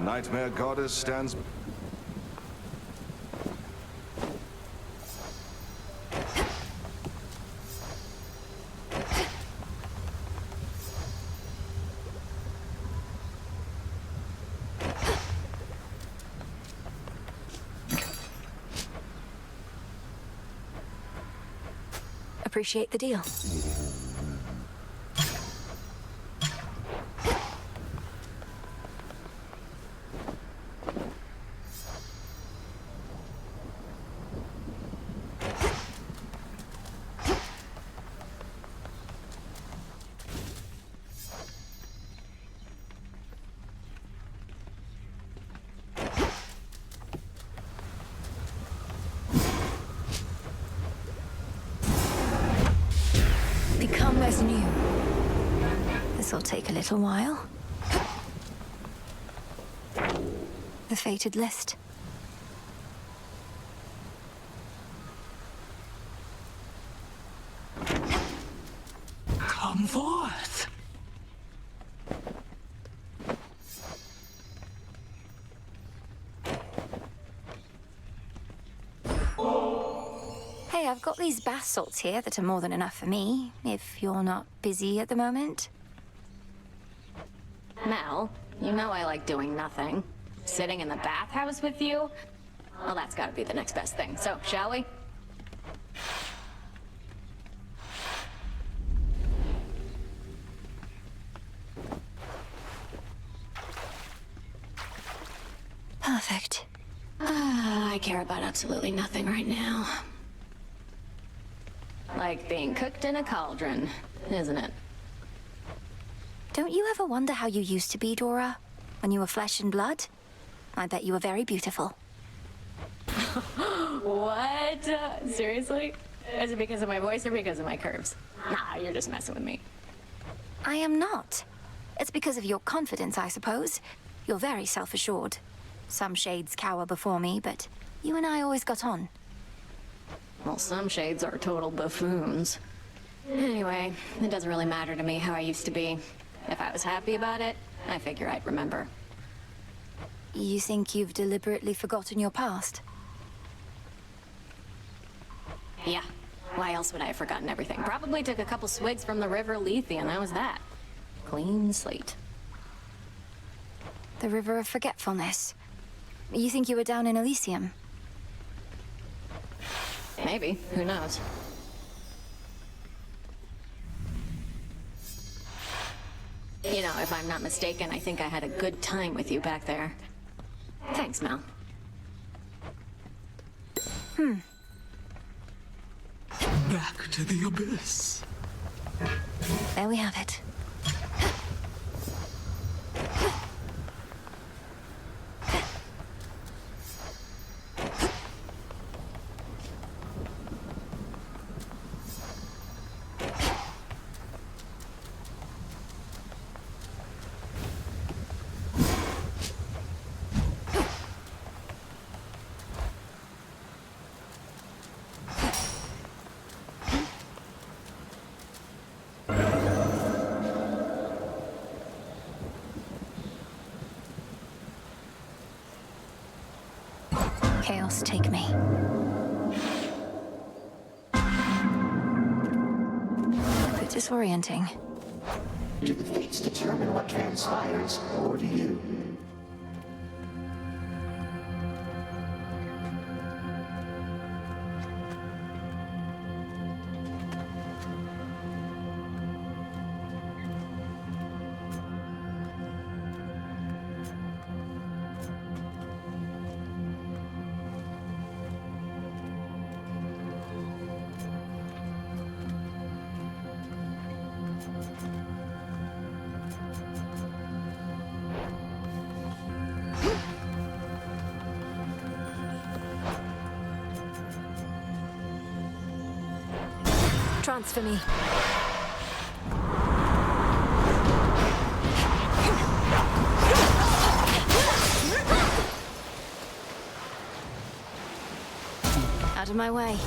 Nightmare Goddess stands... Appreciate the deal. Become as new. This'll take a little while. The fated list. Come forth. Hey, I've got these bath salts here that are more than enough for me, if you're not busy at the moment. Mel, you know I like doing nothing. Sitting in the bathhouse with you? Well, that's gotta be the next best thing. So, shall we? Perfect. I care about absolutely nothing right now. Like being cooked in a cauldron, isn't it? Don't you ever wonder how you used to be, Dora? When you were flesh and blood? I bet you were very beautiful. What? Seriously? Is it because of my voice or because of my curves? Nah, you're just messing with me. I am not. It's because of your confidence, I suppose. You're very self-assured. Some shades cower before me, but you and I always got on. Well, some shades are total buffoons. Anyway, it doesn't really matter to me how I used to be. If I was happy about it, I figure I'd remember. You think you've deliberately forgotten your past? Yeah. Why else would I have forgotten everything? Probably took a couple swigs from the River Lethe, and that was that. Clean slate. The River of Forgetfulness. You think you were down in Elysium? Maybe. Who knows? You know, if I'm not mistaken, I think I had a good time with you back there. Thanks, Mel. Back to the abyss. There we have it. Chaos take me. A bit disorienting. Do the fates determine what transpires, or do you? Transfer me. Out of my way.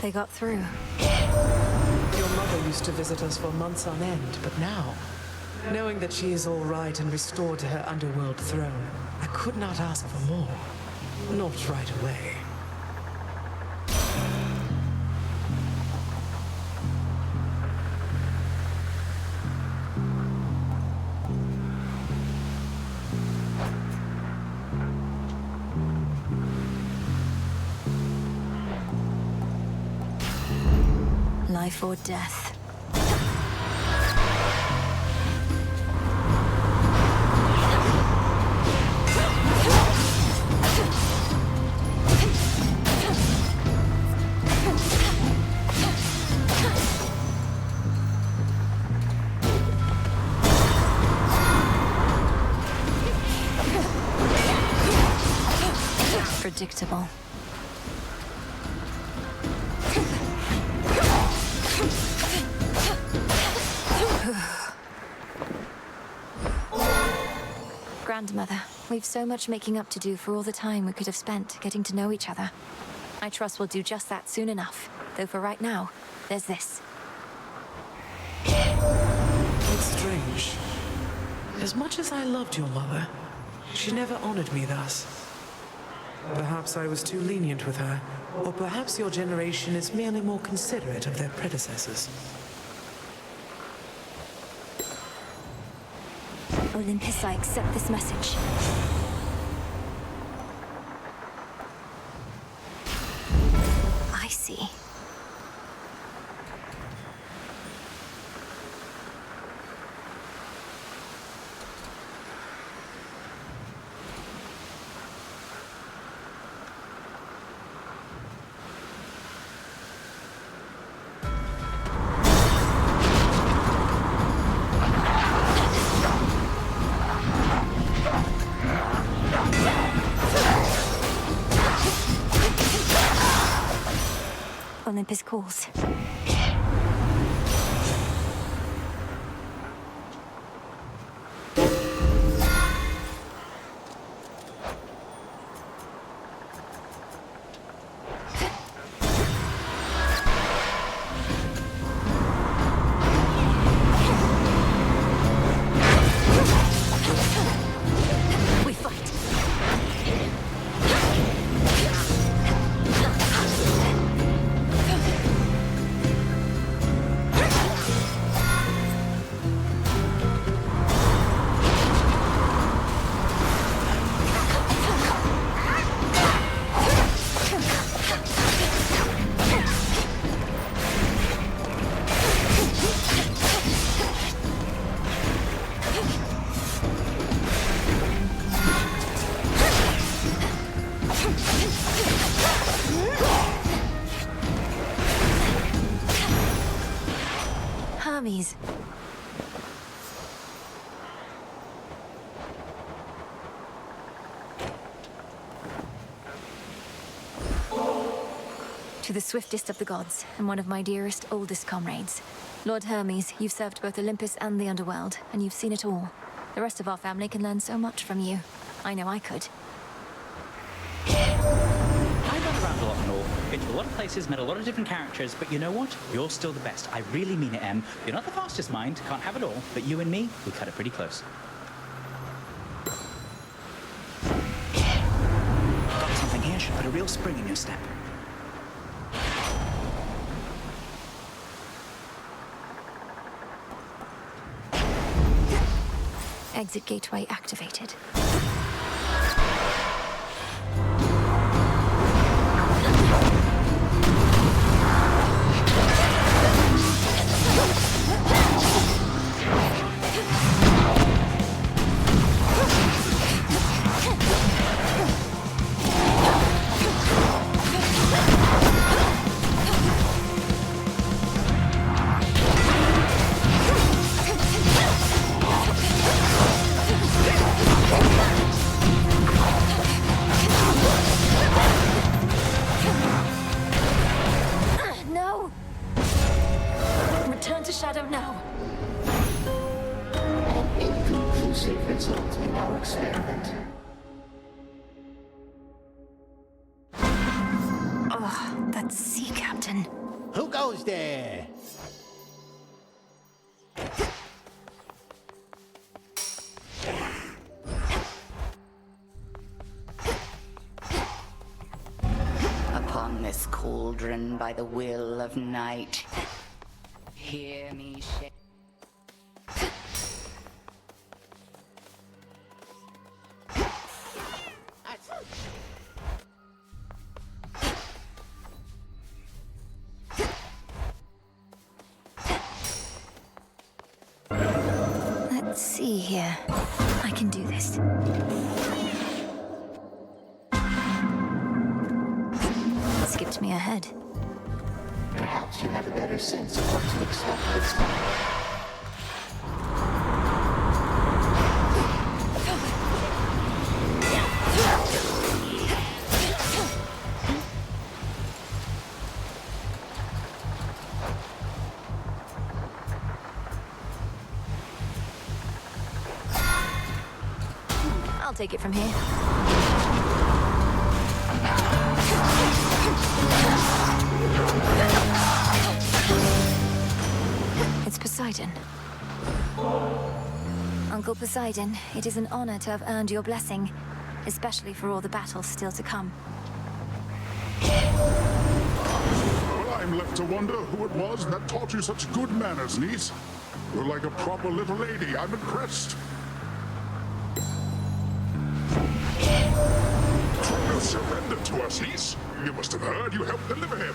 They got through. Your mother used to visit us for months on end, but now, knowing that she is all right and restored to her underworld throne, I could not ask for more. Not right away. Life or death. Predictable. Grandmother, we've so much making up to do for all the time we could have spent getting to know each other. I trust we'll do just that soon enough. Though for right now, there's this. It's strange. As much as I loved your mother, she never honored me thus. Perhaps I was too lenient with her, or perhaps your generation is merely more considerate of their predecessors. Olympus, I accept this message. I see. Olympus calls. We fight. Hermes. To the swiftest of the gods, and one of my dearest, oldest comrades. Lord Hermes, you've served both Olympus and the underworld, and you've seen it all. The rest of our family can learn so much from you. I know I could. I've gone around a lot and all. Been to a lot of places, met a lot of different characters, but you know what? You're still the best. I really mean it, Em. You're not the fastest mind, can't have it all, but you and me, we cut it pretty close. Got something here, should put a real spring in your step. Exit gateway activated. That sea captain. Who goes there? Upon this cauldron by the will of night, hear me shake. Let's see here. I can do this. Skipped me ahead. Perhaps you have a better sense of what to expect this time. I'll take it from here. It's Poseidon. Uncle Poseidon, it is an honor to have earned your blessing, especially for all the battles still to come. Well, I'm left to wonder who it was that taught you such good manners, niece. You're like a proper little lady. I'm impressed. Surrender to us, niece. You must have heard you helped deliver him.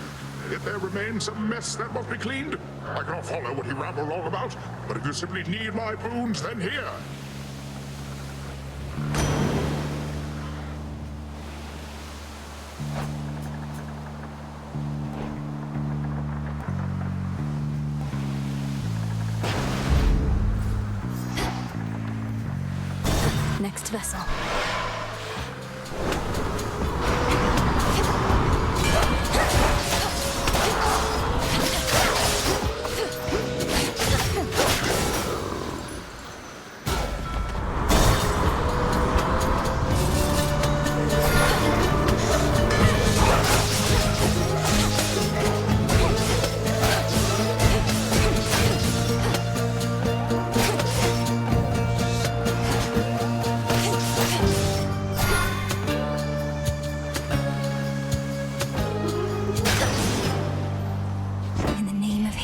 Yet there remains some mess that must be cleaned. I cannot follow what he rambled on about, but if you simply need my boons, then here. Next vessel.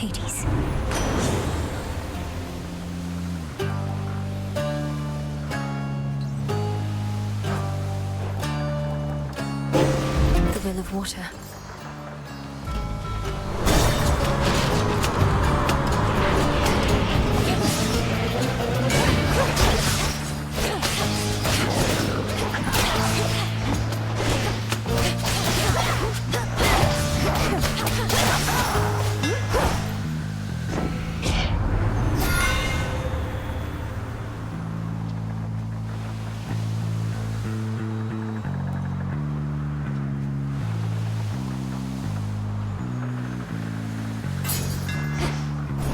HADES. The will of water.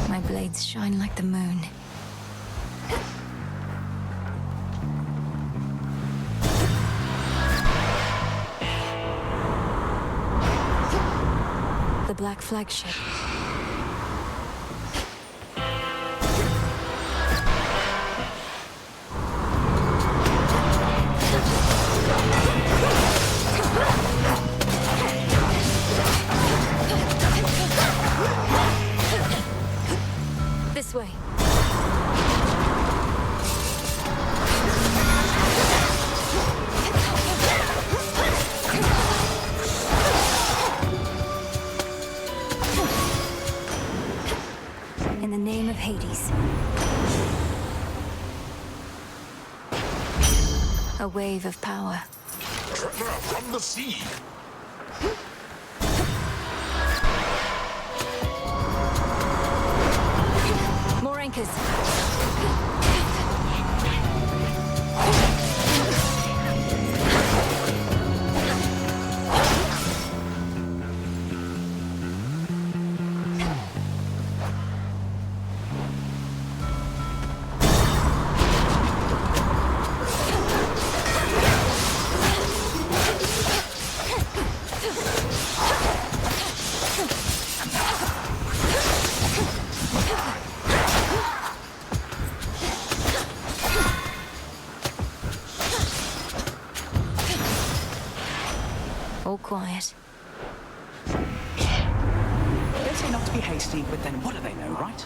My blades shine like the moon. The Black Flagship. This way. In the name of HADES. A wave of power. Treasure from the sea. More anchors. All quiet. They say not to be hasty, but then what do they know, right?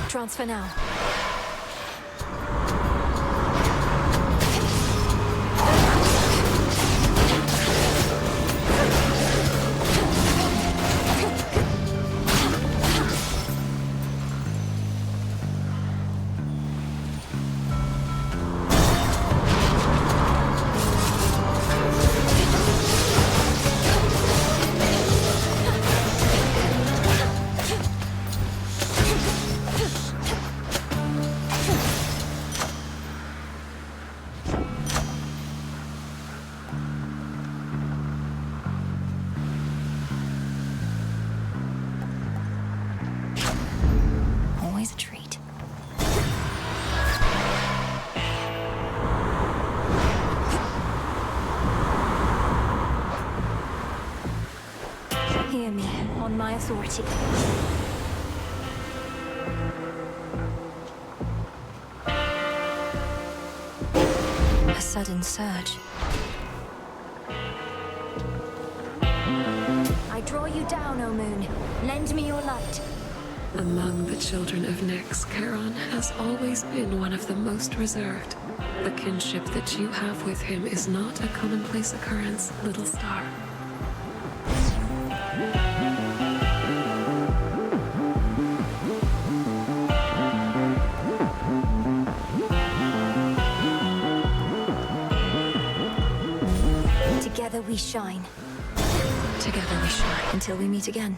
Transfer now. Always a treat. Hear me, on my authority. A sudden surge. I draw you down, O moon. Lend me your light. Among the children of Nyx, Charon has always been one of the most reserved. The kinship that you have with him is not a commonplace occurrence, little star. Together we shine. Together we shine. Until we meet again.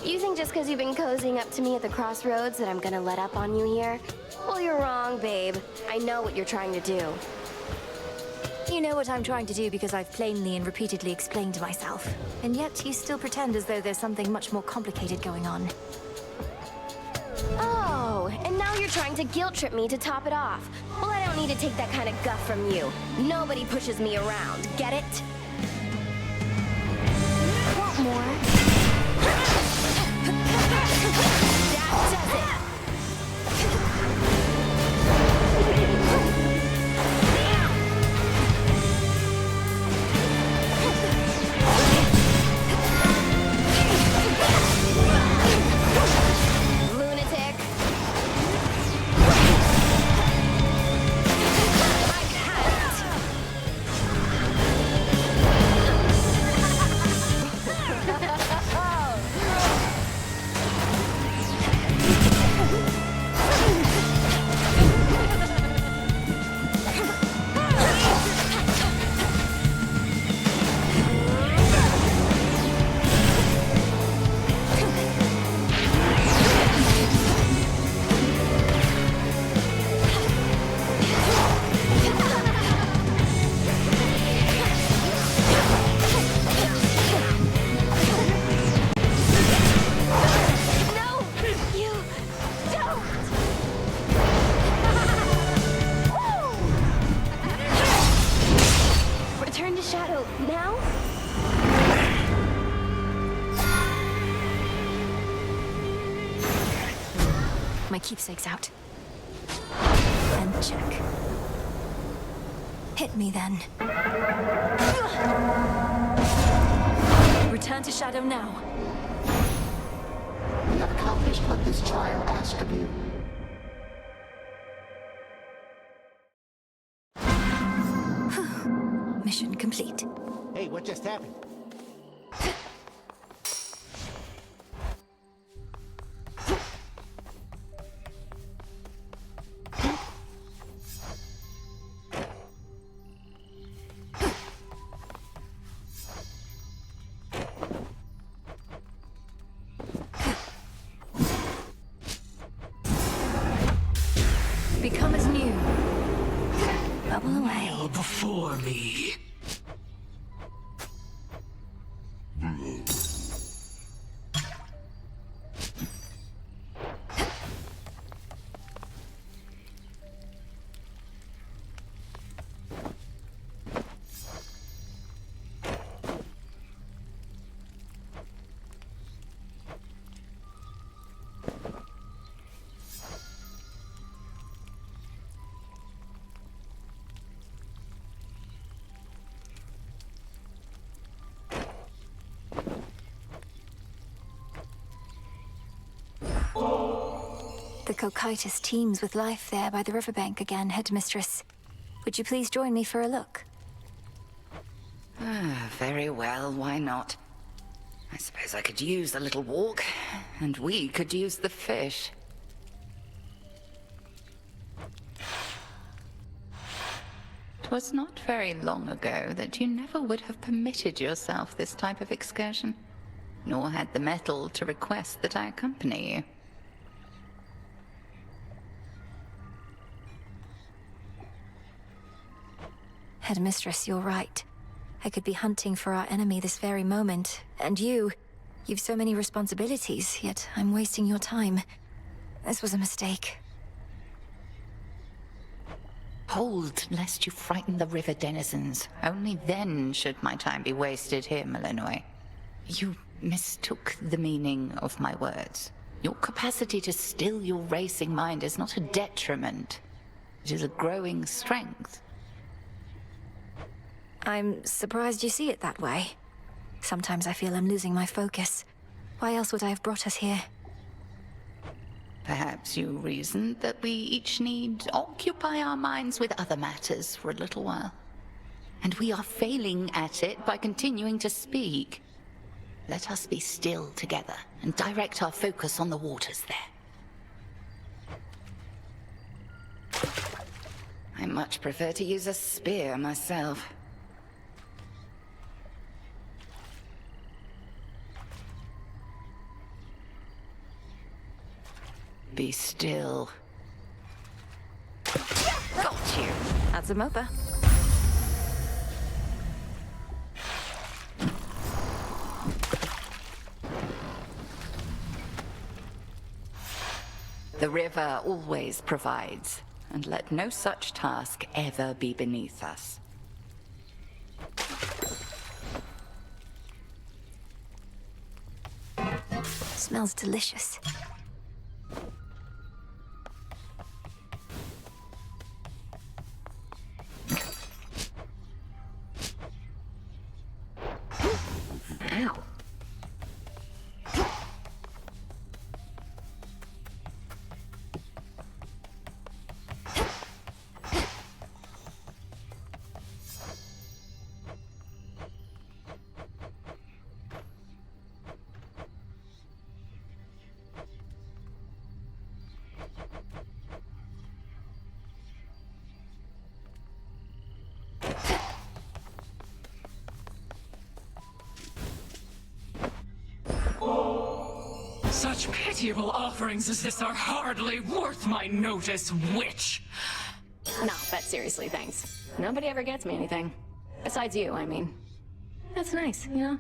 You think just because you've been cozying up to me at the crossroads that I'm gonna let up on you here? Well, you're wrong, babe. I know what you're trying to do. You know what I'm trying to do because I've plainly and repeatedly explained to myself. And yet you still pretend as though there's something much more complicated going on. Oh, and now you're trying to guilt trip me to top it off. Well, I don't need to take that kind of guff from you. Nobody pushes me around, get it? Want more? That does it! My keepsake's out. And check. Hit me then. Return to Shadow now. You have accomplished what this child asked of you. Mission complete. Hey, what just happened? Become as new. Bubble away. Before me. Cocytus teems with life there by the riverbank again, Headmistress. Would you please join me for a look? Very well, why not? I suppose I could use a little walk, and we could use the fish. It was not very long ago that you never would have permitted yourself this type of excursion, nor had the mettle to request that I accompany you. Headmistress, you're right. I could be hunting for our enemy this very moment, and you've so many responsibilities, yet I'm wasting your time. This was a mistake. Hold, lest you frighten the river denizens. Only then should my time be wasted here, Malinois. You mistook the meaning of my words. Your capacity to still your racing mind is not a detriment. It is a growing strength. I'm surprised you see it that way. Sometimes I feel I'm losing my focus. Why else would I have brought us here? Perhaps you reasoned that we each need occupy our minds with other matters for a little while. And we are failing at it by continuing to speak. Let us be still together and direct our focus on the waters there. I much prefer to use a spear myself. Be still. Got you. That's him over. The river always provides, and let no such task ever be beneath us. Smells delicious. Ow. Such pitiable offerings as this are hardly worth my notice, witch! No, but seriously, thanks. Nobody ever gets me anything. Besides you, I mean. That's nice, you know?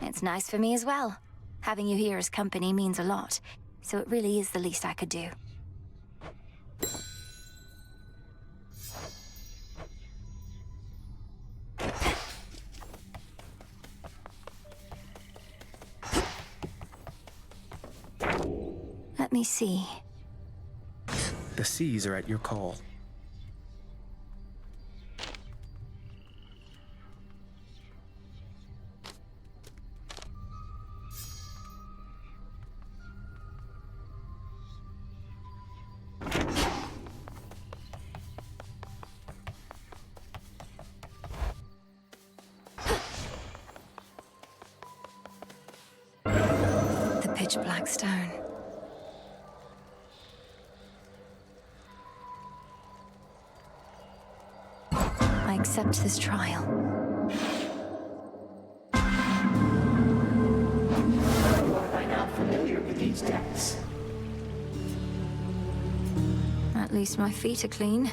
It's nice for me as well. Having you here as company means a lot, so it really is the least I could do. Let me see. The seas are at your call. The pitch black stone. I accept this trial. You are by now familiar with these depths. At least my feet are clean.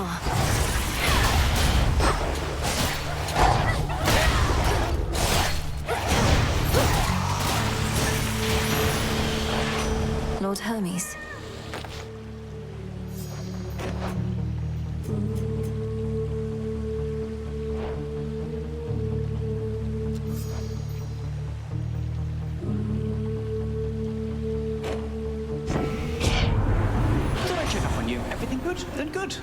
far. Lord Hermes. Thought I'd check up on you. Everything good? Then good.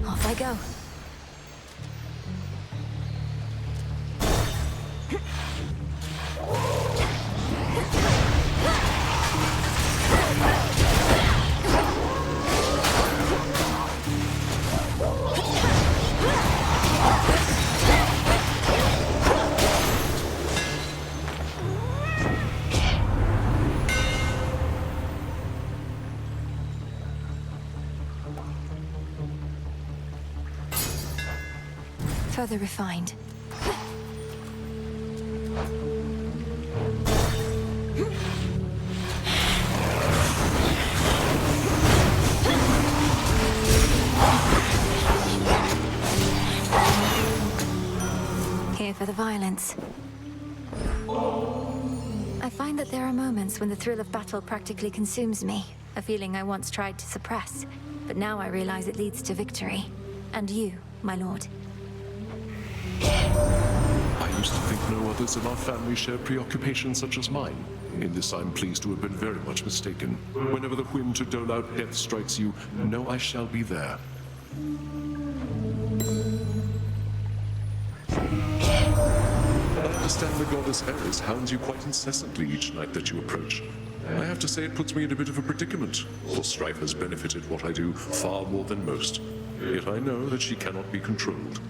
Off I go. Further refined. Here for the violence. I find that there are moments when the thrill of battle practically consumes me, a feeling I once tried to suppress, but now I realize it leads to victory. And you, my lord. I used to think no others in our family shared preoccupations such as mine. In this I'm pleased to have been very much mistaken. Whenever the whim to dole out death strikes you, know I shall be there. I understand the goddess HADES hounds you quite incessantly each night that you approach. I have to say it puts me in a bit of a predicament, for strife has benefited what I do far more than most. Yet I know that she cannot be controlled.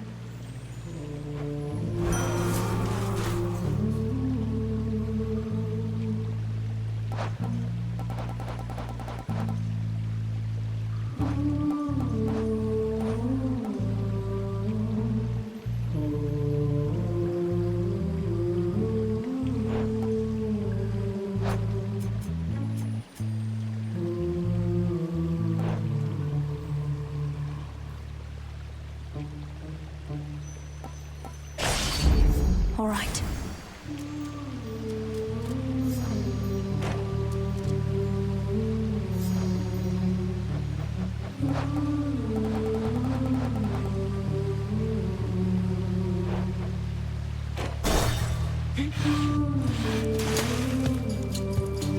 All right.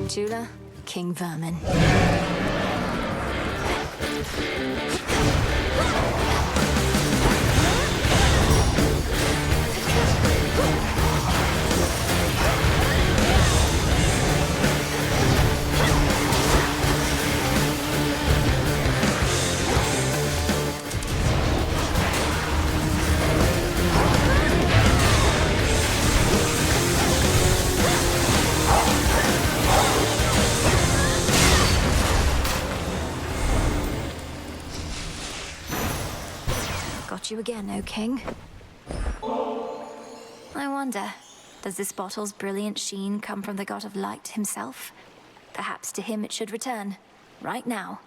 Jula, King Vermin. Got you again, O King. I wonder, does this bottle's brilliant sheen come from the god of light himself? Perhaps to him it should return, right now.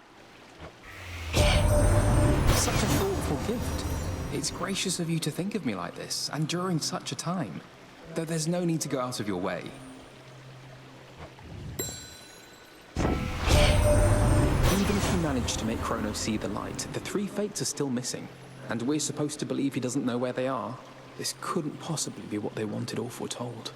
Such a thoughtful gift. It's gracious of you to think of me like this, and during such a time. Though there's no need to go out of your way. Even if you manage to make Kronos see the light, the three fates are still missing. And we're supposed to believe he doesn't know where they are. This couldn't possibly be what they wanted or foretold.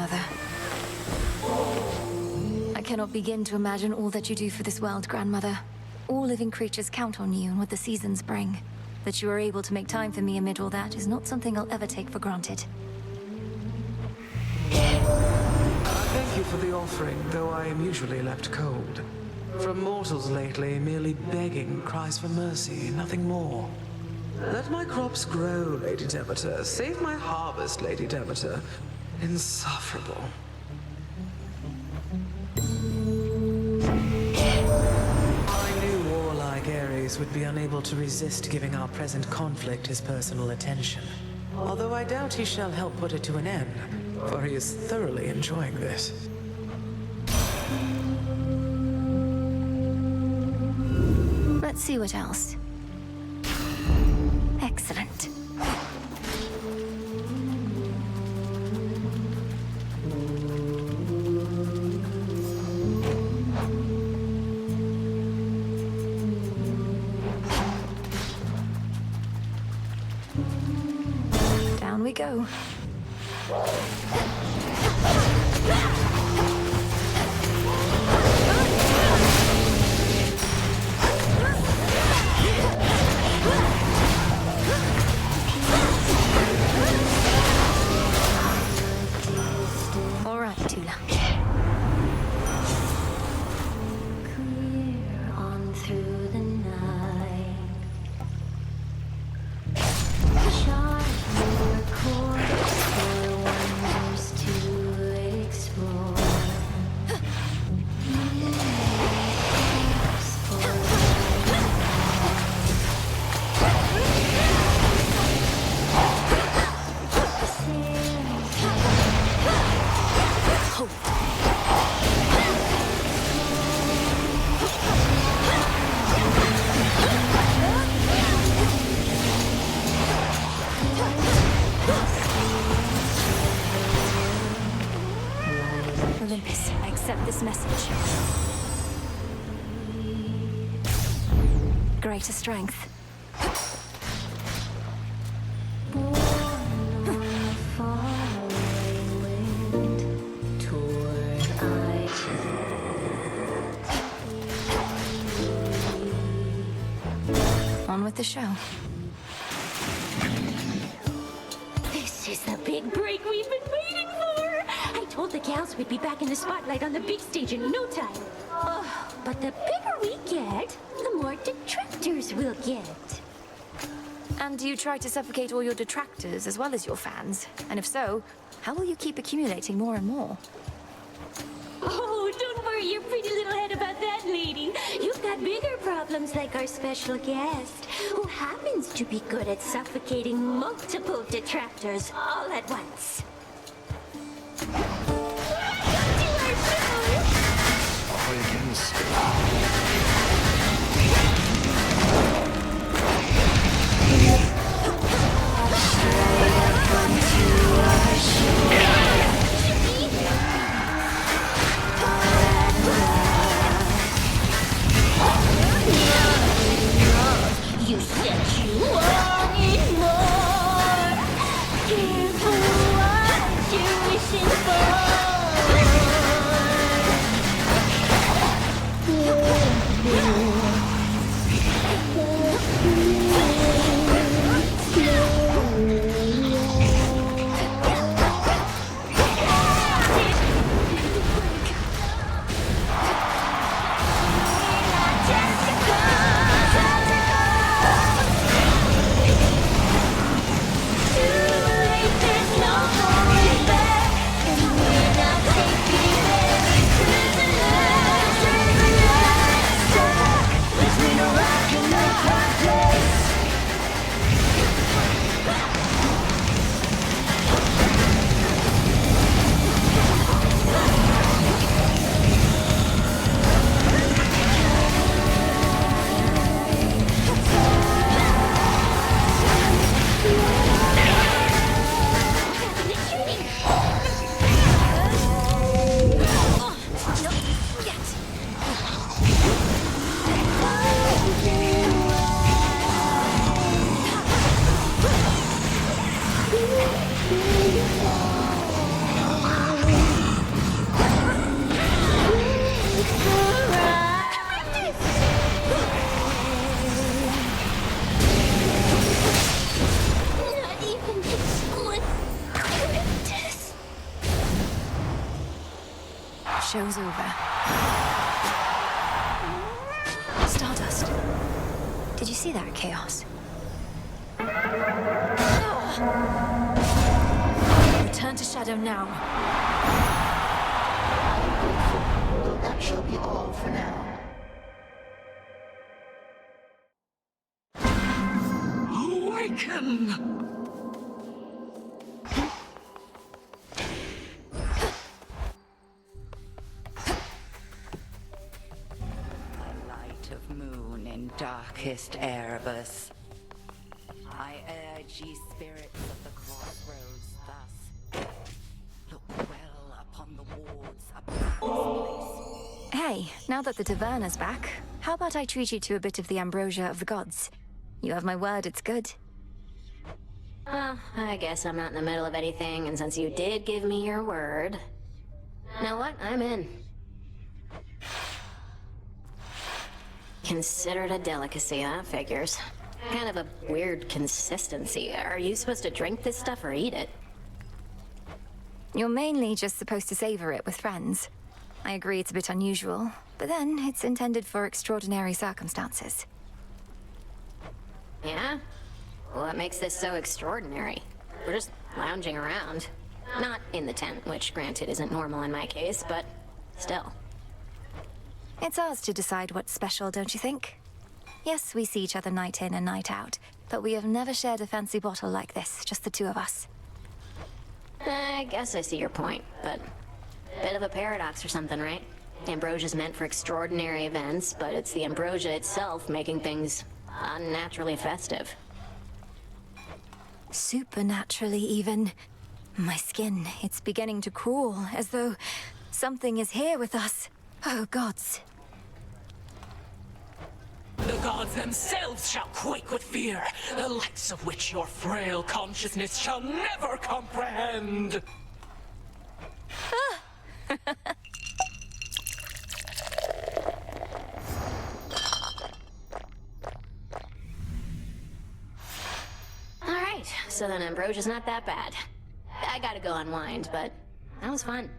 grandmother. I cannot begin to imagine all that you do for this world, grandmother. All living creatures count on you and what the seasons bring. That you are able to make time for me amid all that is not something I'll ever take for granted. Thank you for the offering, though I am usually left cold. From mortals lately, merely begging cries for mercy, nothing more. Let my crops grow, Lady Demeter. Save my harvest, Lady Demeter. Insufferable. I knew warlike Ares would be unable to resist giving our present conflict his personal attention. Although I doubt he shall help put it to an end, for he is thoroughly enjoying this. Let's see what else. Excellent. Down we go. All right, Tula. Clear on through the night. Chart your course for wonders to explore. Olympus, I accept this message. Greater strength. On with the show. This is the big break we've been waiting for! I told the gals we'd be back in the spotlight on the big stage in no time. Oh, but the bigger we get, the more detractors we'll get. And do you try to suffocate all your detractors as well as your fans? And if so, how will you keep accumulating more and more? Oh, don't worry your pretty little head about that, lady. You've got bigger problems like our special guest, who happens to be good at suffocating multiple detractors all at once. You said you wanted more. Careful what you're wishing for. show's over. Stardust. Did you see that, Chaos? Return to Shadow now. Though that shall be all for now. Awaken! Darkest Erebus, I urge ye spirits of the crossroads thus. Look well upon the wards above this place. Hey, now that the taverna's back, how about I treat you to a bit of the ambrosia of the gods? You have my word, it's good. Well, I guess I'm not in the middle of anything, and since you did give me your word... Now what? I'm in. Considered a delicacy, huh? Figures. Kind of a weird consistency. Are you supposed to drink this stuff or eat it? You're mainly just supposed to savor it with friends. I agree it's a bit unusual, but then it's intended for extraordinary circumstances. Yeah? What makes this so extraordinary? We're just lounging around. Not in the tent, which granted isn't normal in my case, but still. It's ours to decide what's special, don't you think? Yes, we see each other night in and night out, but we have never shared a fancy bottle like this, just the two of us. I guess I see your point, but... bit of a paradox or something, right? Ambrosia's meant for extraordinary events, but it's the ambrosia itself making things unnaturally festive. Supernaturally, even. My skin, it's beginning to crawl, as though something is here with us. Oh, gods. The gods themselves shall quake with fear, the likes of which your frail consciousness shall never comprehend. Alright, so then ambrosia's not that bad. I gotta go unwind, but that was fun.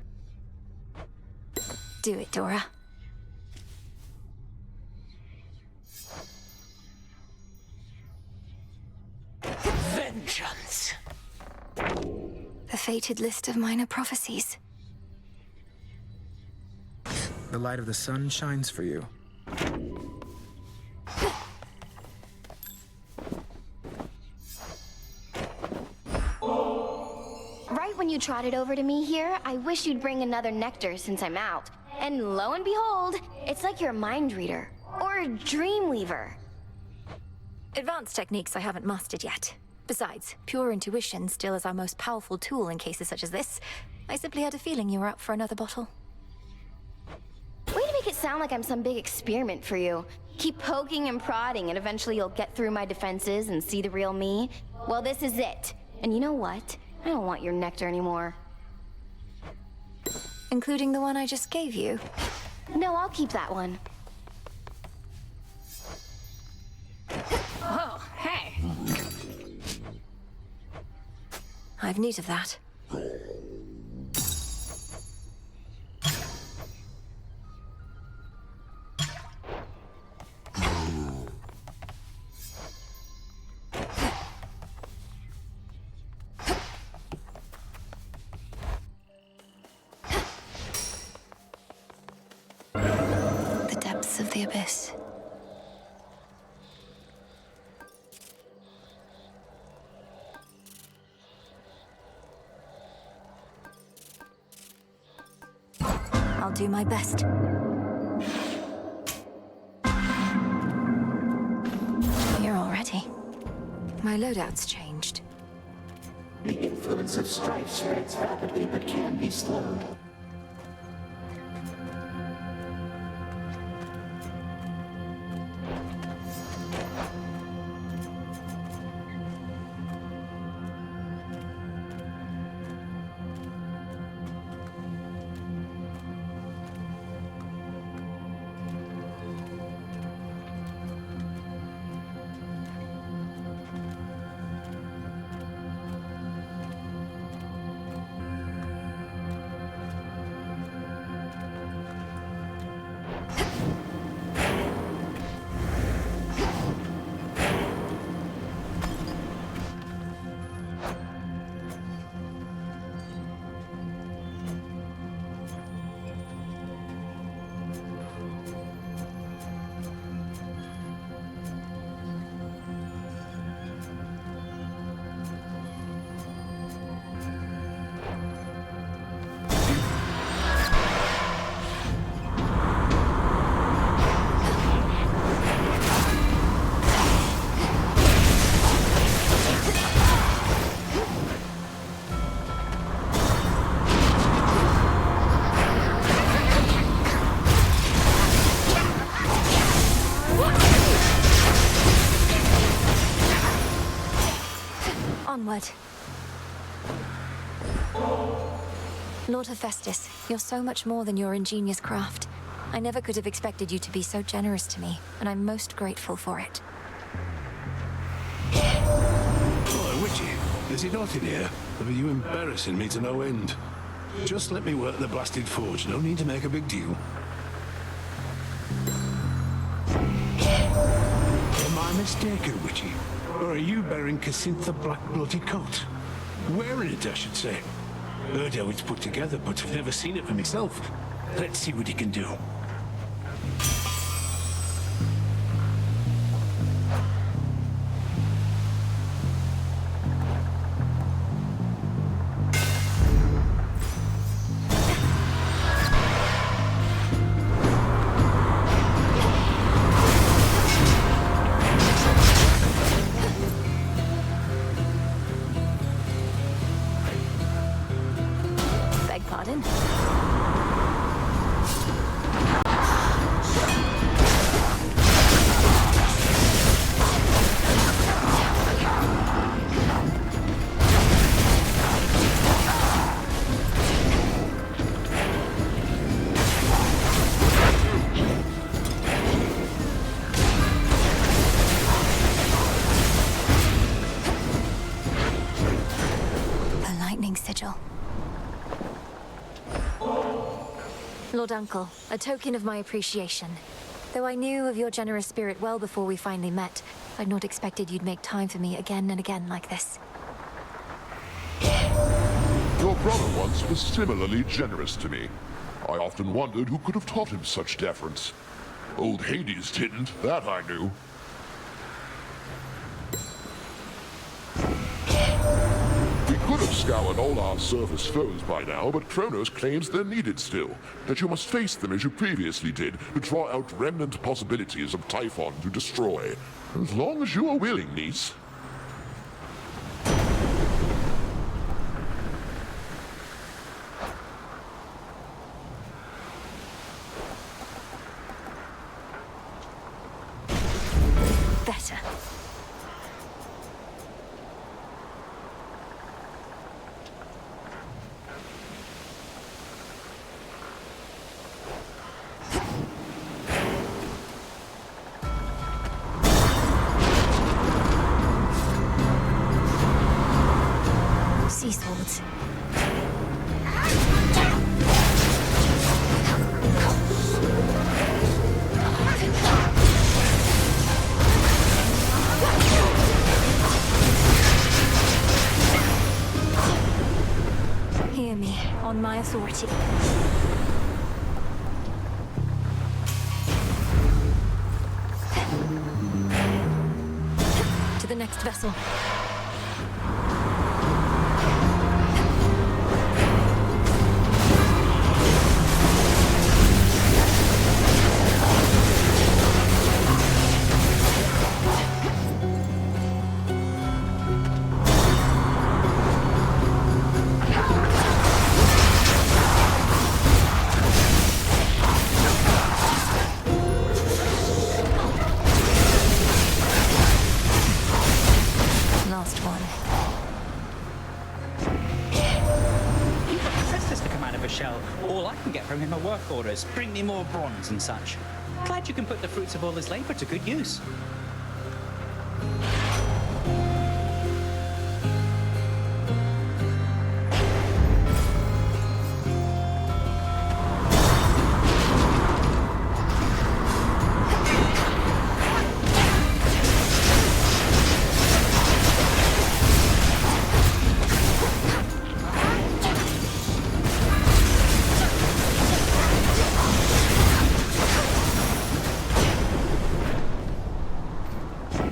Do it, Dora. Vengeance! The fated list of minor prophecies. The light of the sun shines for you. Right when you trotted over to me here, I wish you'd bring another nectar since I'm out. And lo and behold, it's like you're a mind reader. Or a dream weaver. Advanced techniques I haven't mastered yet. Besides, pure intuition still is our most powerful tool in cases such as this. I simply had a feeling you were up for another bottle. Way to make it sound like I'm some big experiment for you. Keep poking and prodding and eventually you'll get through my defenses and see the real me. Well, this is it. And you know what? I don't want your nectar anymore. Including the one I just gave you? No, I'll keep that one. Oh, hey! I've need of that. The depths of the abyss. I'll do my best. Here already. My loadout's changed. The influence of strife spreads rapidly but can be slowed. Onward. Lord Hephaestus, you're so much more than your ingenious craft. I never could have expected you to be so generous to me, and I'm most grateful for it. Hello, Witchy. Is it hot in here? Or are you embarrassing me to no end? Just let me work the blasted forge. No need to make a big deal. Am I mistaken, Witchy? Or are you bearing Casintha Black bloody coat? Wearing it, I should say. Heard how it's put together, but I've never seen it for myself. Let's see what he can do. Beg pardon? A lightning sigil. Lord Uncle, a token of my appreciation. Though I knew of your generous spirit well before we finally met, I'd not expected you'd make time for me again and again like this. Your brother once was similarly generous to me. I often wondered who could have taught him such deference. Old Hades didn't, that I knew. We could have scoured all our surface foes by now, but Kronos claims they're needed still, that you must face them as you previously did, to draw out remnant possibilities of Typhon to destroy. As long as you are willing, niece. Better. Sea swords. Hear me, on my authority. To the next vessel. Last one. You've got Hephaestus to command of a shell. All I can get from him are work orders. Bring me more bronze and such. Glad you can put the fruits of all his labor to good use.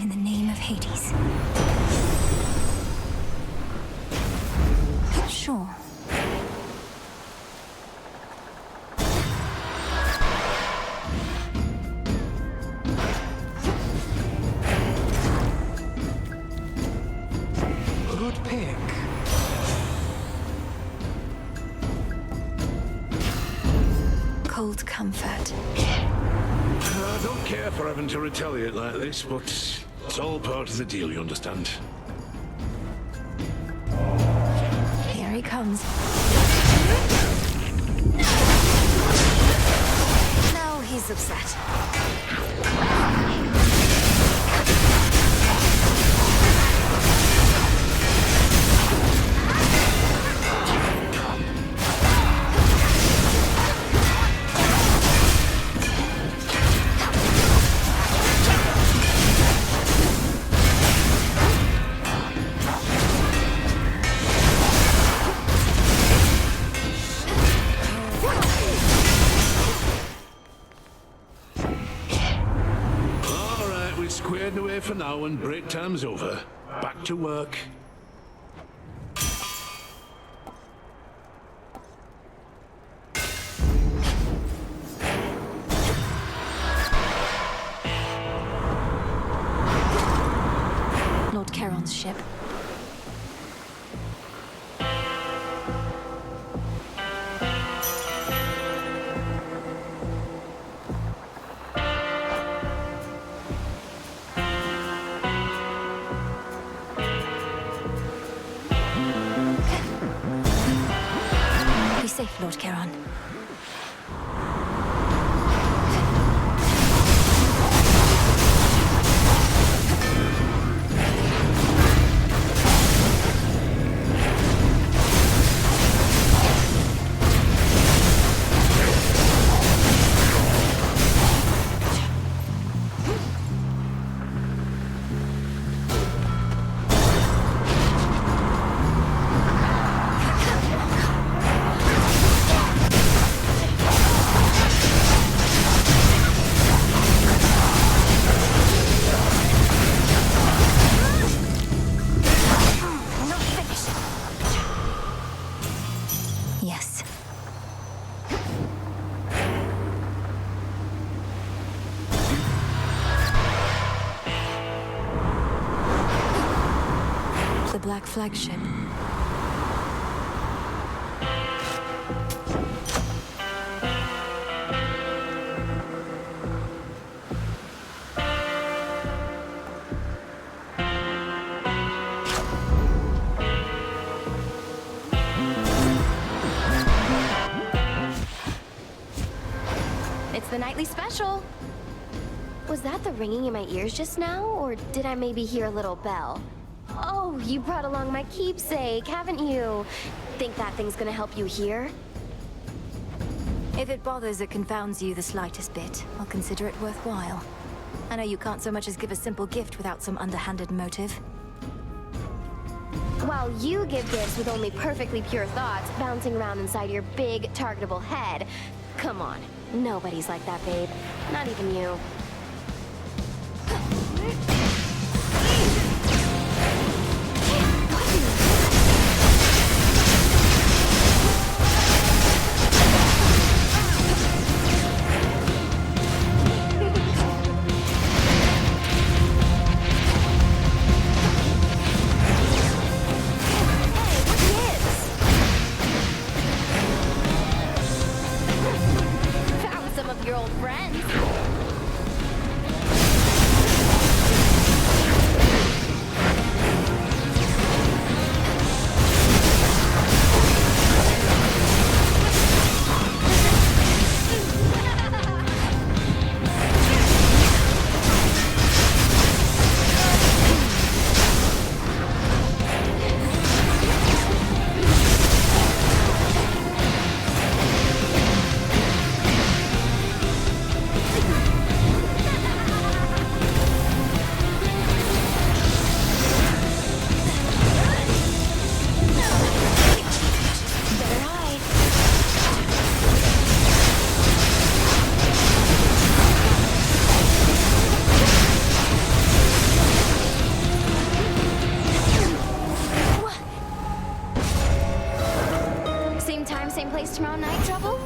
In the name of Hades. Sure. Good pick. Cold comfort. I don't care for having to retaliate like this, but it's all part of the deal, you understand. comes. Now he's upset. Squared away for now and break time's over. Back to work. Lord Charon's ship. Be safe, Lord Charon. Yes. The Black Flagship. It's the nightly special. Was that the ringing in my ears just now, or did I maybe hear a little bell? Oh, you brought along my keepsake, haven't you? Think that thing's gonna help you hear? If it bothers or confounds you the slightest bit, I'll consider it worthwhile. I know you can't so much as give a simple gift without some underhanded motive. While you give gifts with only perfectly pure thoughts bouncing around inside your big, targetable head. Come on, nobody's like that, babe. Not even you. Found some of your old friends. Same place tomorrow night, Trouble?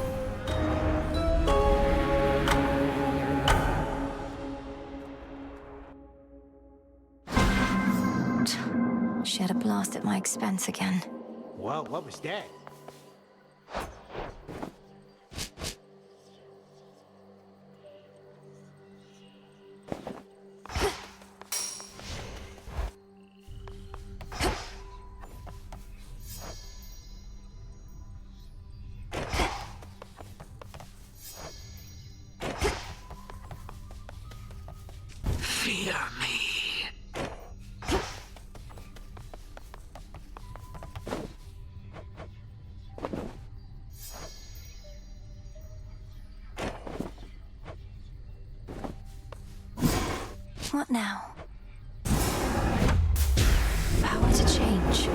She had a blast at my expense again. Whoa, what was that? What now? Power to change.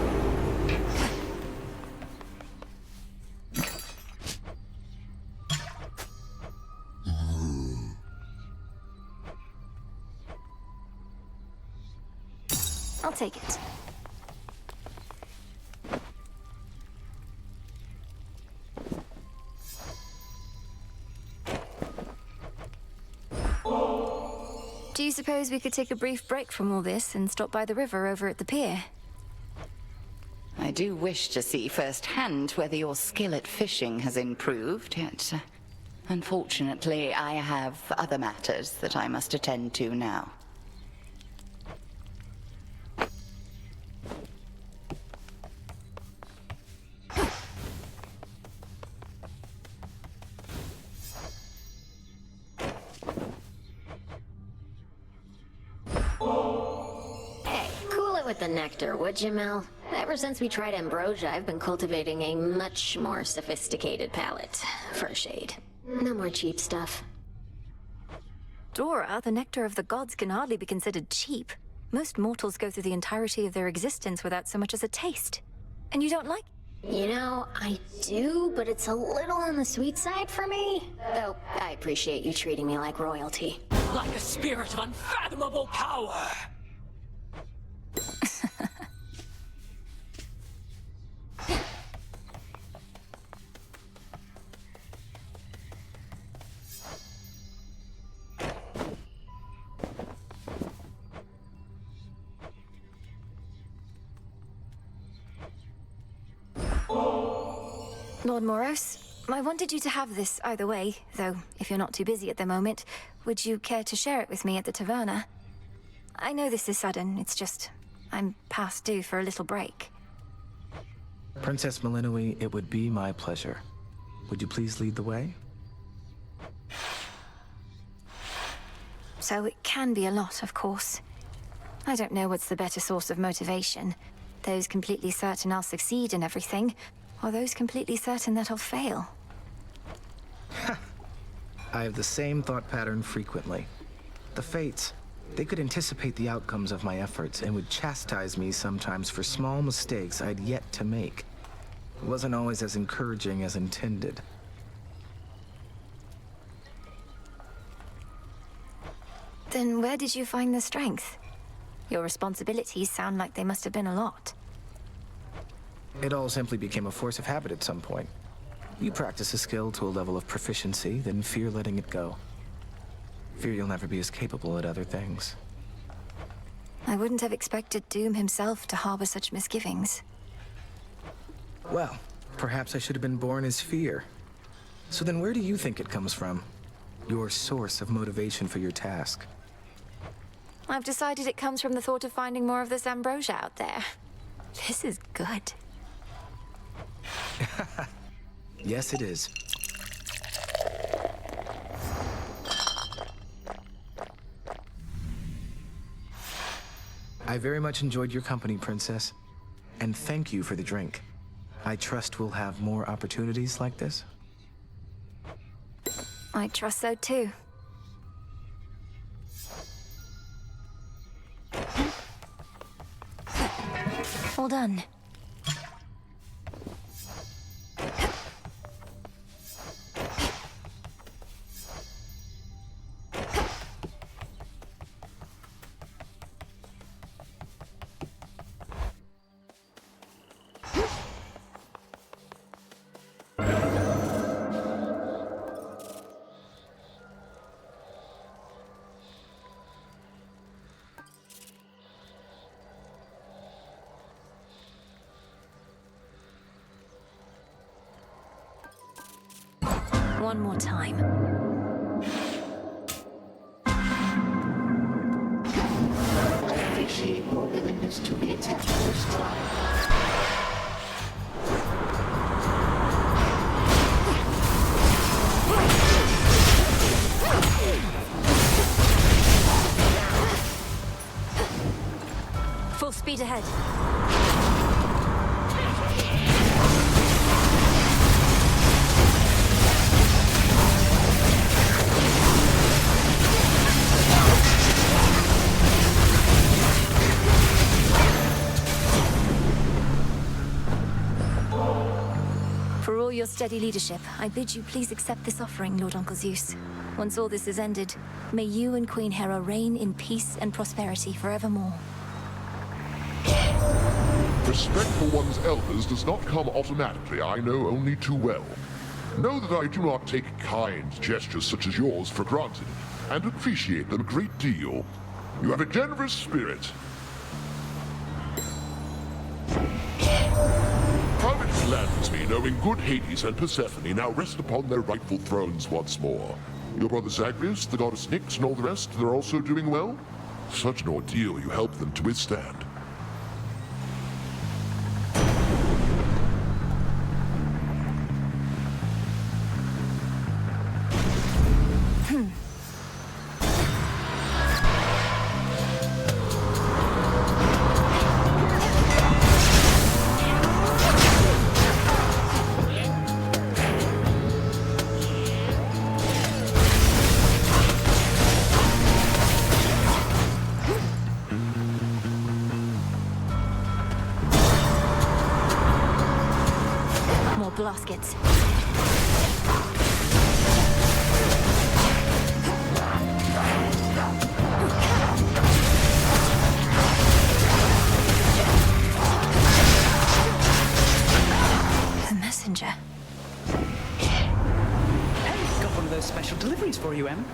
I'll take it. Do you suppose we could take a brief break from all this and stop by the river over at the pier? I do wish to see firsthand whether your skill at fishing has improved, yet unfortunately I have other matters that I must attend to now. With the nectar, would you, Mel? Ever since we tried ambrosia, I've been cultivating a much more sophisticated palate for a shade. No more cheap stuff. Dora, the nectar of the gods can hardly be considered cheap. Most mortals go through the entirety of their existence without so much as a taste. And you don't like? You know, I do, but it's a little on the sweet side for me. Though, I appreciate you treating me like royalty. Like a spirit of unfathomable power! Lord Moros, I wanted you to have this either way, though if you're not too busy at the moment, would you care to share it with me at the taverna? I know this is sudden, it's just I'm past due for a little break. Princess Malinois, it would be my pleasure. Would you please lead the way? So it can be a lot, of course. I don't know what's the better source of motivation. Those completely certain I'll succeed in everything, or those completely certain that I'll fail. I have the same thought pattern frequently. The fates, they could anticipate the outcomes of my efforts and would chastise me sometimes for small mistakes I'd yet to make. It wasn't always as encouraging as intended. Then where did you find the strength? Your responsibilities sound like they must have been a lot. It all simply became a force of habit at some point. You practice a skill to a level of proficiency, then fear letting it go. Fear you'll never be as capable at other things. I wouldn't have expected Doom himself to harbor such misgivings. Well, perhaps I should have been born as fear. So then where do you think it comes from? Your source of motivation for your task? I've decided it comes from the thought of finding more of this ambrosia out there. This is good. Yes, it is. I very much enjoyed your company, Princess. And thank you for the drink. I trust we'll have more opportunities like this. I trust so too. All done. One more time. I appreciate your willingness to be attached to this trial. Full speed ahead. For all your steady leadership, I bid you please accept this offering, Lord Uncle Zeus. Once all this is ended, may you and Queen Hera reign in peace and prosperity forevermore. Respect for one's elders does not come automatically, I know only too well. Know that I do not take kind gestures such as yours for granted, and appreciate them a great deal. You have a generous spirit. How it gladdens me knowing good Hades and Persephone now rest upon their rightful thrones once more. Your brother Zagreus, the goddess Nyx, and all the rest, they're also doing well? Such an ordeal you helped them to withstand. Blaskets. The messenger. Hey, got one of those special deliveries for you, Em.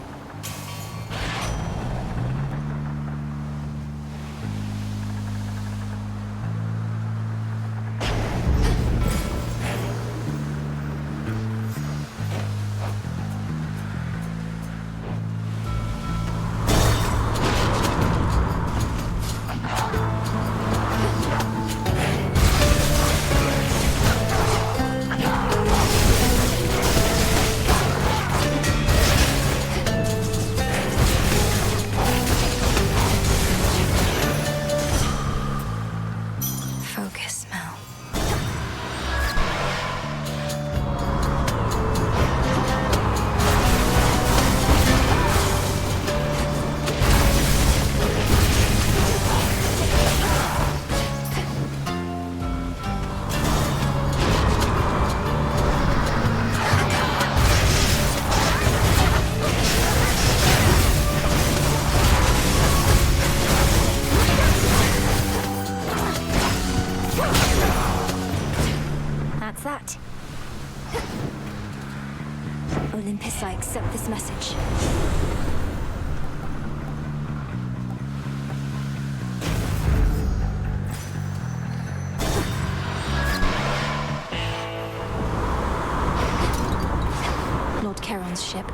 That. Olympus, I accept this message. Lord Charon's ship.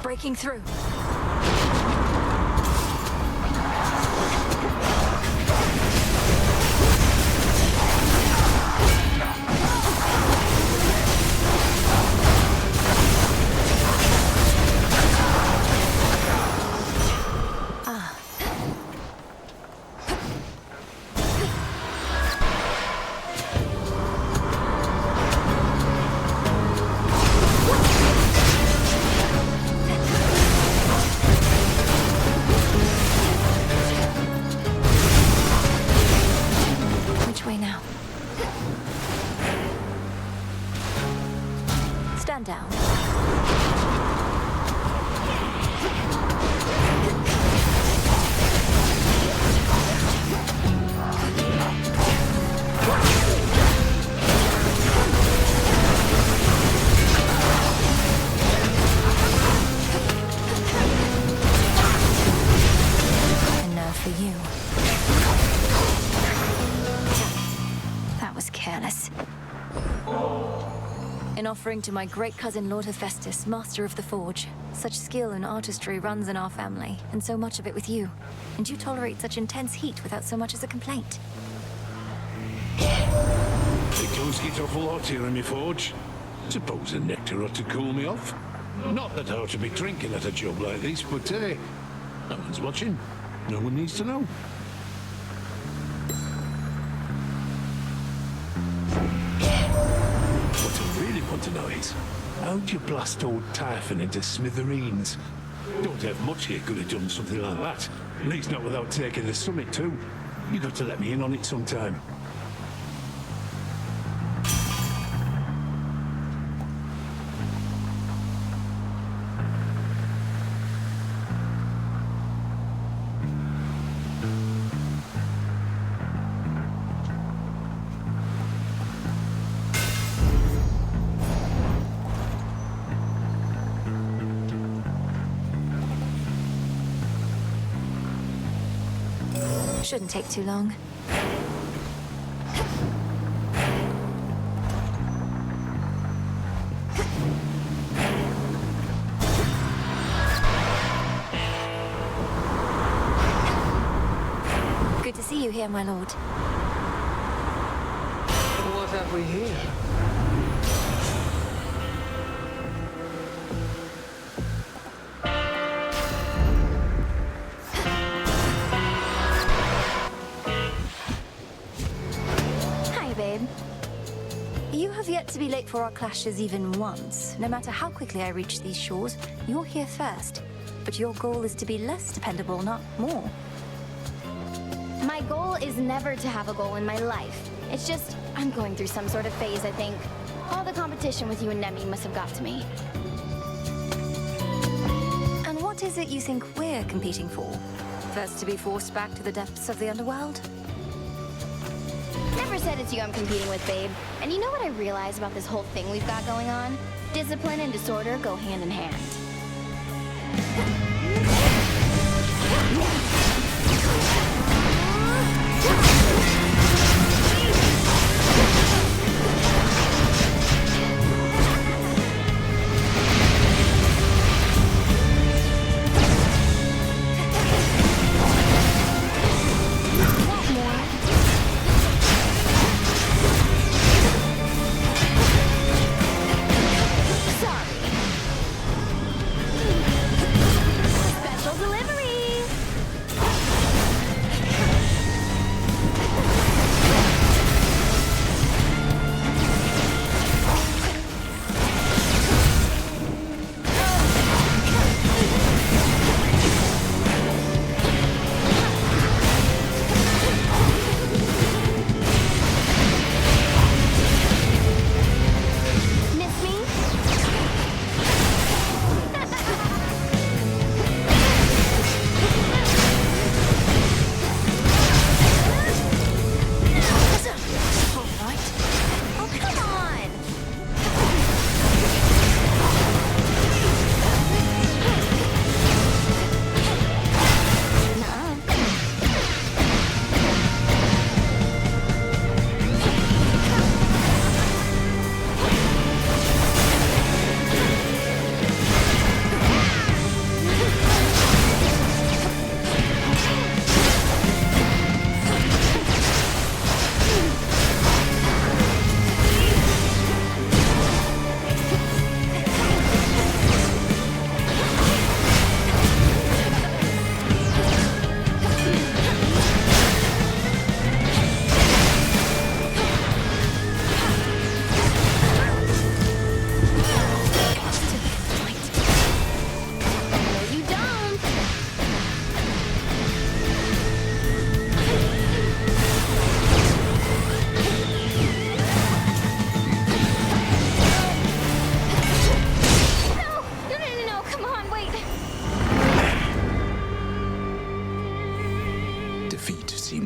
Breaking through. Stand down. offering to my great cousin Lord Hephaestus, master of the forge. Such skill and artistry runs in our family, and so much of it with you. And you tolerate such intense heat without so much as a complaint. It does get awful hot here in my forge. Suppose a nectar ought to cool me off. Not that I ought to be drinking at a job like this, but hey, no one's watching. No one needs to know. What I really want to know is, how'd you blast old Typhon into smithereens? Don't have much here could have done something like that. At least not without taking the summit too. You got to let me in on it sometime. Shouldn't take too long. Good to see you here, my lord. What have we here? You have yet to be late for our clashes even once. No matter how quickly I reach these shores, you're here first. But your goal is to be less dependable, not more. My goal is never to have a goal in my life. It's just, I'm going through some sort of phase, I think. All the competition with you and Nemi must have got to me. And what is it you think we're competing for? First to be forced back to the depths of the underworld? Never said it's you I'm competing with, babe. And you know what I realize about this whole thing we've got going on? Discipline and disorder go hand in hand.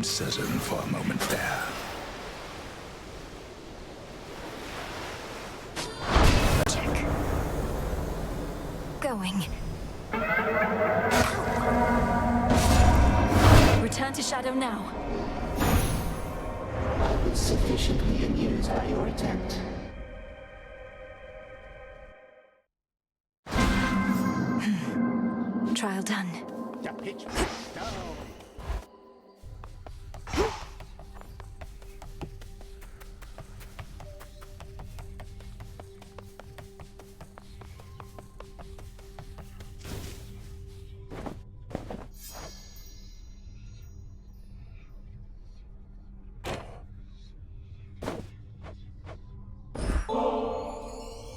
Certain for a moment there. Check. Going. Return to Shadow now. Sufficiently amused by your attempt. trial done. The pitch stone.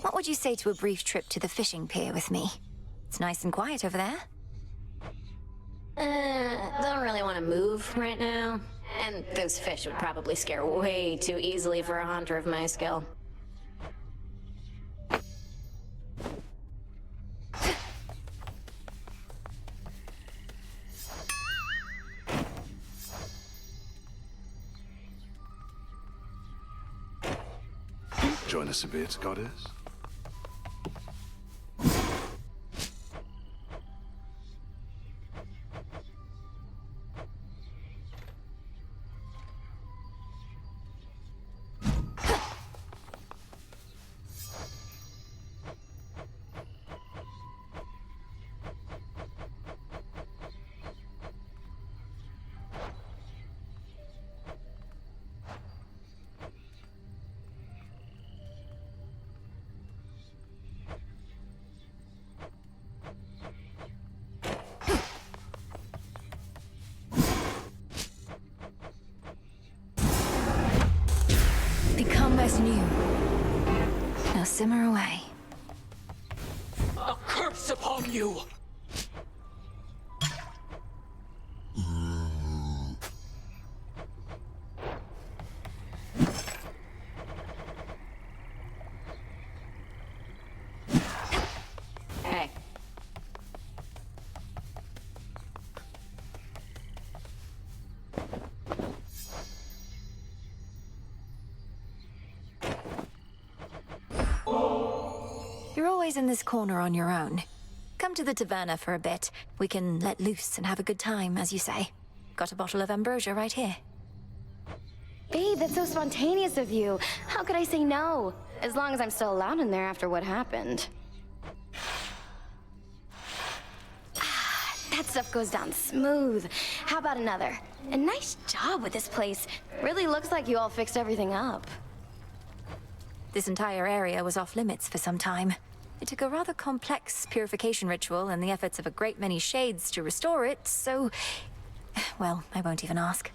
What would you say to a brief trip to the fishing pier with me? It's nice and quiet over there. Don't really want to move right now. And those fish would probably scare way too easily for a hunter of my skill. Join us a bit, goddess. Become as new. Now simmer away. A curse upon you! Hey. You're always in this corner on your own. Come to the taverna for a bit. We can let loose and have a good time, as you say. Got a bottle of ambrosia right here. Babe, that's so spontaneous of you. How could I say no? As long as I'm still allowed in there after what happened. That stuff goes down smooth. How about another? And nice job with this place. Really looks like you all fixed everything up. This entire area was off limits for some time. It took a rather complex purification ritual and the efforts of a great many shades to restore it, so... well, I won't even ask.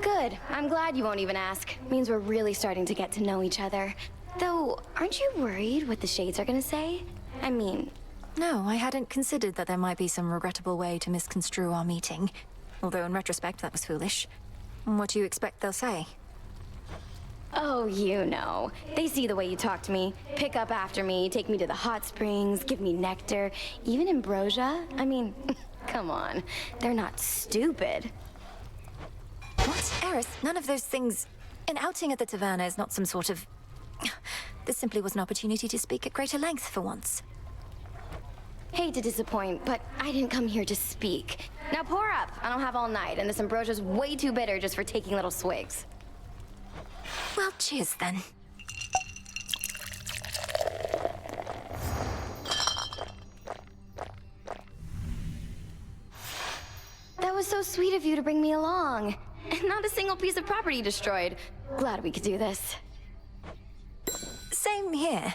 Good. I'm glad you won't even ask. Means we're really starting to get to know each other. Though, aren't you worried what the shades are gonna say? I mean... No, I hadn't considered that there might be some regrettable way to misconstrue our meeting. Although in retrospect, that was foolish. What do you expect they'll say? Oh, you know. They see the way you talk to me, pick up after me, take me to the hot springs, give me nectar, even ambrosia. I mean, come on. They're not stupid. What? Eris, none of those things... An outing at the taverna is not some sort of... This simply was an opportunity to speak at greater length for once. Hate to disappoint, but I didn't come here to speak. Now pour up. I don't have all night, and this ambrosia's way too bitter just for taking little swigs. Well, cheers then. That was so sweet of you to bring me along. And not a single piece of property destroyed. Glad we could do this. Same here.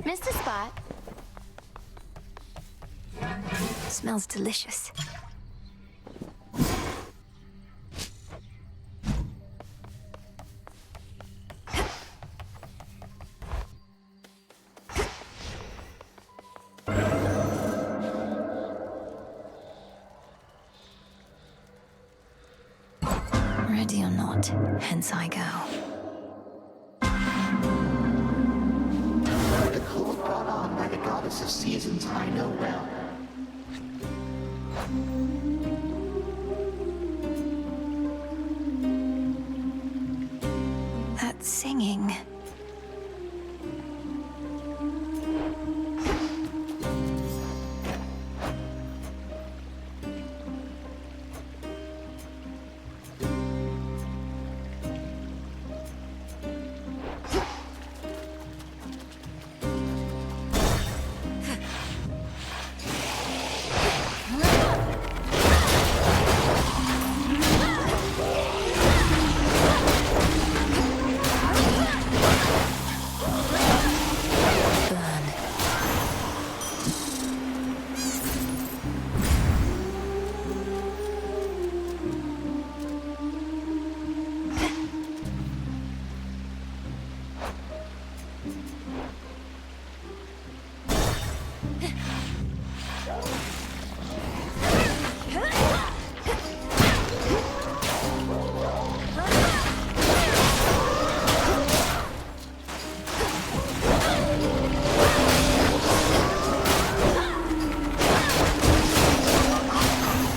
Missed a spot. Smells delicious. Ready or not, hence I go. The cold brought on by the goddess of seasons I know well. That singing...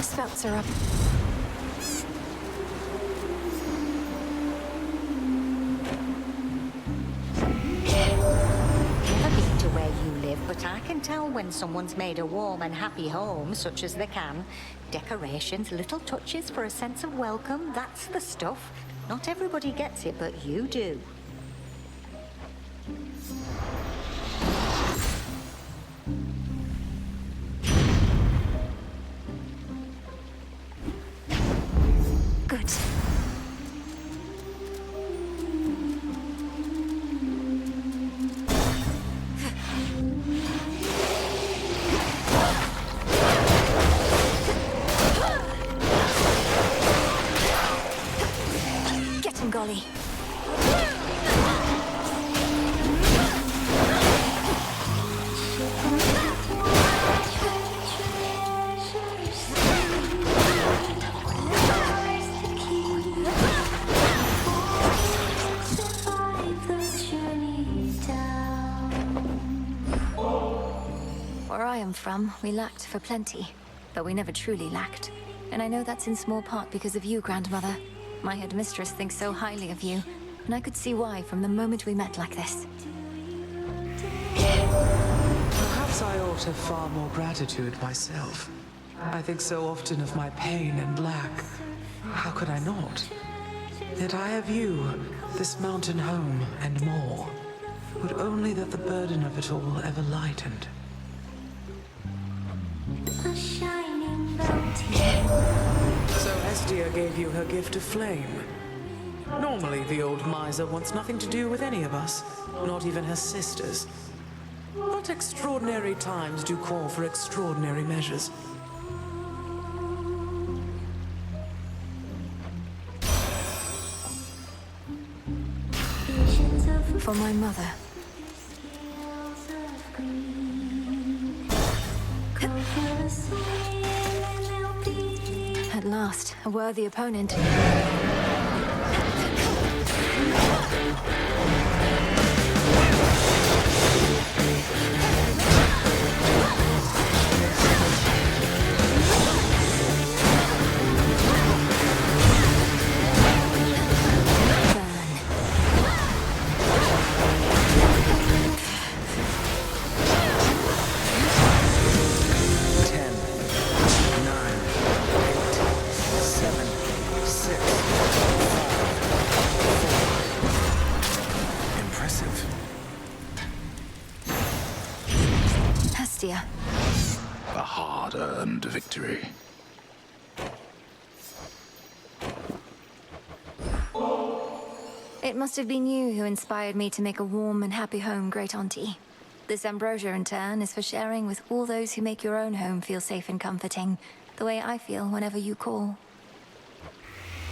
Spouts are up. Never been to where you live, but I can tell when someone's made a warm and happy home, such as they can. Decorations, little touches for a sense of welcome, that's the stuff. Not everybody gets it, but you do. Good. Get him, Golly. Where I am from, we lacked for plenty, but we never truly lacked. And I know that's in small part because of you, Grandmother. My headmistress thinks so highly of you, and I could see why from the moment we met like this. Perhaps I ought to have far more gratitude myself. I think so often of my pain and lack. How could I not? Yet I have you, this mountain home, and more. Would only that the burden of it all ever lightened. So Estia gave you her gift of flame. Normally, the old miser wants nothing to do with any of us, not even her sisters. But extraordinary times do call for extraordinary measures. For my mother. At last, a worthy opponent. Hestia. A hard-earned victory. It must have been you who inspired me to make a warm and happy home, Great Auntie. This ambrosia, in turn, is for sharing with all those who make your own home feel safe and comforting, the way I feel whenever you call.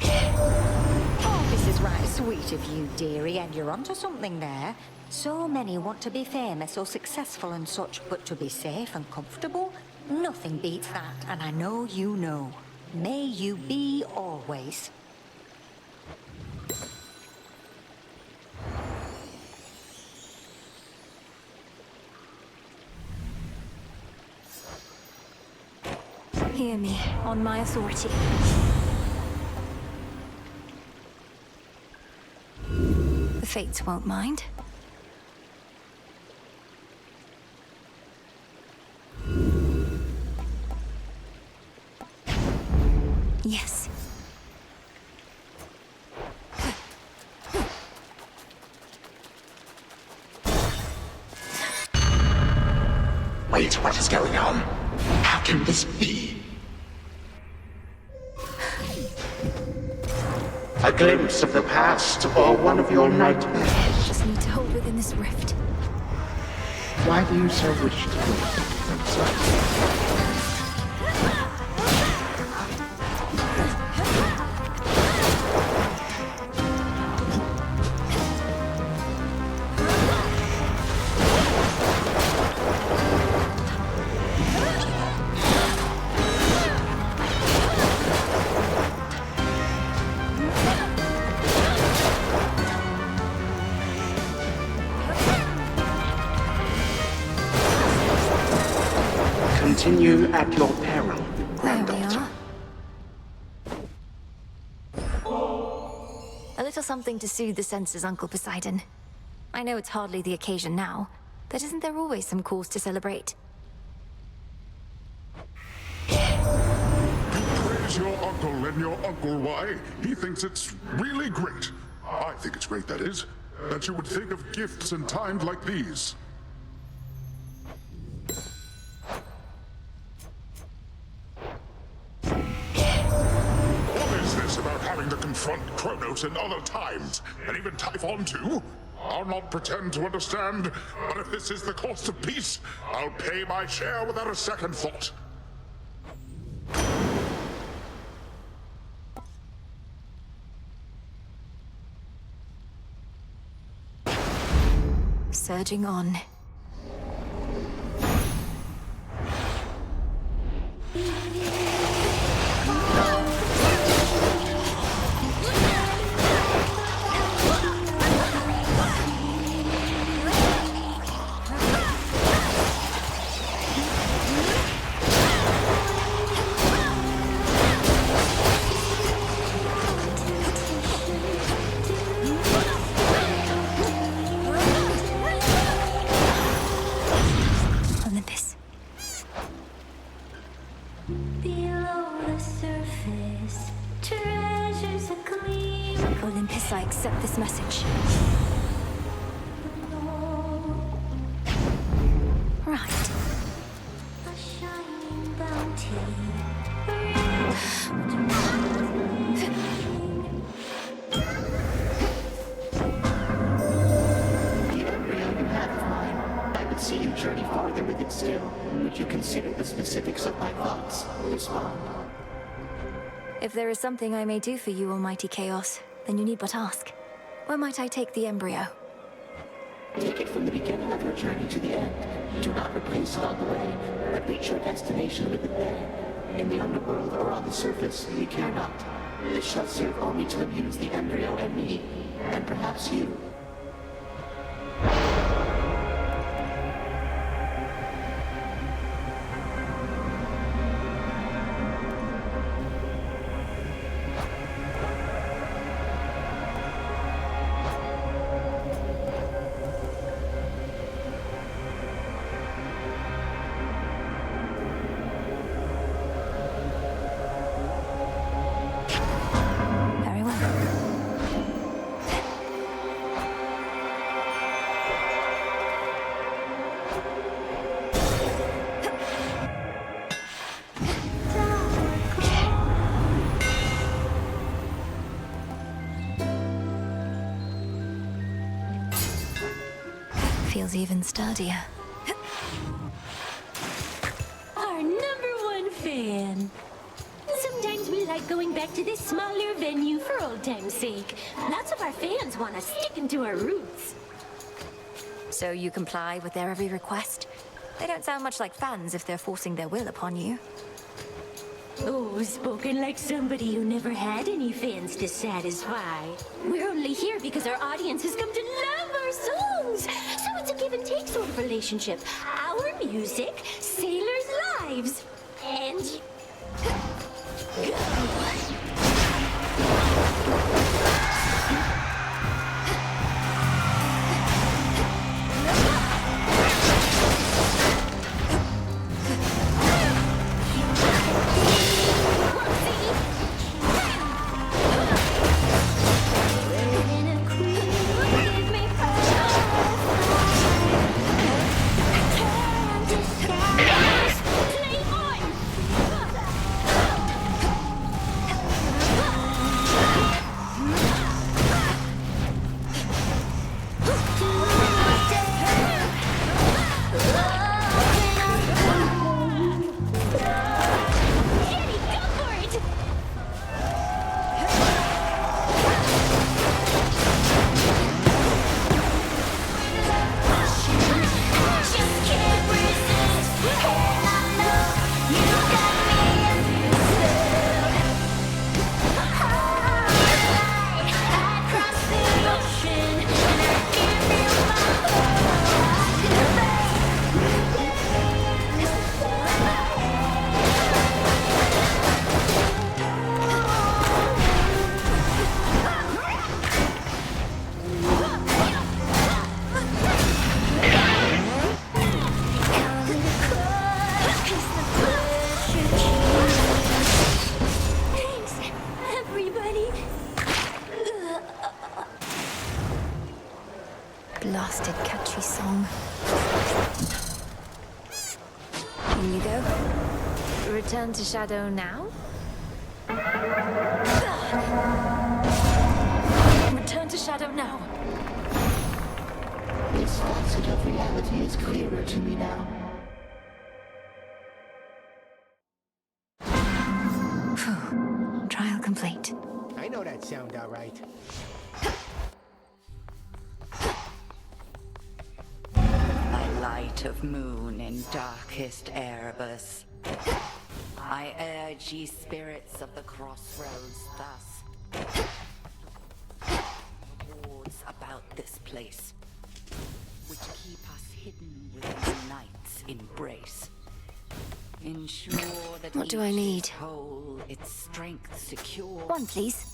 Oh, this is right sweet of you, dearie, and you're onto something there. So many want to be famous or successful and such, but to be safe and comfortable? Nothing beats that, and I know you know. May you be always. Hear me, on my authority. The Fates won't mind. Yes. Wait, what is going on? How can this be? A glimpse of the past or one of your nightmares? Just need to hold within this rift. Why do you so wish to do it? Continue at your peril, granddaughter. A little something to soothe the senses, Uncle Poseidon. I know it's hardly the occasion now, but isn't there always some cause to celebrate? Praise your uncle, and your uncle, why? He thinks it's really great. I think it's great, that is, that you would think of gifts in times like these. What is this about having to confront Kronos in other times, and even Typhon too? I'll not pretend to understand, but if this is the cost of peace, I'll pay my share without a second thought. Surging on. Olympus. Below the surface, treasures a gleam. Olympus, I accept this message. Right. A shining bounty. The embryo you have of mine, I would see you journey farther with it still. Would you consider the specifics of my thoughts? Respond. If there is something I may do for you, Almighty Chaos, then you need but ask. Where might I take the embryo? Take it from the beginning of your journey to the end. Do not replace it on the way, but reach your destination with it there. In the underworld or on the surface, we care not. This shall serve only to amuse the embryo and me, and perhaps you. Very well. Feels even sturdier. Our #1 fan. Sometimes we like going back to this smaller venue for old time's sake. Lots of our fans want us sticking to our roots. So you comply with their every request? They don't sound much like fans if they're forcing their will upon you. Oh, spoken like somebody who never had any fans to satisfy. We're only here because our audience has come to love our songs. So it's a give and take sort of relationship. Our music, sailors' lives. And... go. catchy song. In you go. Return to Shadow now? Return to Shadow now. This facet of reality is clearer to me now. Trial complete. I know that sound all right. By light of moon in darkest Erebus, I urge ye spirits of the crossroads thus. Wards about this place, which keep us hidden within the night's embrace. Ensure that What do I need? hold its strength secure. One, please.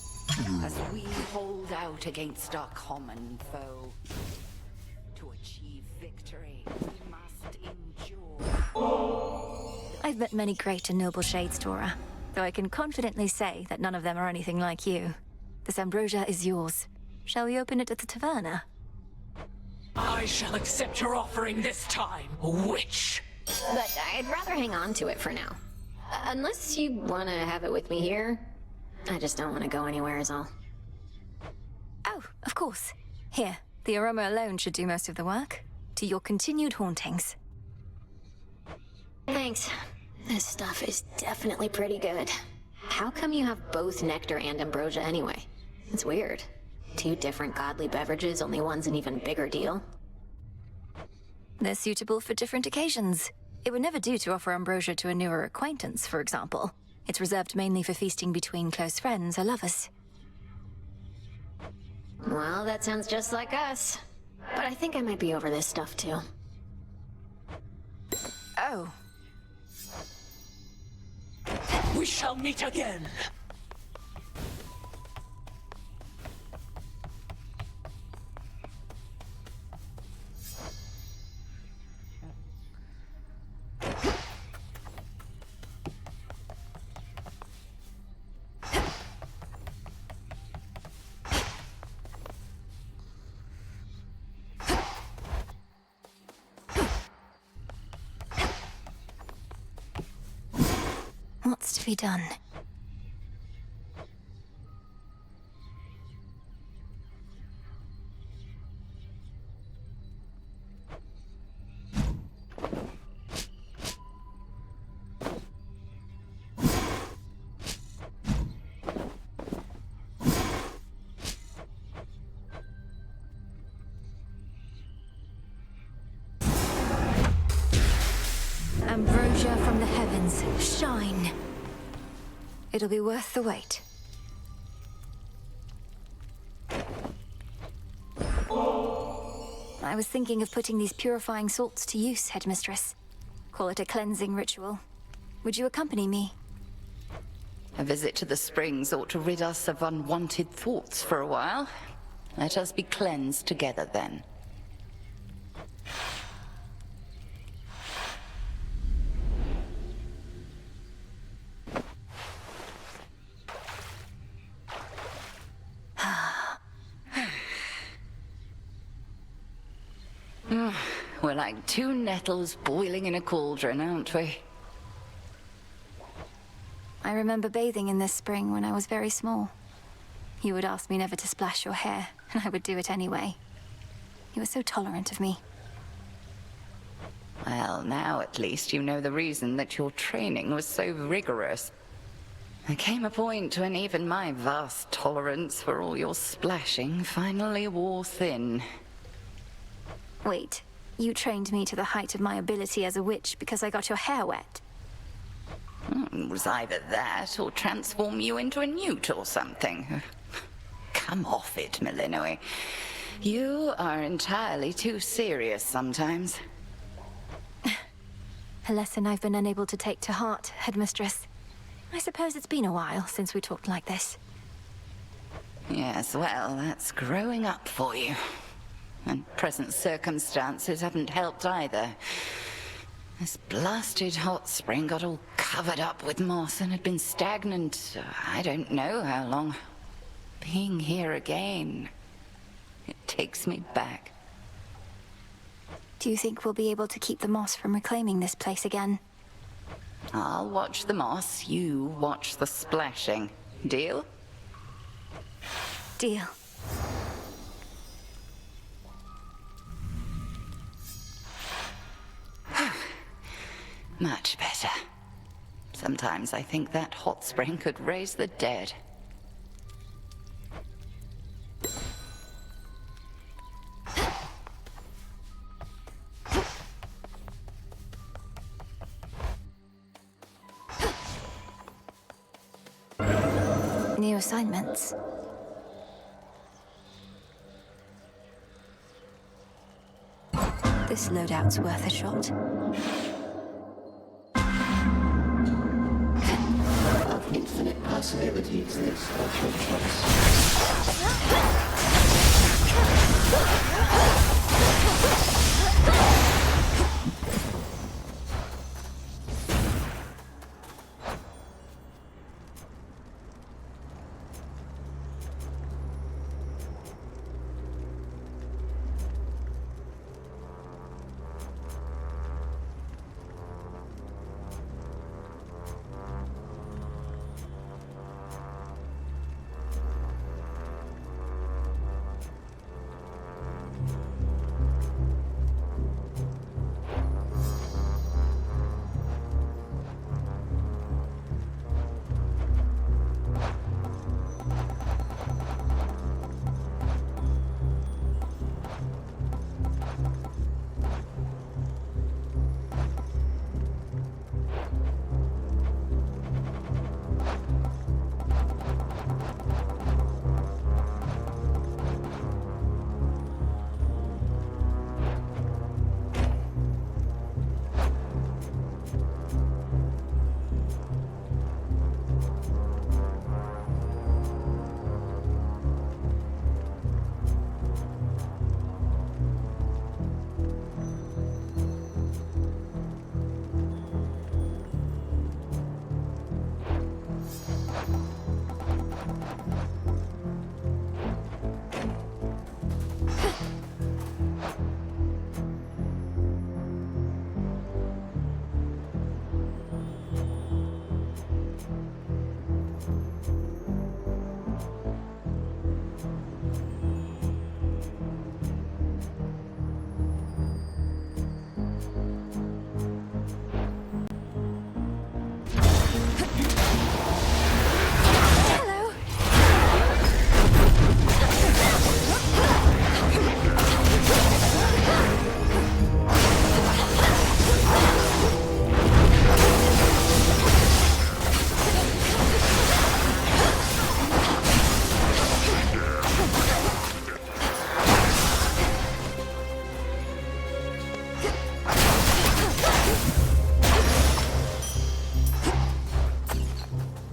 As we hold out against our common foe. To achieve victory, we must endure. I've met many great and noble shades, Dora, though I can confidently say that none of them are anything like you. This ambrosia is yours. Shall we open it at the taverna? I shall accept your offering this time, witch. But I'd rather hang on to it for now. Unless you want to have it with me here. I just don't want to go anywhere is all. Oh, of course. Here, the aroma alone should do most of the work. To your continued hauntings. Thanks. This stuff is definitely pretty good. How come you have both nectar and ambrosia anyway? It's weird. Two different godly beverages, only one's an even bigger deal. They're suitable for different occasions. It would never do to offer ambrosia to a newer acquaintance, for example. It's reserved mainly for feasting between close friends or lovers. Well, that sounds just like us. But I think I might be over this stuff too. Oh. We shall meet again. What's to be done? Ambrosia from the heavens, shine. It'll be worth the wait. I was thinking of putting these purifying salts to use, Headmistress. Call it a cleansing ritual. Would you accompany me? A visit to the springs ought to rid us of unwanted thoughts for a while. Let us be cleansed together then. We're like two nettles boiling in a cauldron, aren't we? I remember bathing in this spring when I was very small. You would ask me never to splash your hair, and I would do it anyway. You were so tolerant of me. Well, now at least you know the reason that your training was so rigorous. There came a point when even my vast tolerance for all your splashing finally wore thin. Wait, you trained me to the height of my ability as a witch because I got your hair wet? It was either that or transform you into a newt or something. Come off it, Malinois. You are entirely too serious sometimes. A lesson I've been unable to take to heart, Headmistress. I suppose it's been a while since we talked like this. Yes, well, that's growing up for you. And present circumstances haven't helped either. This blasted hot spring got all covered up with moss and had been stagnant, I don't know how long. Being here again, it takes me back. Do you think we'll be able to keep the moss from reclaiming this place again? I'll watch the moss, you watch the splashing. Deal? Deal. Much better. Sometimes I think that hot spring could raise the dead. New assignments. This loadout's worth a shot. Of infinite possibilities, there's no choice.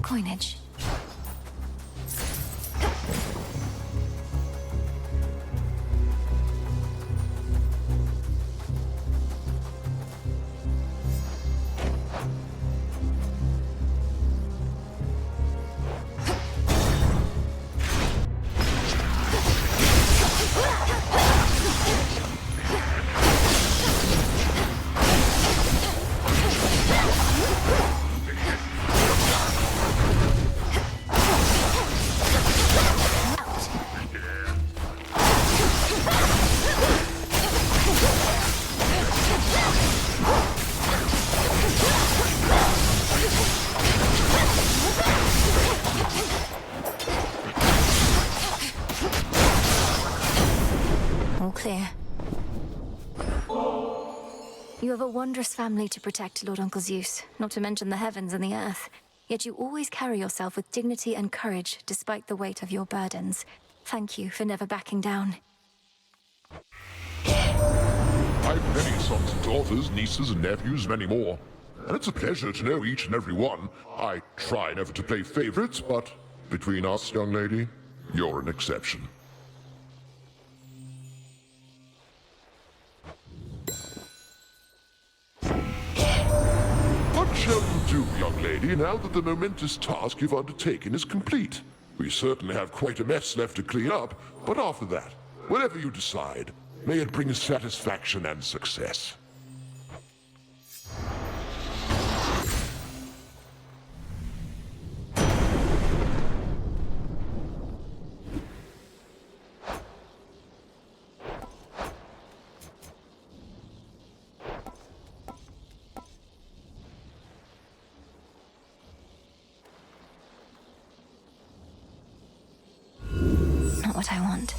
Coinage. All clear. You have a wondrous family to protect, Lord Uncle Zeus, not to mention the heavens and the earth. Yet you always carry yourself with dignity and courage, despite the weight of your burdens. Thank you for never backing down. I've many sons and daughters, nieces and nephews, many more. And it's a pleasure to know each and every one. I try never to play favorites, but between us, young lady, you're an exception. What shall you do, young lady, now that the momentous task you've undertaken is complete? We certainly have quite a mess left to clean up, but after that, whatever you decide, May it bring satisfaction and success. Not what I want.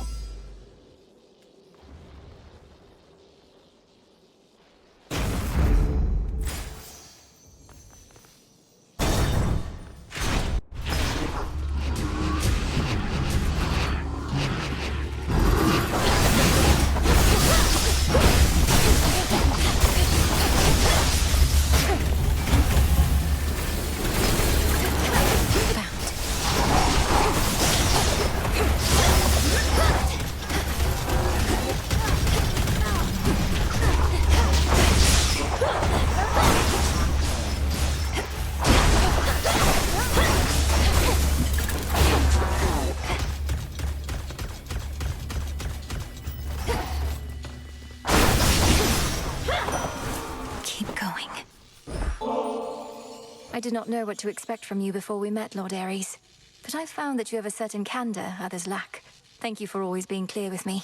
I did not know what to expect from you before we met, Lord Ares. But I've found that you have a certain candor others lack. Thank you for always being clear with me.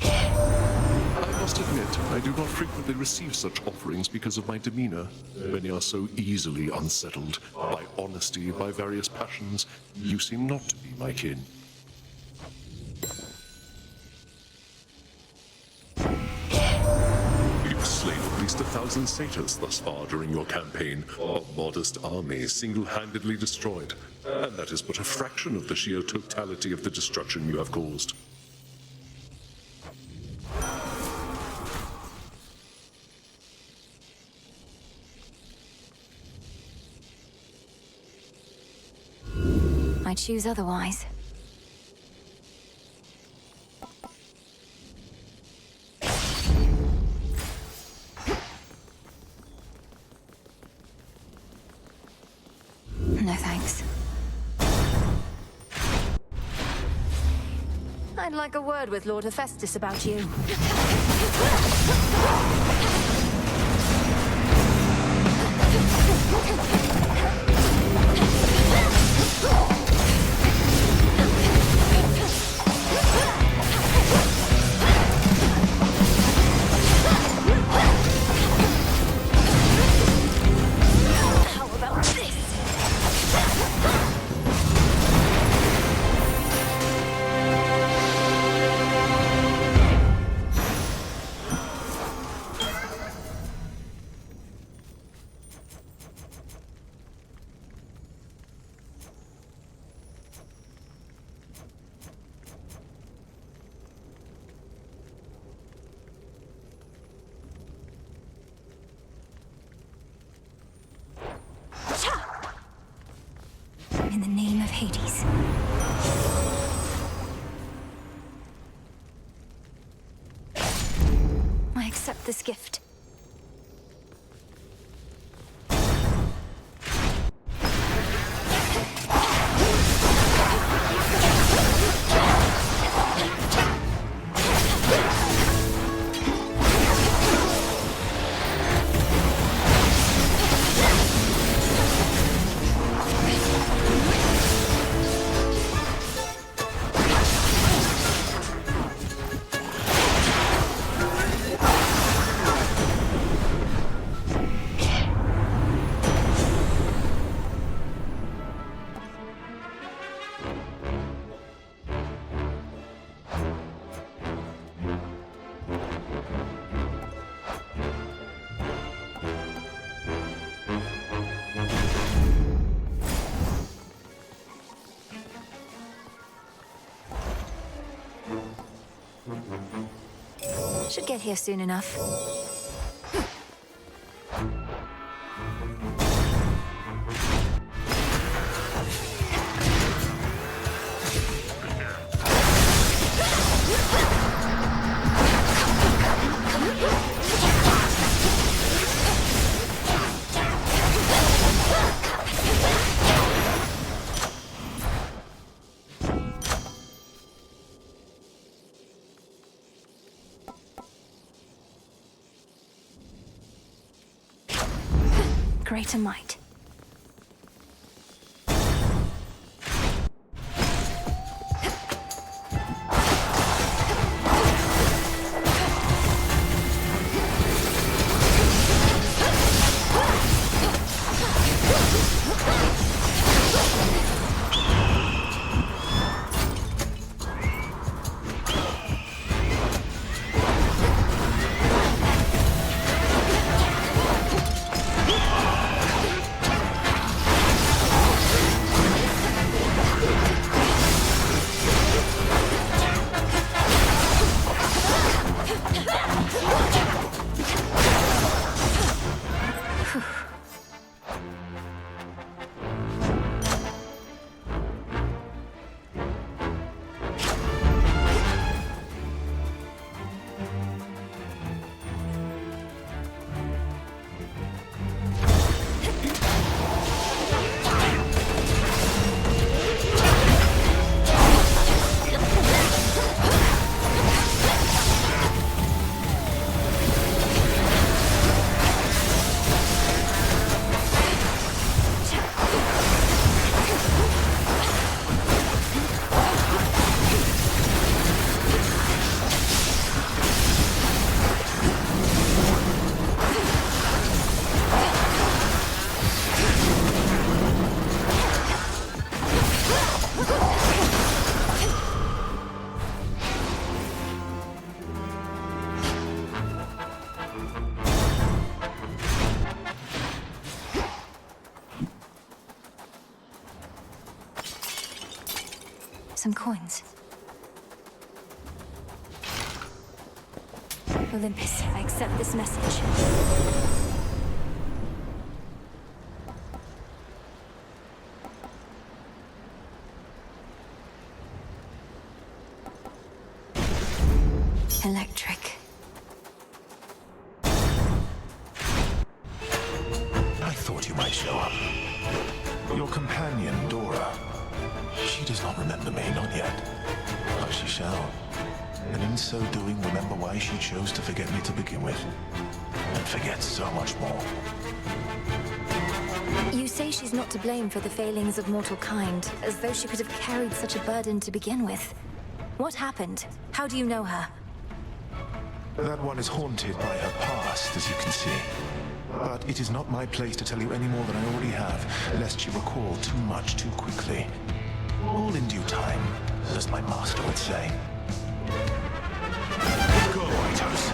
I must admit, I do not frequently receive such offerings because of my demeanor. Many are so easily unsettled by honesty, by various passions. You seem not to be my kin. You've slain at least 1,000 satyrs thus far during your campaign. A modest army single-handedly destroyed. And that is but a fraction of the sheer totality of the destruction you have caused. I choose otherwise. No thanks. I'd like a word with Lord Hephaestus about you. How about this? In the name of Hades. I accept this gift. Should get here soon enough. greater might. Some coins. Olympus, I accept this message. Electric. I thought you might show up. Your companion, Dora. She does not remember me, not yet. But she shall. And in so doing, remember why she chose to forget me to begin with. And forget so much more. You say she's not to blame for the failings of mortal kind, as though she could have carried such a burden to begin with. What happened? How do you know her? That one is haunted by her past, as you can see. But it is not my place to tell you any more than I already have, lest she recall too much too quickly. All in due time, as my master would say. Go, Whitehouse.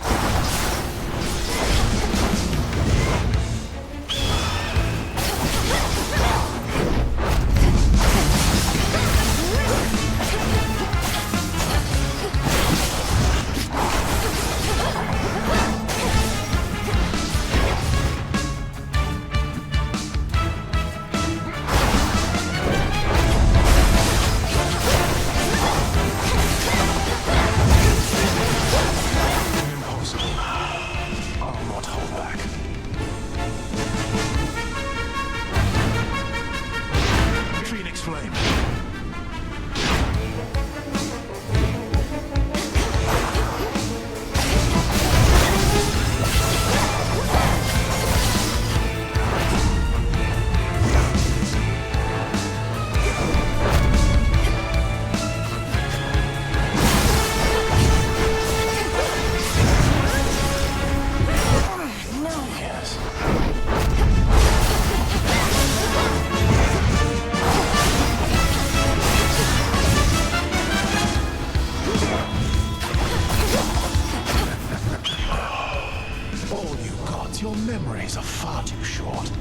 Your memories are far too short.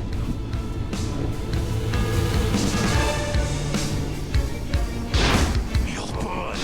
You'll burn.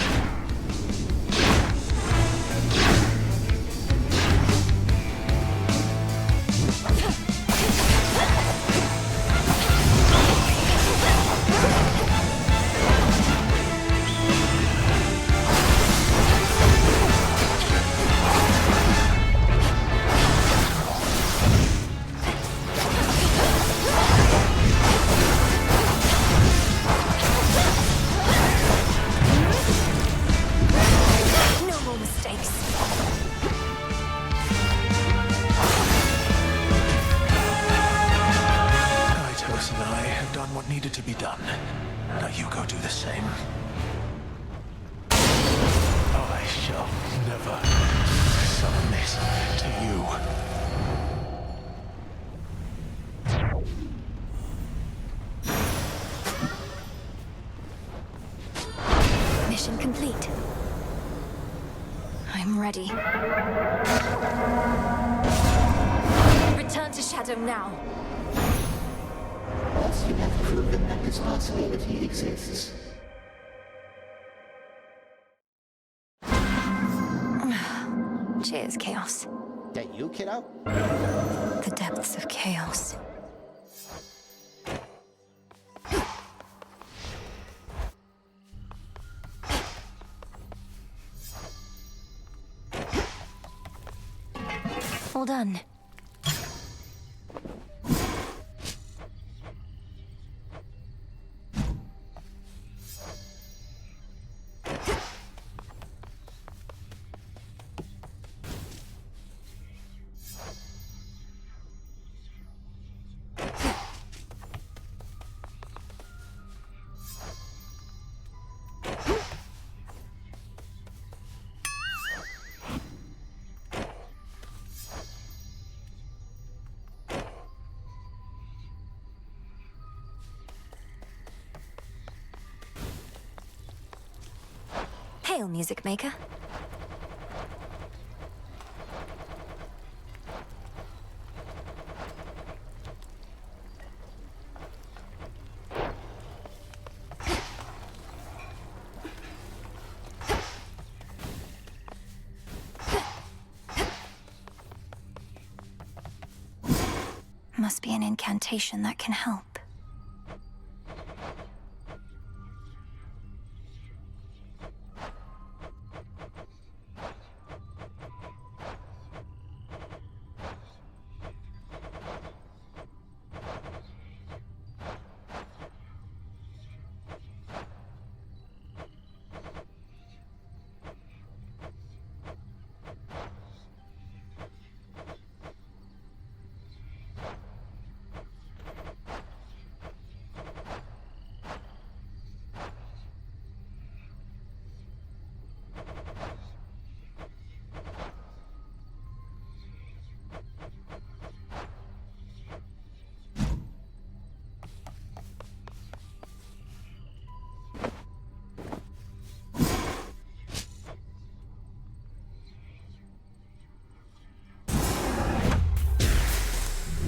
go do the same. I shall never submit to you. Mission complete. I'm ready. Return to Shadow now. Once you have proven that this possibility exists. Cheers, Chaos. That you, kiddo? The depths of chaos. All done. Hail, music maker. Must be an incantation that can help.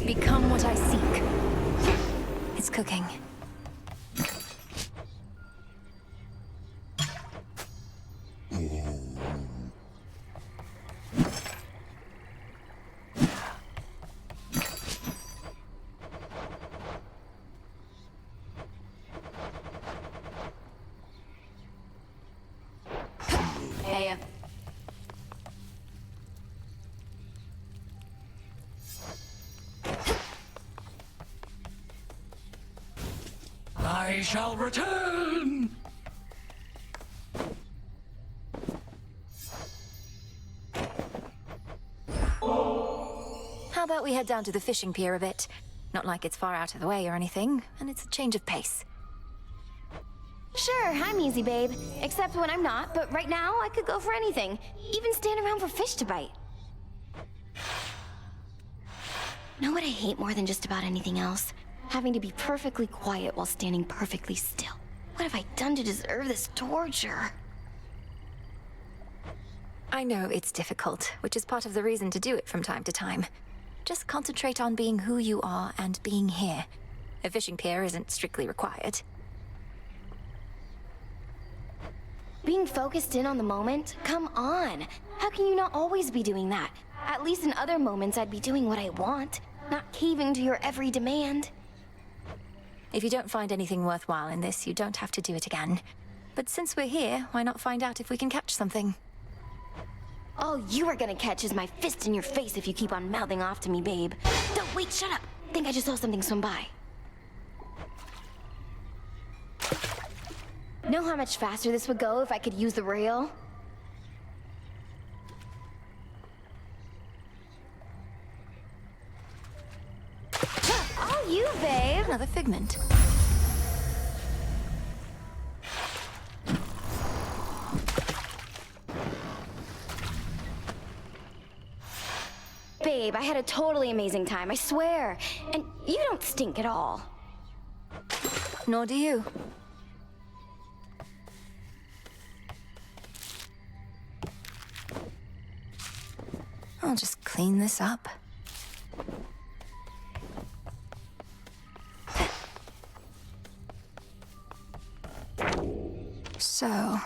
Become what I seek. It's cooking. Hey, I shall return! How about we head down to the fishing pier a bit? Not like it's far out of the way or anything, and it's a change of pace. Sure, I'm easy, babe. Except when I'm not, but right now I could go for anything. Even stand around for fish to bite. Know what I hate more than just about anything else? Having to be perfectly quiet while standing perfectly still. What have I done to deserve this torture? I know it's difficult, which is part of the reason to do it from time to time. Just concentrate on being who you are and being here. A fishing pier isn't strictly required. Being focused in on the moment? Come on! How can you not always be doing that? At least in other moments I'd be doing what I want, not caving to your every demand. If you don't find anything worthwhile in this, you don't have to do it again. But since we're here, why not find out if we can catch something? All you are gonna catch is my fist in your face if you keep on mouthing off to me, babe. Don't wait, shut up! Think I just saw something swim by. Know how much faster this would go if I could use the rail? All you, babe! Another figment. babe. I had a totally amazing time, I swear. And you don't stink at all. Nor do you. I'll just clean this up. So...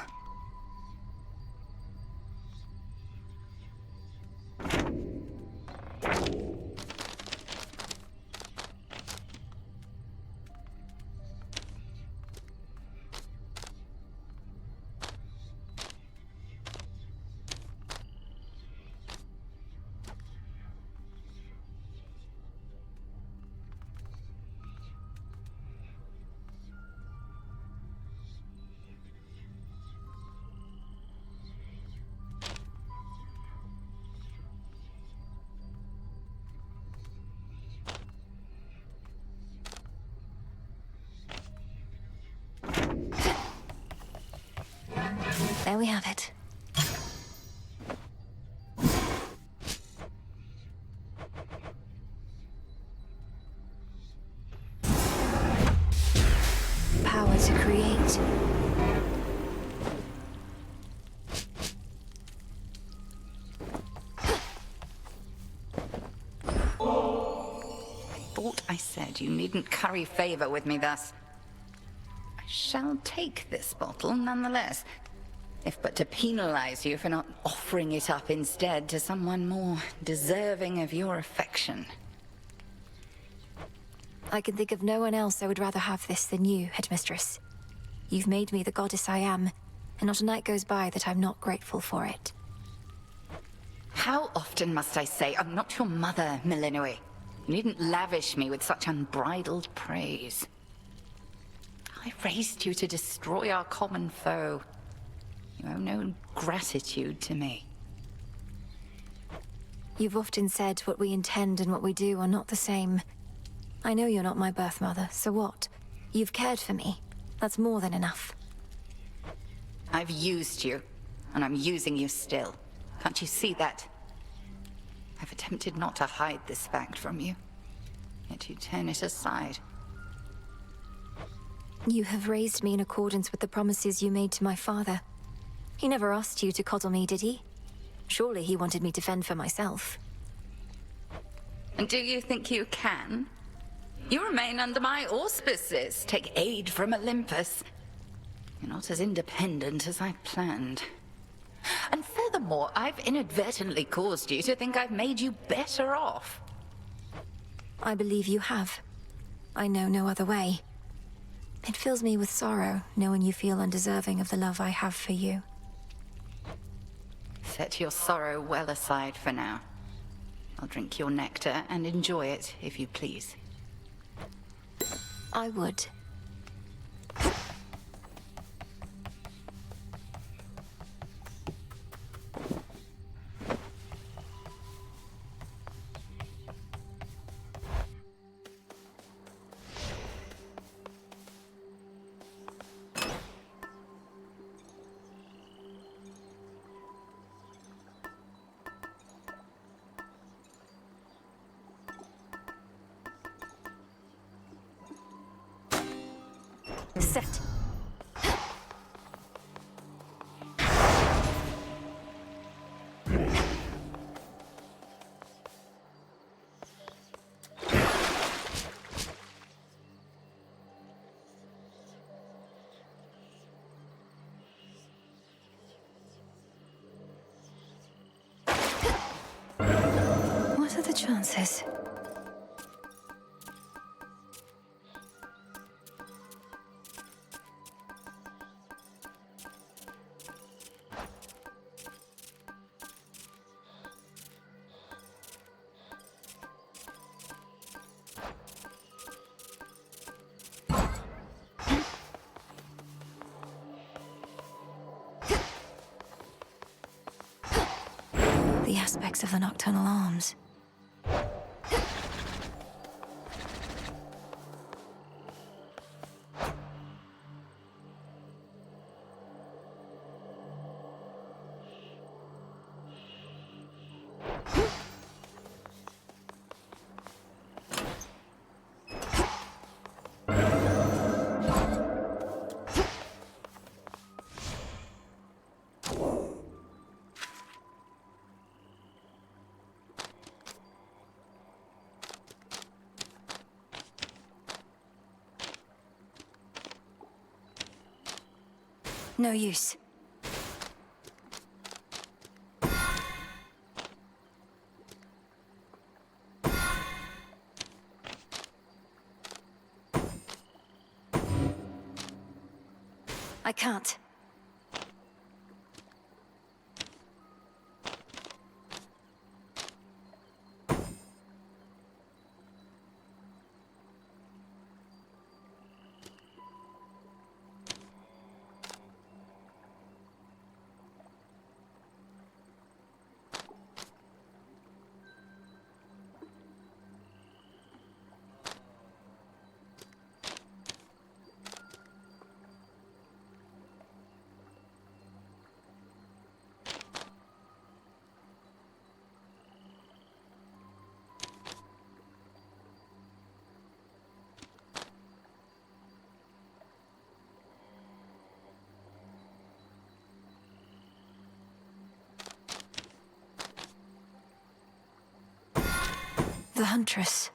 there we have it. Power to create. Thought I said you needn't curry favor with me thus. I shall take this bottle nonetheless, if but to penalize you for not offering it up instead to someone more deserving of your affection. I can think of no one else I would rather have this than you, Headmistress. You've made me the goddess I am, and not a night goes by that I'm not grateful for it. How often must I say I'm not your mother, Millenoi? You needn't lavish me with such unbridled praise. I raised you to destroy our common foe. You owe no gratitude to me. You've often said what we intend and what we do are not the same. I know you're not my birth mother, so what? You've cared for me. That's more than enough. I've used you, and I'm using you still. Can't you see that? I've attempted not to hide this fact from you, yet you turn it aside. You have raised me in accordance with the promises you made to my father. He never asked you to coddle me, did he? Surely he wanted me to fend for myself. And do you think you can? You remain under my auspices, take aid from Olympus. You're not as independent as I planned. And furthermore, I've inadvertently caused you to think I've made you better off. I believe you have. I know no other way. It fills me with sorrow, knowing you feel undeserving of the love I have for you. Set your sorrow well aside for now. I'll drink your nectar and enjoy it, if you please. I would. Set. What are the chances? The aspects of the nocturnal arms. No use. I can't. The Huntress.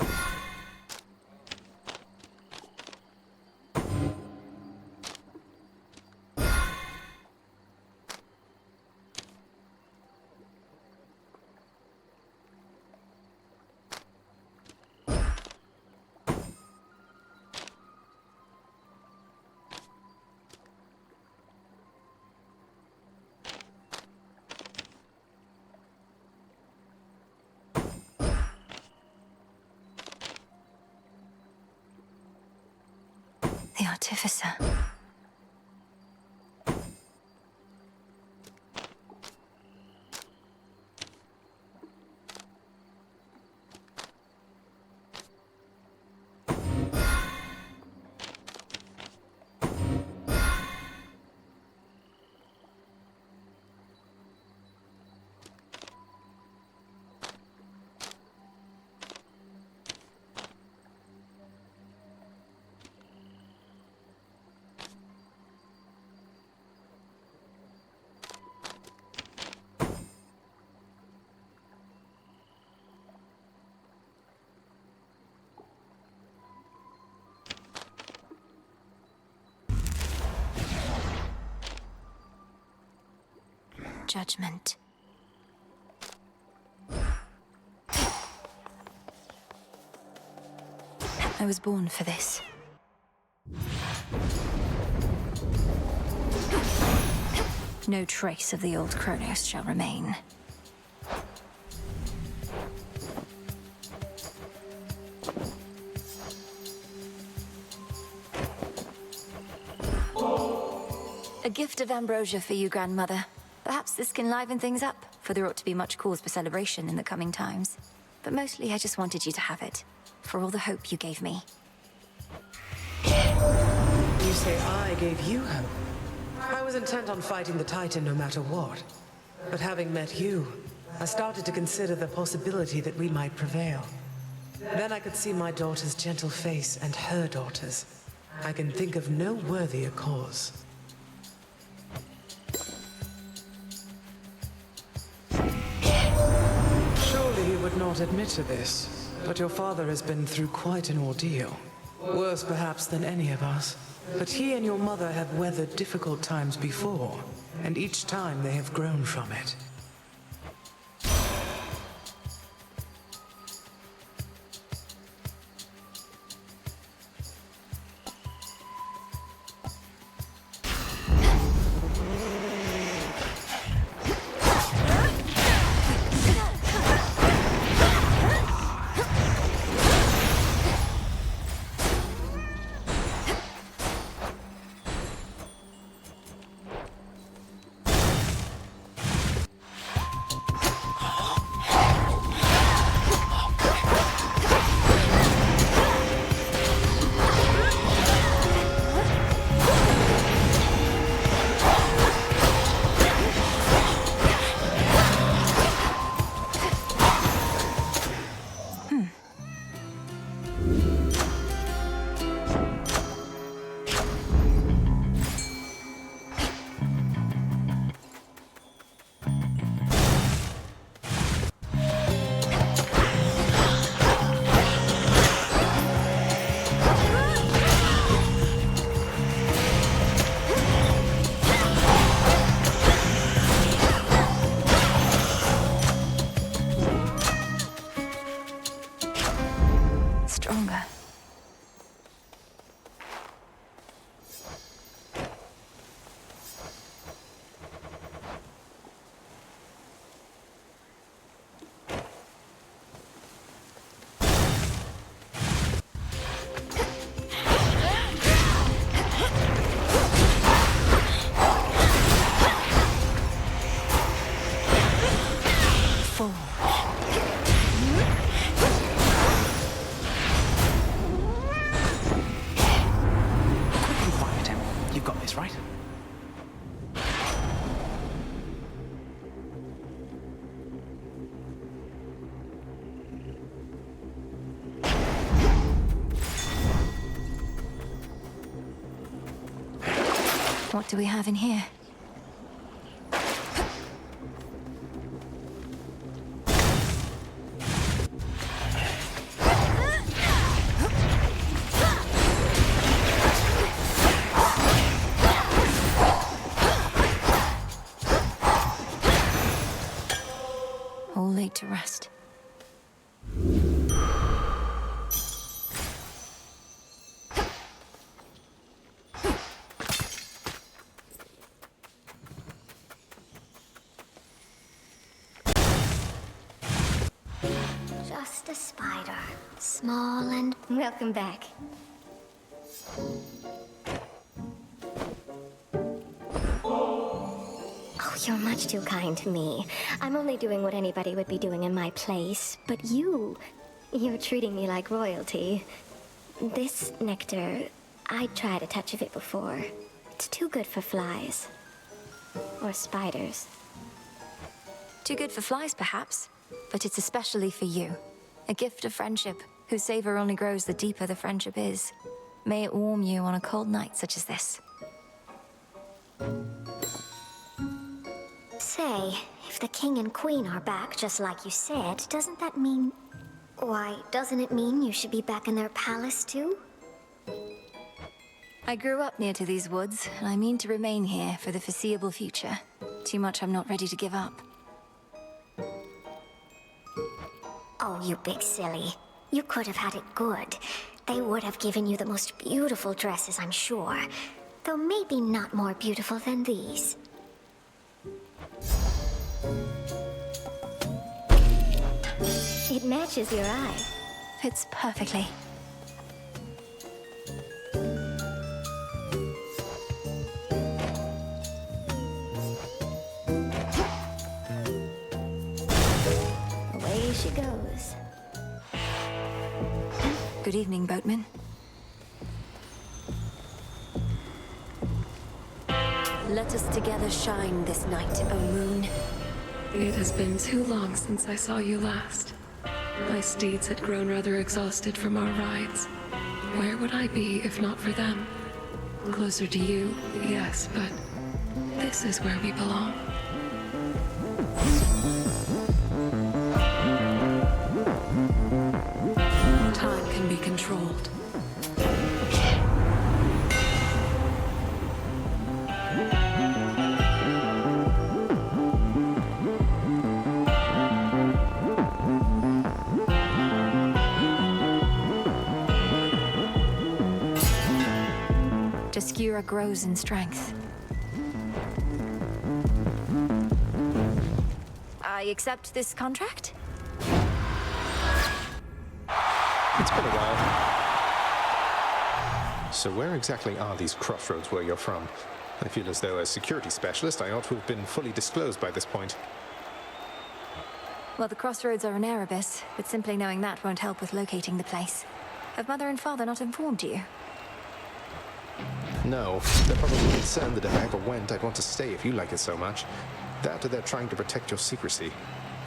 The Artificer. Judgment. I was born for this. No trace of the old Kronos shall remain. A gift of ambrosia for you, Grandmother. Perhaps this can liven things up, for there ought to be much cause for celebration in the coming times. But mostly I just wanted you to have it, for all the hope you gave me. You say I gave you hope? I was intent on fighting the Titan no matter what. But having met you, I started to consider the possibility that we might prevail. Then I could see my daughter's gentle face and her daughter's. I can think of no worthier cause. Surely you would not admit to this, but your father has been through quite an ordeal. Worse perhaps than any of us. But he and your mother have weathered difficult times before, and each time they have grown from it. stronger. What do we have in here? All laid to rest. Just a spider. Small and... Welcome back. Oh, you're much too kind to me. I'm only doing what anybody would be doing in my place. But you're treating me like royalty. This nectar, I'd tried a touch of it before. It's too good for flies. Or spiders. Too good for flies, perhaps, but it's especially for you. A gift of friendship, whose savor only grows the deeper the friendship is. May it warm you on a cold night such as this. Say, if the king and queen are back just like you said, doesn't that mean... Why, doesn't it mean you should be back in their palace too? I grew up near to these woods, and I mean to remain here for the foreseeable future. Too much I'm not ready to give up. Oh, you big silly. You could have had it good. They would have given you the most beautiful dresses, I'm sure. Though maybe not more beautiful than these. It matches your eye. Fits perfectly. Away she goes. Good evening, boatman. Let us together shine this night, O moon. It has been too long since I saw you last. My steeds had grown rather exhausted from our rides. Where would I be if not for them? Closer to you, yes, but this is where we belong. Time can be controlled. Skira grows in strength. I accept this contract? It's been a while. So where exactly are these crossroads where you're from? I feel as though as security specialist I ought to have been fully disclosed by this point. Well, the crossroads are in Erebus, but simply knowing that won't help with locating the place. Have Mother and Father not informed you? No, they're probably concerned that if I ever went, I'd want to stay if you like it so much. That or they're trying to protect your secrecy.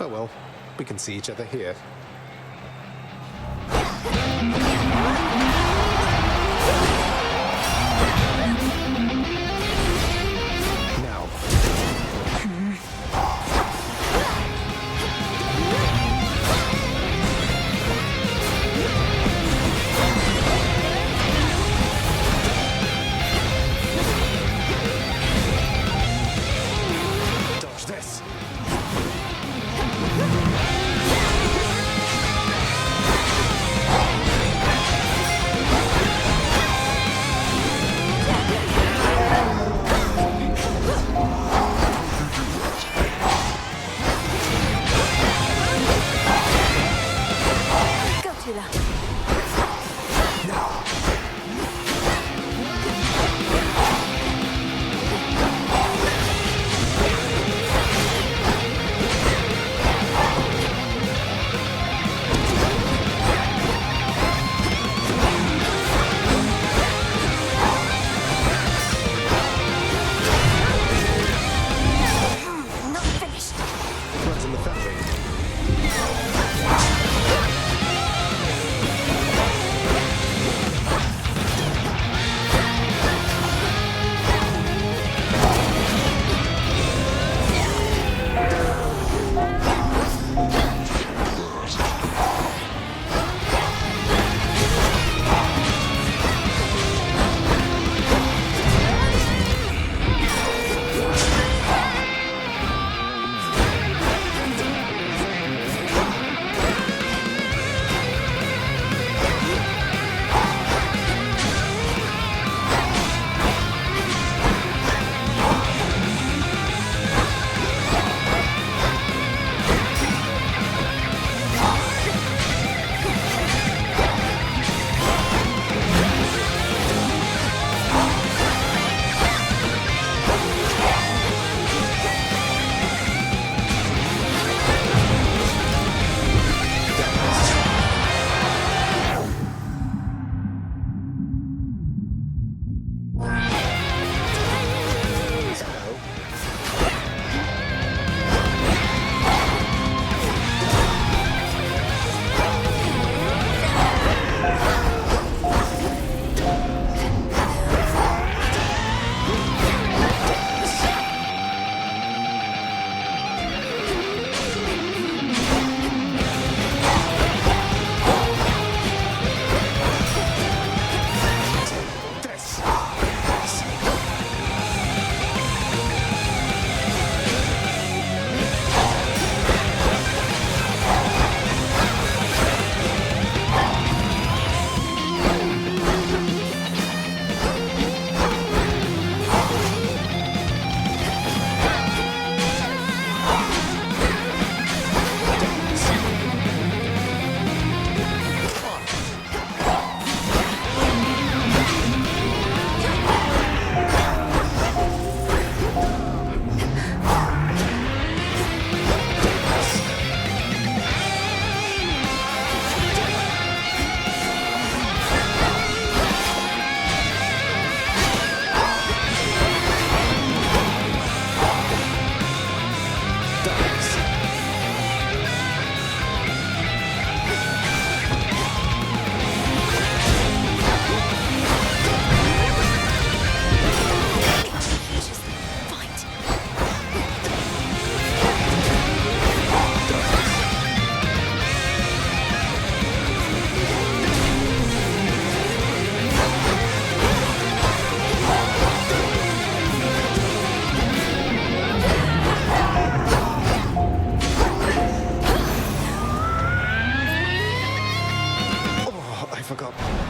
Oh well, we can see each other here. Now. spatula. Not finished. Runs in the family.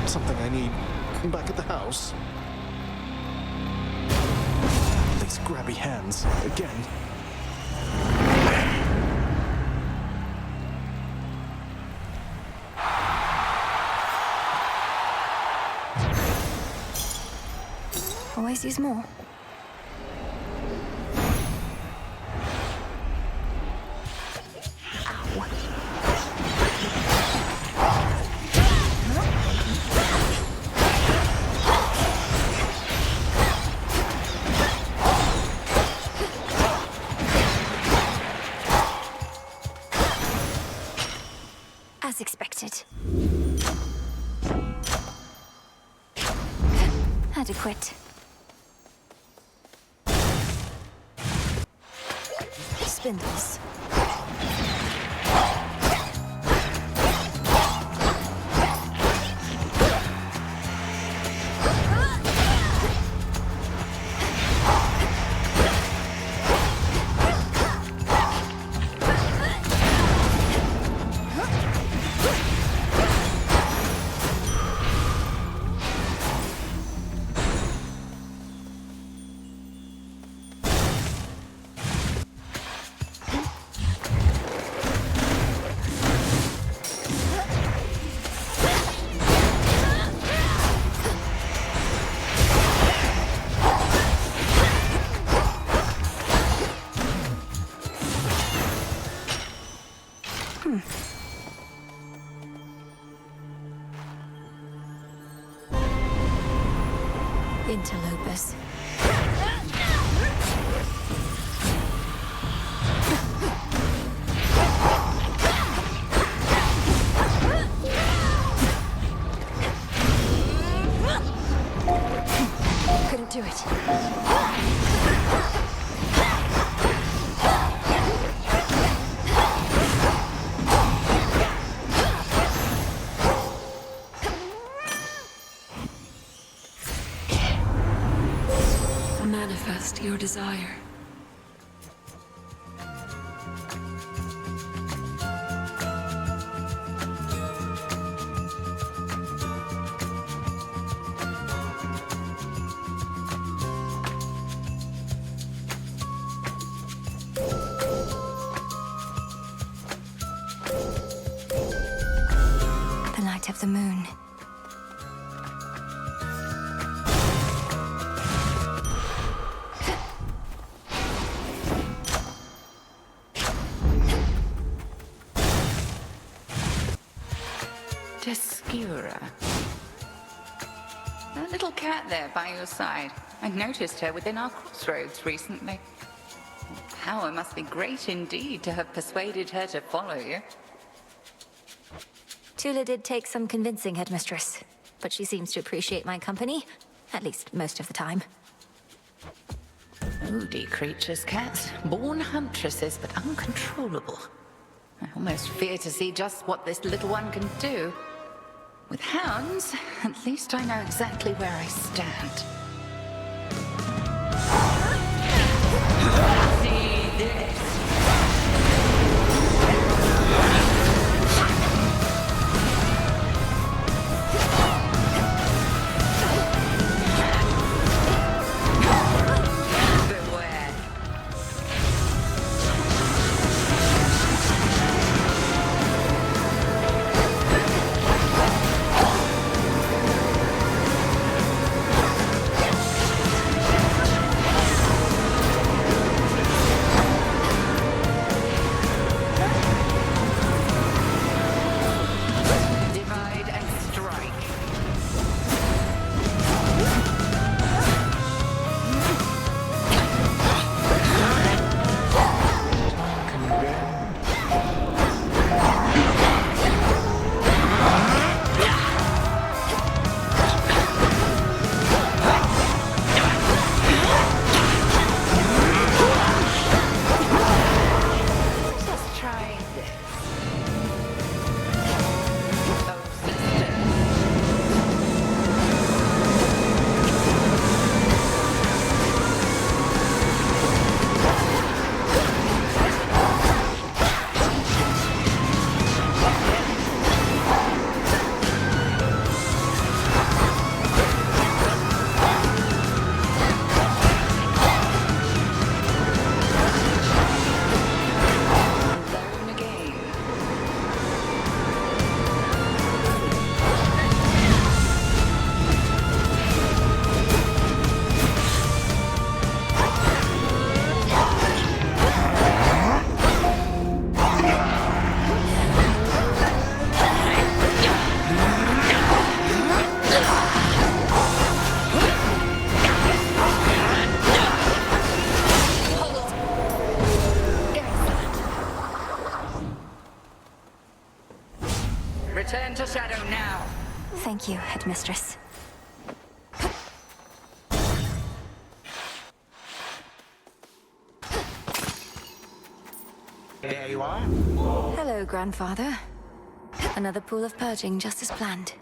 something I need back at the house. These grabby hands, again. Always use more. As expected. Adequate. Spindles. Interlopers. Couldn't do it. Manifest your desire. The light of the moon. That little cat there by your side. I noticed her within our crossroads recently. Power must be great indeed to have persuaded her to follow you. Tula did take some convincing, Headmistress, but she seems to appreciate my company, at least most of the time. Moody creatures, cats. Born huntresses, but uncontrollable. I almost fear to see just what this little one can do. With hounds, at least I know exactly where I stand. See this? Return to Shadow now. Thank you, Headmistress. There you are. Hello, Grandfather. Another pool of purging, just as planned.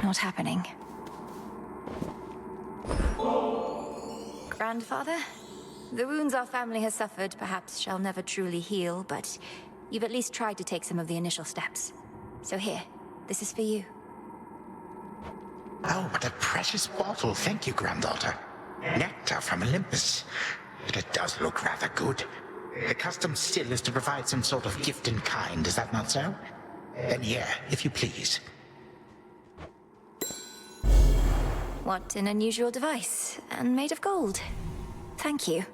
Not happening. Grandfather? The wounds our family has suffered perhaps shall never truly heal, but you've at least tried to take some of the initial steps. So here, this is for you. Oh, what a precious bottle. Thank you, granddaughter. Nectar from Olympus. But it does look rather good. The custom still is to provide some sort of gift in kind, is that not so? Then yeah, if you please. What an unusual device, and made of gold. Thank you.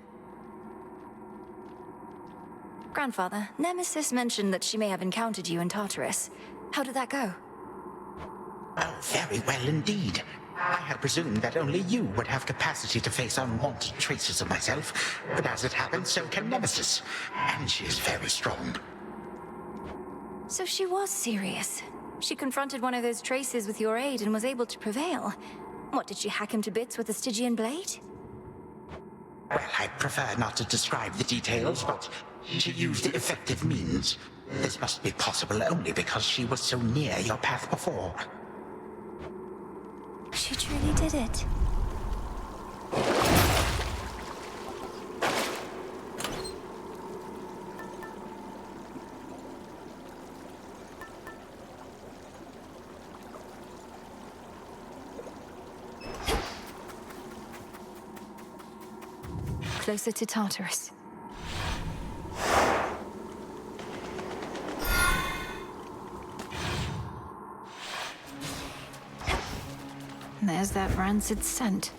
Grandfather, Nemesis mentioned that she may have encountered you in Tartarus. How did that go? Oh, very well indeed. I had presumed that only you would have capacity to face unwanted traces of myself, but as it happens, so can Nemesis. And she is very strong. So she was serious. She confronted one of those traces with your aid and was able to prevail. What, did she hack him to bits with the Stygian blade? Well, I prefer not to describe the details, but she used effective means. This must be possible only because she was so near your path before. She truly did it. Closer to Tartarus. There's that rancid scent.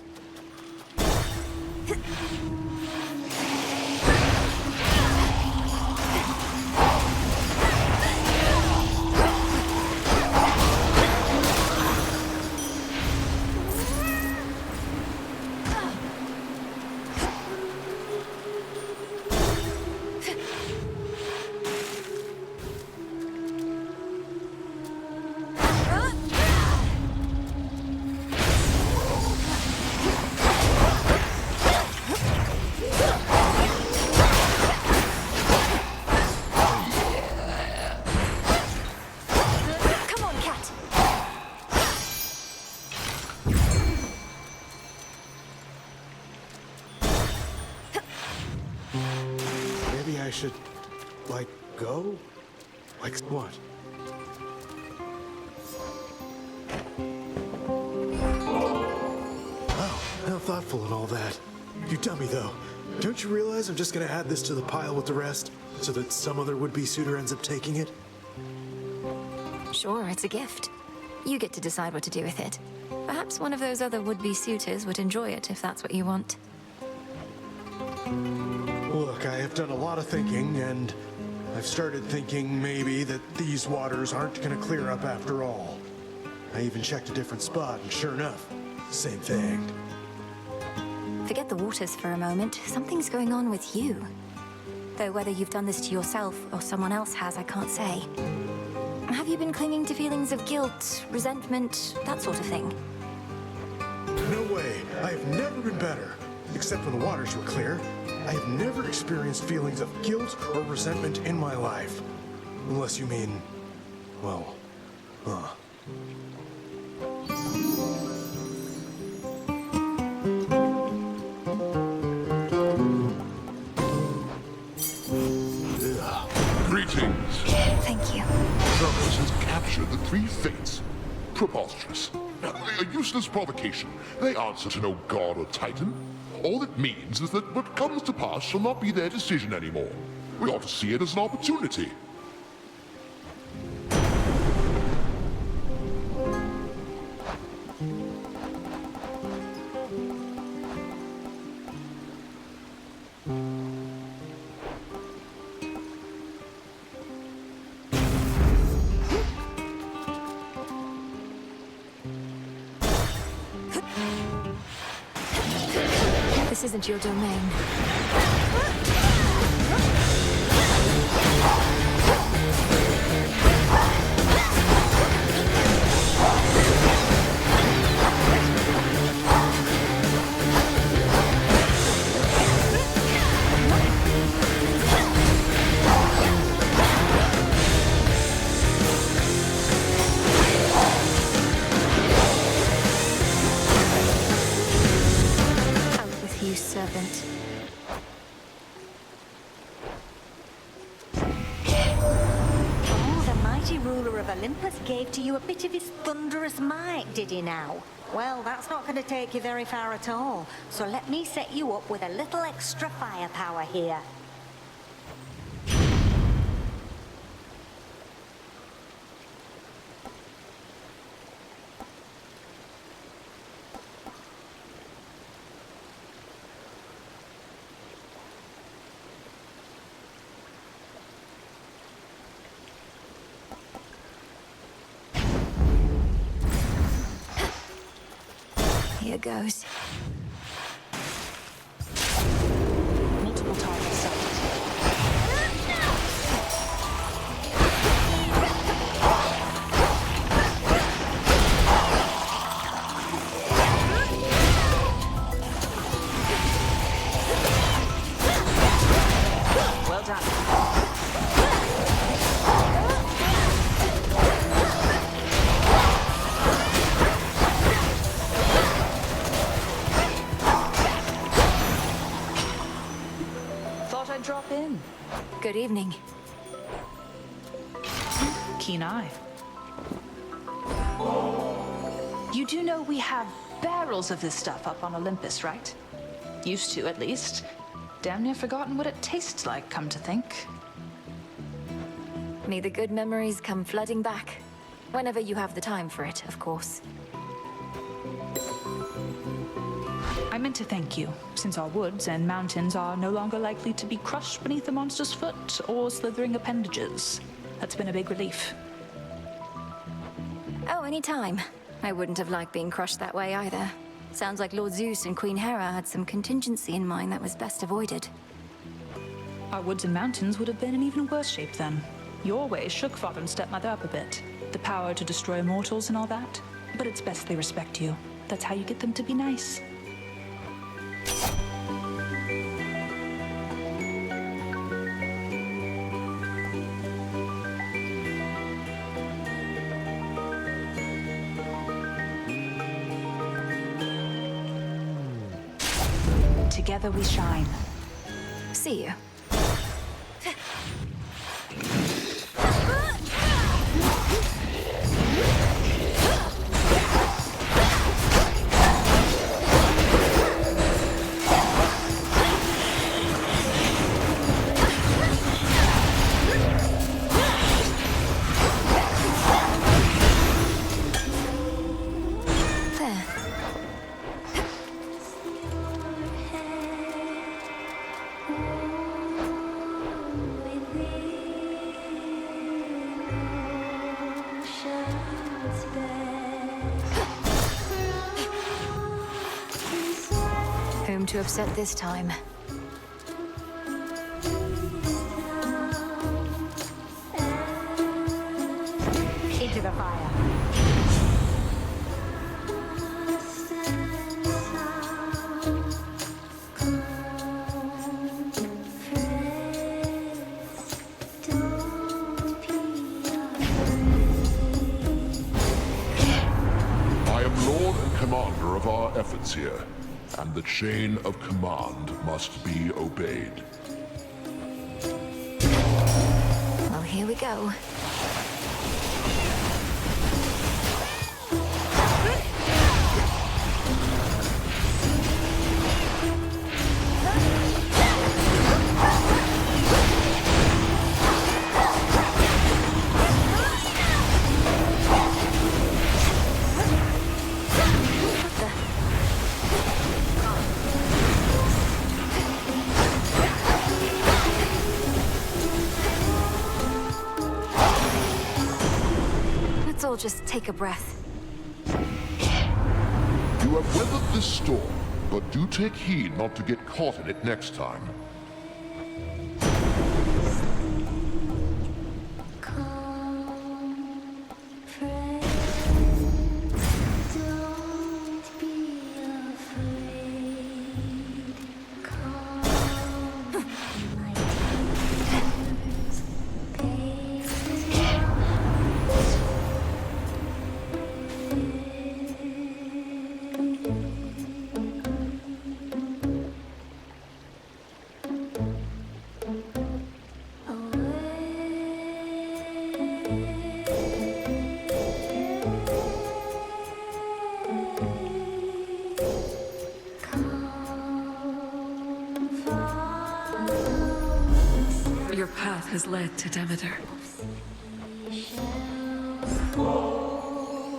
I should, like, go? Like what? Wow, how thoughtful and all that. You dummy, though. Don't you realize I'm just gonna add this to the pile with the rest, so that some other would-be suitor ends up taking it? Sure, it's a gift. You get to decide what to do with it. Perhaps one of those other would-be suitors would enjoy it if that's what you want. Look, I have done a lot of thinking, and I've started thinking maybe that these waters aren't gonna clear up after all. I even checked a different spot, and sure enough, same thing. Forget the waters for a moment. Something's going on with you. Though whether you've done this to yourself or someone else has, I can't say. Have you been clinging to feelings of guilt, resentment, that sort of thing? No way. I have never been better. Except when the waters were clear. I have never experienced feelings of guilt or resentment in my life. Unless you mean, well, Greetings. Thank you. Kronos has captured the three fates. Preposterous. A useless provocation. They answer to no god or titan. All it means is that what comes to pass shall not be their decision anymore. We ought to see it as an opportunity. This isn't your domain. You servant. Oh, the mighty ruler of Olympus gave to you a bit of his thunderous might, did he now? Well, that's not going to take you very far at all. So let me set you up with a little extra firepower here. Here goes. Multiple targets sighted. Well done. Thought I'd drop in. Good evening. Keen eye. You do know we have barrels of this stuff up on Olympus, right? Used to, at least. Damn near forgotten what it tastes like, come to think. May the good memories come flooding back. Whenever you have the time for it, of course. I meant to thank you, since our woods and mountains are no longer likely to be crushed beneath the monster's foot or slithering appendages. That's been a big relief. Oh, anytime. I wouldn't have liked being crushed that way either. Sounds like Lord Zeus and Queen Hera had some contingency in mind that was best avoided. Our woods and mountains would have been in even worse shape then. Your ways shook father and stepmother up a bit. The power to destroy mortals and all that. But it's best they respect you. That's how you get them to be nice. Together we shine. See you. Whom to upset this time? Into the fire. I am Lord and Commander of our efforts here, and the chain of command must be obeyed. Well, here we go. Let's all just take a breath. You have weathered this storm, but do take heed not to get caught in it next time. Your path has led to Demeter.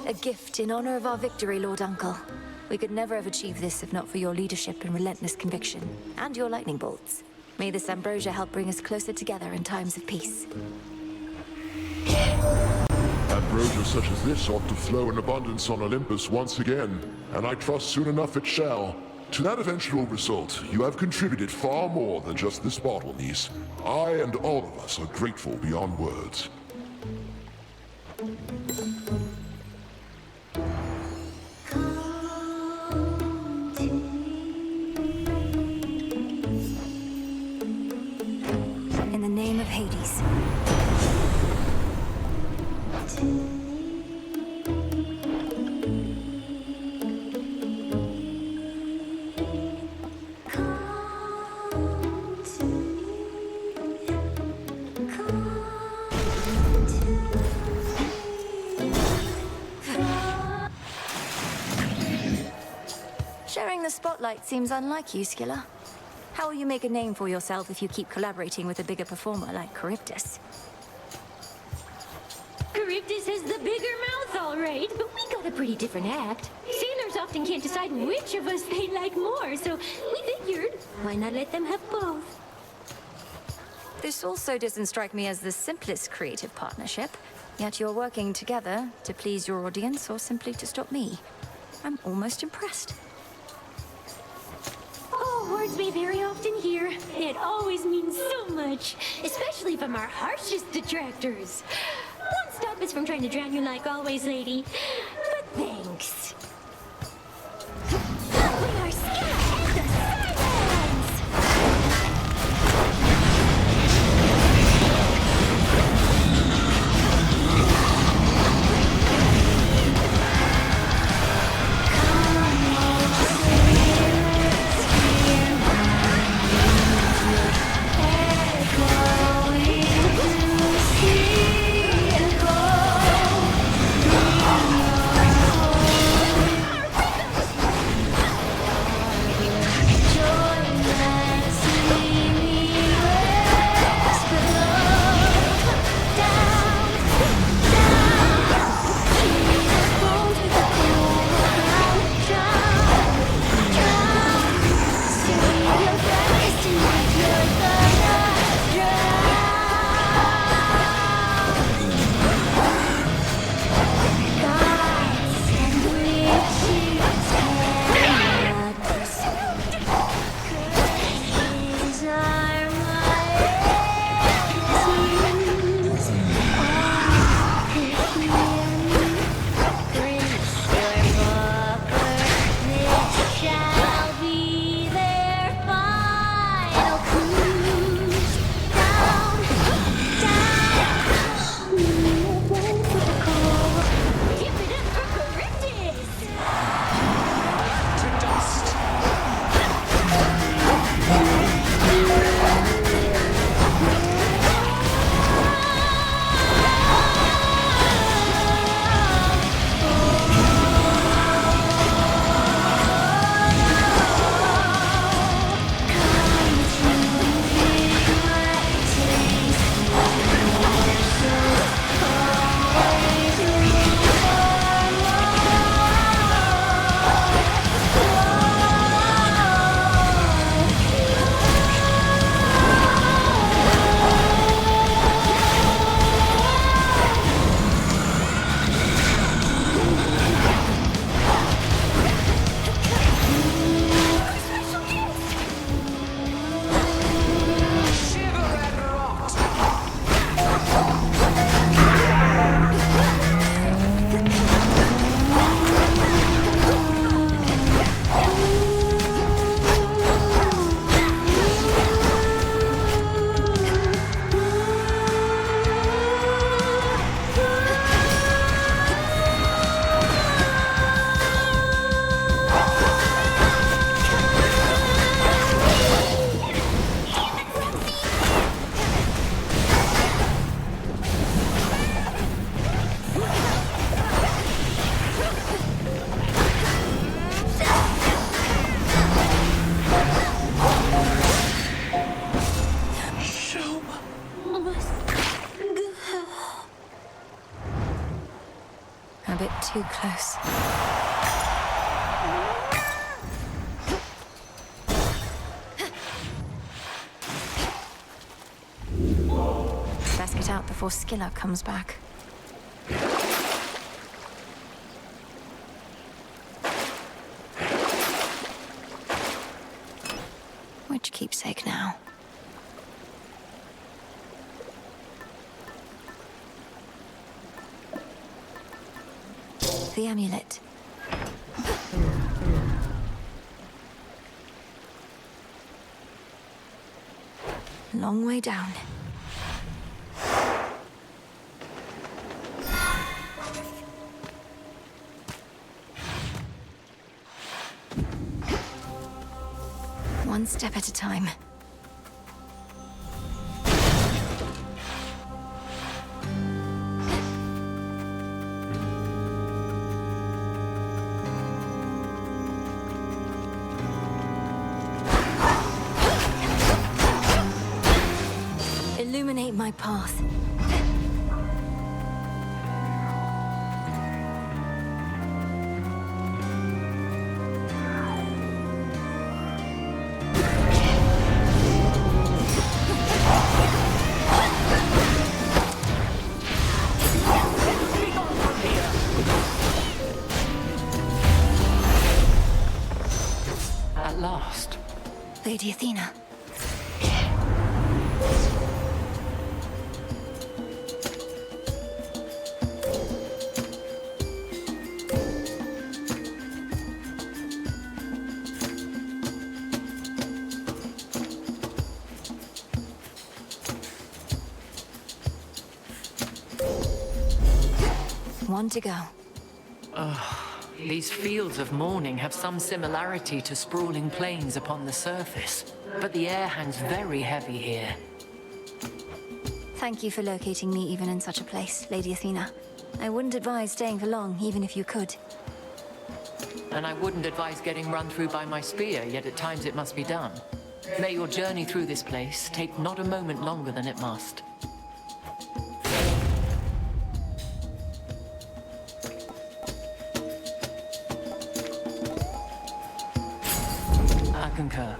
A gift in honor of our victory, Lord Uncle. We could never have achieved this if not for your leadership and relentless conviction, and your lightning bolts. May this ambrosia help bring us closer together in times of peace. Ambrosia such as this ought to flow in abundance on Olympus once again, and I trust soon enough it shall. To that eventual result, you have contributed far more than just this bottle, niece. I and all of us are grateful beyond words. In the name of Hades. Sharing the spotlight seems unlike you, Skilla. How will you make a name for yourself if you keep collaborating with a bigger performer like Charybdis? Charybdis has the bigger mouth, all right, but we got a pretty different act. Sailors often can't decide which of us they like more, so we figured, why not let them have both? This also doesn't strike me as the simplest creative partnership, yet you're working together to please your audience or simply to stop me. I'm almost impressed. Oh, words we very often hear. It always means so much, especially from our harshest detractors. Don't stop us from trying to drown you like always, lady. But thanks. We are Skilla and the Sirens! A bit too close. Best get out before Skilla comes back. The amulet. Long way down. One step at a time. Illuminate my path. At last. Lady Athena. One to go. These fields of mourning have some similarity to sprawling plains upon the surface, but the air hangs very heavy here. Thank you for locating me even in such a place, Lady Athena. I wouldn't advise staying for long, even if you could. And I wouldn't advise getting run through by my spear, yet at times it must be done. May your journey through this place take not a moment longer than it must. I concur.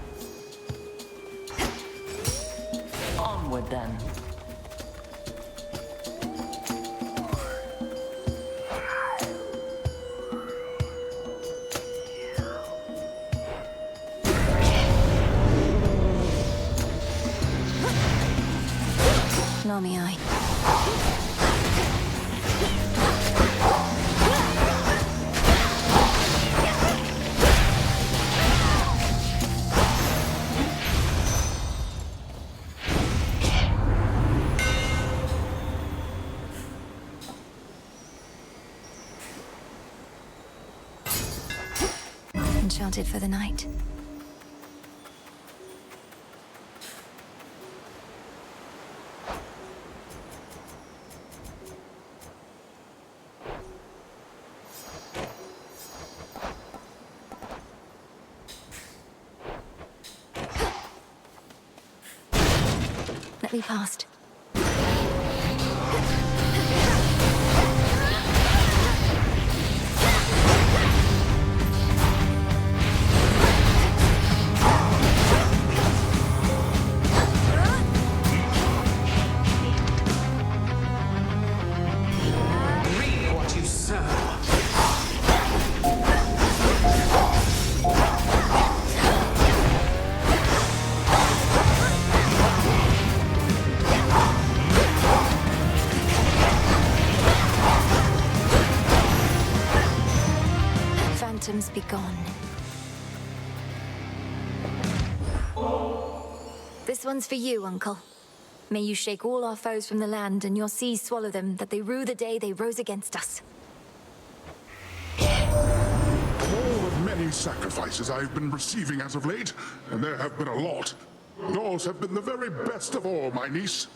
Onward then. Lamii. Enchanted for the night. Let me past. Reap what you sow. Phantoms be gone. This one's for you, Uncle. May you shake all our foes from the land, and your seas swallow them, that they rue the day they rose against us. All the many sacrifices I've been receiving as of late, and there have been a lot. Yours have been the very best of all, my niece.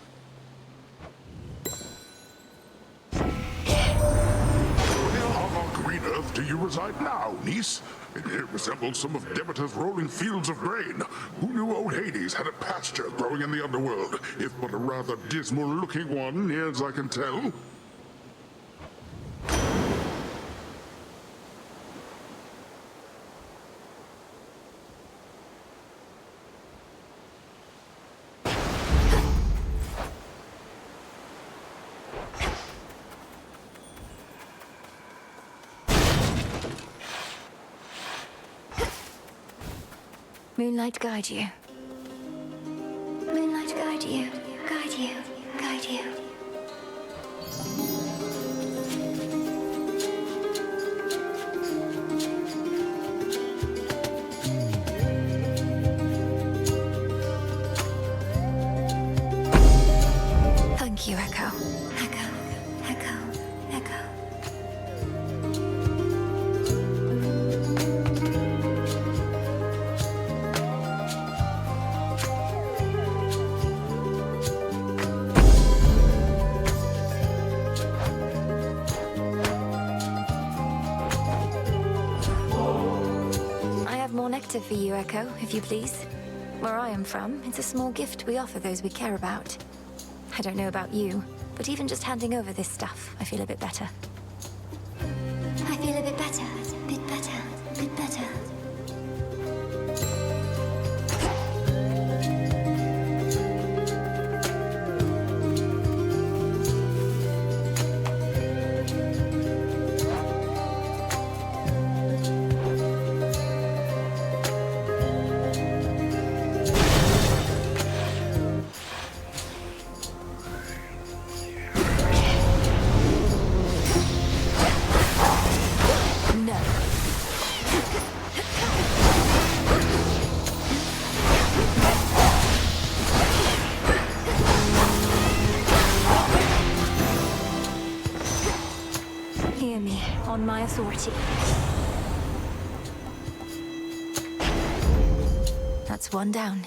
Where on our green earth do you reside now, niece? It resembles some of Demeter's rolling fields of grain. Who knew old Hades had a pasture growing in the underworld, if but a rather dismal-looking one, near as I can tell? Moonlight guide you. Moonlight guide you. Guide you. Guide you. better for you, Echo, if you please. Where I am from, it's a small gift we offer those we care about. I don't know about you, but even just handing over this stuff, I feel a bit better. I feel a bit better, bit better, bit better. Hear me, on my authority. That's one down.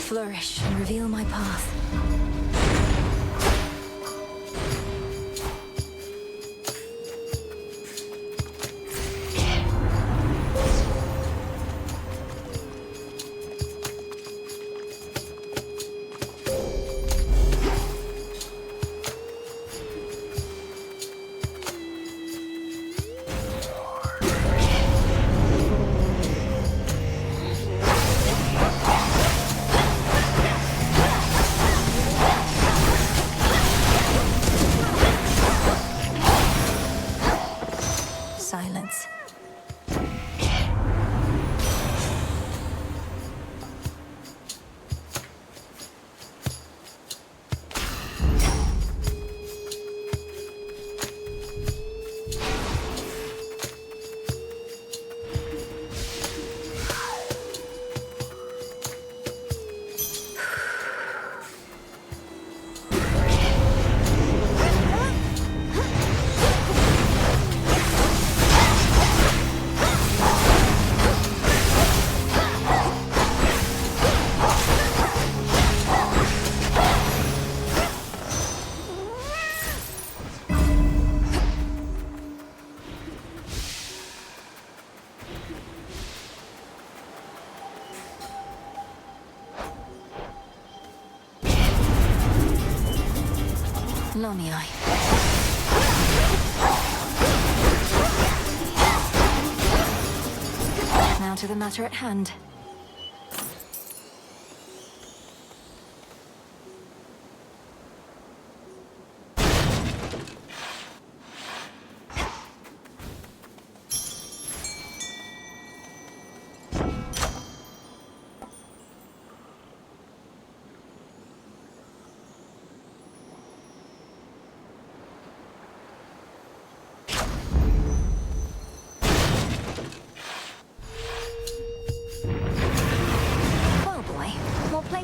Flourish and reveal my path. Silence. Lomiai. Now to the matter at hand.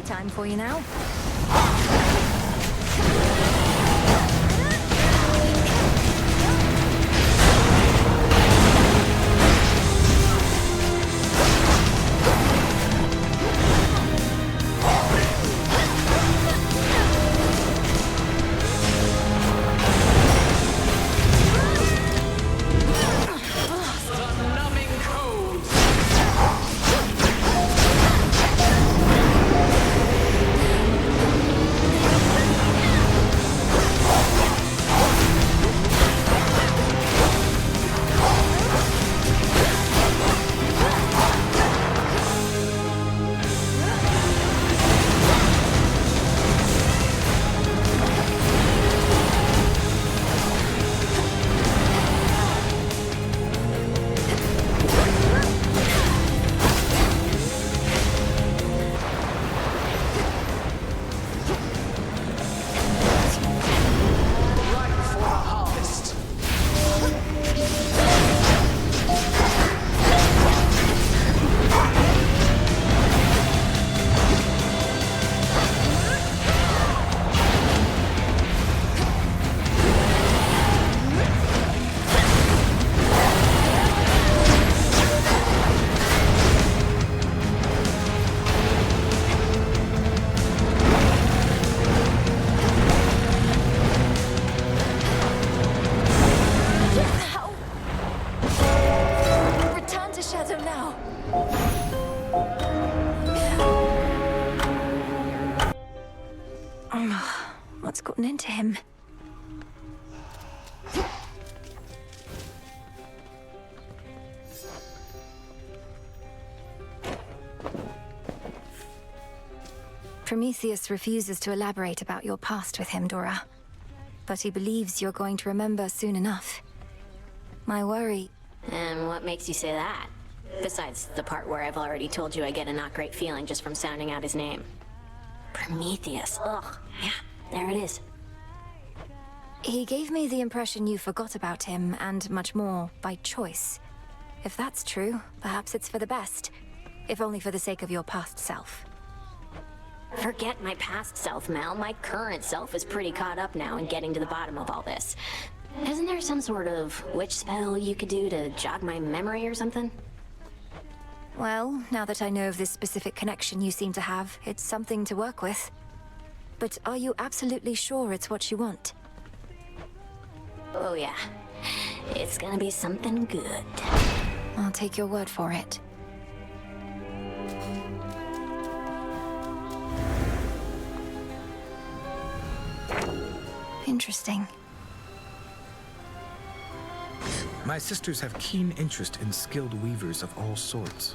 Time for you now. gotten into him. Prometheus refuses to elaborate about your past with him, Dora. But he believes you're going to remember soon enough. My worry... And what makes you say that? Besides the part where I've already told you I get a not great feeling just from sounding out his name. Prometheus, ugh, yeah, there it is. He gave me the impression you forgot about him, and much more, by choice. If that's true, perhaps it's for the best. If only for the sake of your past self. Forget my past self, Mel. My current self is pretty caught up now in getting to the bottom of all this. Isn't there some sort of witch spell you could do to jog my memory or something? Well, now that I know of this specific connection you seem to have, it's something to work with. But are you absolutely sure it's what you want? Oh yeah. It's gonna be something good. I'll take your word for it. Interesting. My sisters have keen interest in skilled weavers of all sorts.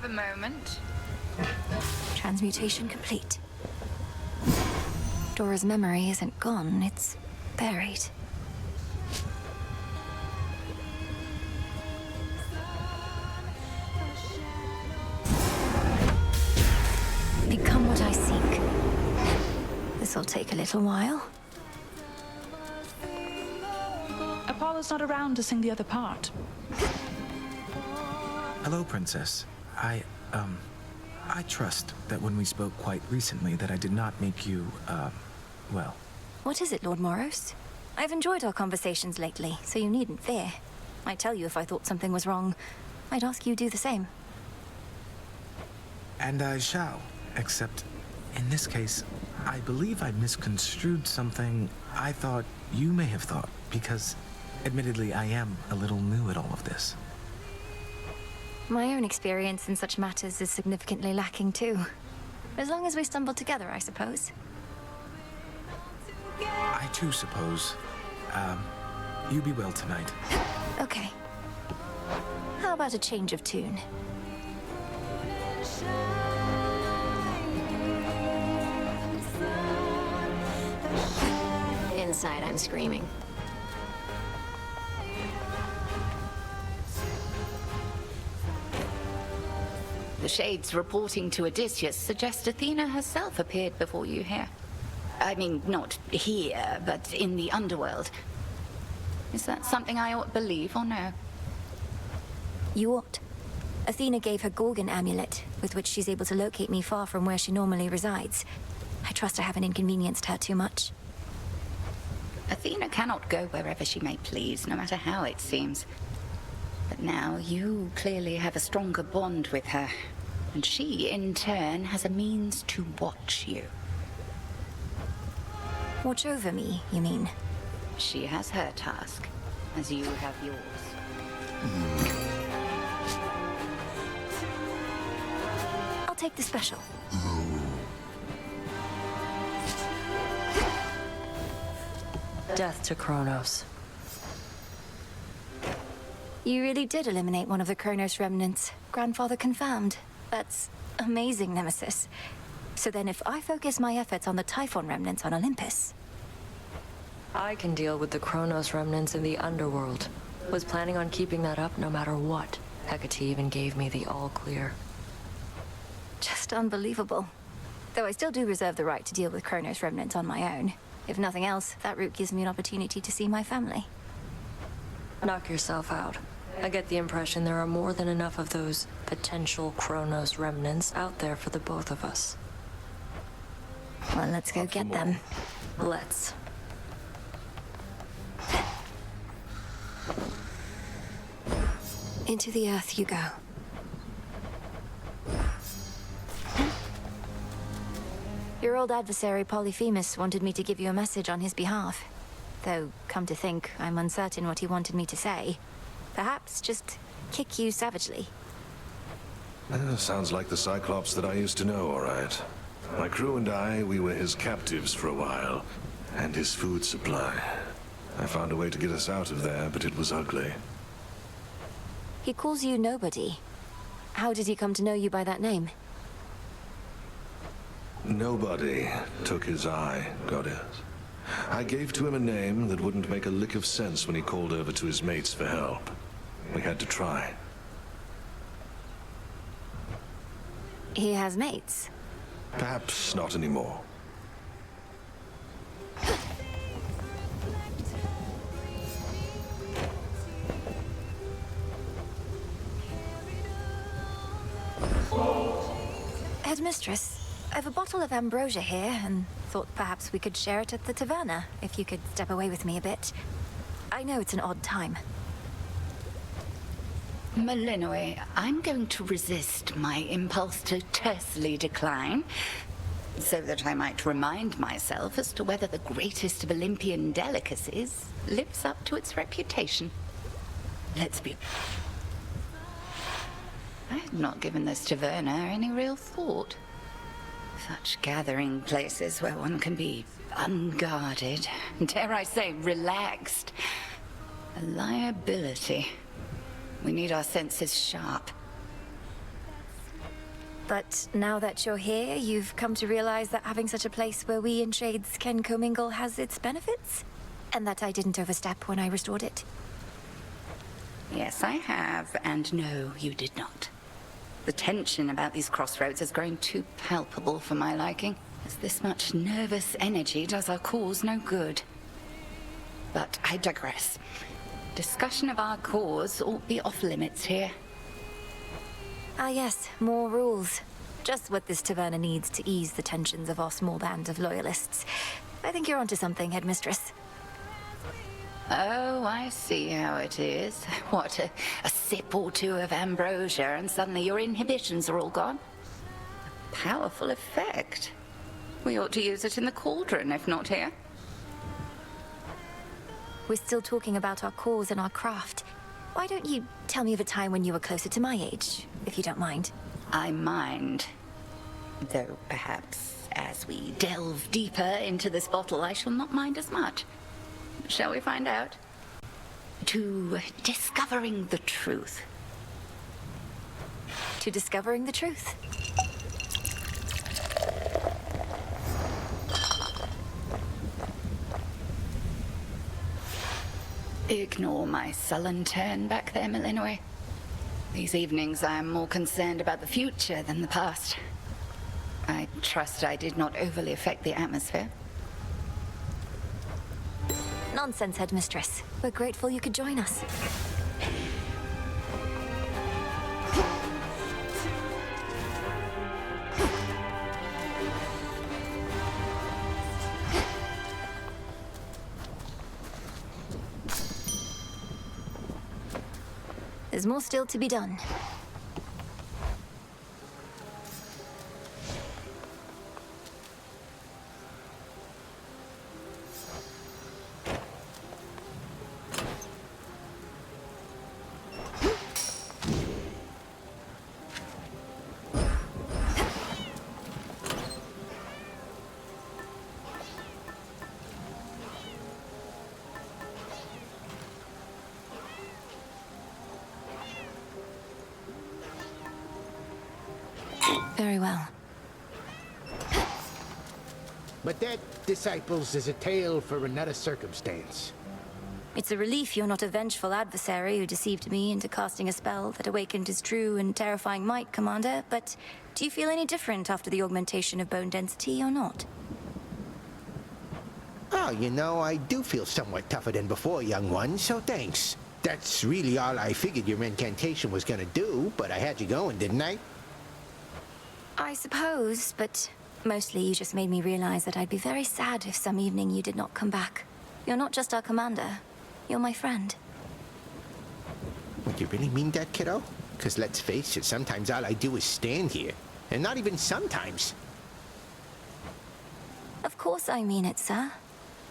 A moment. Transmutation complete. Dora's memory isn't gone, it's buried. Become what I seek. This'll take a little while. Apollo's not around to sing the other part. Hello, Princess. I trust that when we spoke quite recently that I did not make you, well... What is it, Lord Moros? I've enjoyed our conversations lately, so you needn't fear. I'd tell you if I thought something was wrong. I'd ask you do the same. And I shall, except in this case, I believe I misconstrued something I thought you may have thought, because admittedly I am a little new at all of this. My own experience in such matters is significantly lacking too. As long as we stumble together, I suppose. I too suppose. You be well tonight. Okay. How about a change of tune? Inside, I'm screaming. The shades reporting to Odysseus suggest Athena herself appeared before you here. I mean, not here, but in the underworld. Is that something I ought to believe or no? You ought. Athena gave her Gorgon amulet, with which she's able to locate me far from where she normally resides. I trust I haven't inconvenienced her too much. Athena cannot go wherever she may please, no matter how it seems. But now you clearly have a stronger bond with her. And she, in turn, has a means to watch you. Watch over me, you mean? She has her task, as you have yours. I'll take the special. Death to Kronos. You really did eliminate one of the Kronos remnants. Grandfather confirmed. That's amazing, Nemesis. So then if I focus my efforts on the Typhon remnants on Olympus... I can deal with the Kronos remnants in the underworld. Was planning on keeping that up no matter what. Hecate even gave me the all clear. Just unbelievable. Though I still do reserve the right to deal with Kronos remnants on my own. If nothing else, that route gives me an opportunity to see my family. Knock yourself out. I get the impression there are more than enough of those potential Kronos remnants out there for the both of us. Well, let's go get them. Let's. Into the earth you go. Your old adversary Polyphemus wanted me to give you a message on his behalf. Though, come to think, I'm uncertain what he wanted me to say. Perhaps just kick you savagely. Sounds like the Cyclops that I used to know, all right. My crew and I, we were his captives for a while, and his food supply. I found a way to get us out of there, but it was ugly. He calls you Nobody. How did he come to know you by that name? Nobody took his eye, Goddess. I gave to him a name that wouldn't make a lick of sense when he called over to his mates for help. We had to try. He has mates. Perhaps not anymore. Headmistress, I've a bottle of ambrosia here, and thought perhaps we could share it at the taverna, if you could step away with me a bit. I know it's an odd time. Malinois, I'm going to resist my impulse to tersely decline, so that I might remind myself as to whether the greatest of Olympian delicacies lives up to its reputation. Let's be... I had not given this taverna any real thought. Such gathering places where one can be unguarded, dare I say, relaxed. A liability. We need our senses sharp. But now that you're here, you've come to realize that having such a place where we in Shades can commingle has its benefits? And that I didn't overstep when I restored it? Yes, I have, and no, you did not. The tension about these crossroads has grown too palpable for my liking, as this much nervous energy does our cause no good. But I digress. Discussion of our cause ought be off limits here. Ah yes, more rules. Just what this taverna needs to ease the tensions of our small band of loyalists. I think you're onto something, Headmistress. Oh, I see how it is. What, a sip or two of ambrosia and suddenly your inhibitions are all gone? A powerful effect. We ought to use it in the cauldron, if not here. We're still talking about our cause and our craft. Why don't you tell me of a time when you were closer to my age, if you don't mind? I mind. Though perhaps as we delve deeper into this bottle, I shall not mind as much. Shall we find out? To discovering the truth. To discovering the truth. Ignore my sullen turn back there, Malinois. These evenings I am more concerned about the future than the past. I trust I did not overly affect the atmosphere. Nonsense, Headmistress. We're grateful you could join us. There's more still to be done. Very well. But that, disciples, is a tale for another circumstance. It's a relief you're not a vengeful adversary who deceived me into casting a spell that awakened his true and terrifying might, Commander, but do you feel any different after the augmentation of bone density or not? Oh, you know, I do feel somewhat tougher than before, young one, so thanks. That's really all I figured your incantation was gonna do, but I had you going, didn't I? I suppose, but mostly you just made me realize that I'd be very sad if some evening you did not come back. You're not just our commander, you're my friend. Would you really mean that, kiddo? Because let's face it, sometimes all I do is stand here. And not even sometimes. Of course I mean it, sir.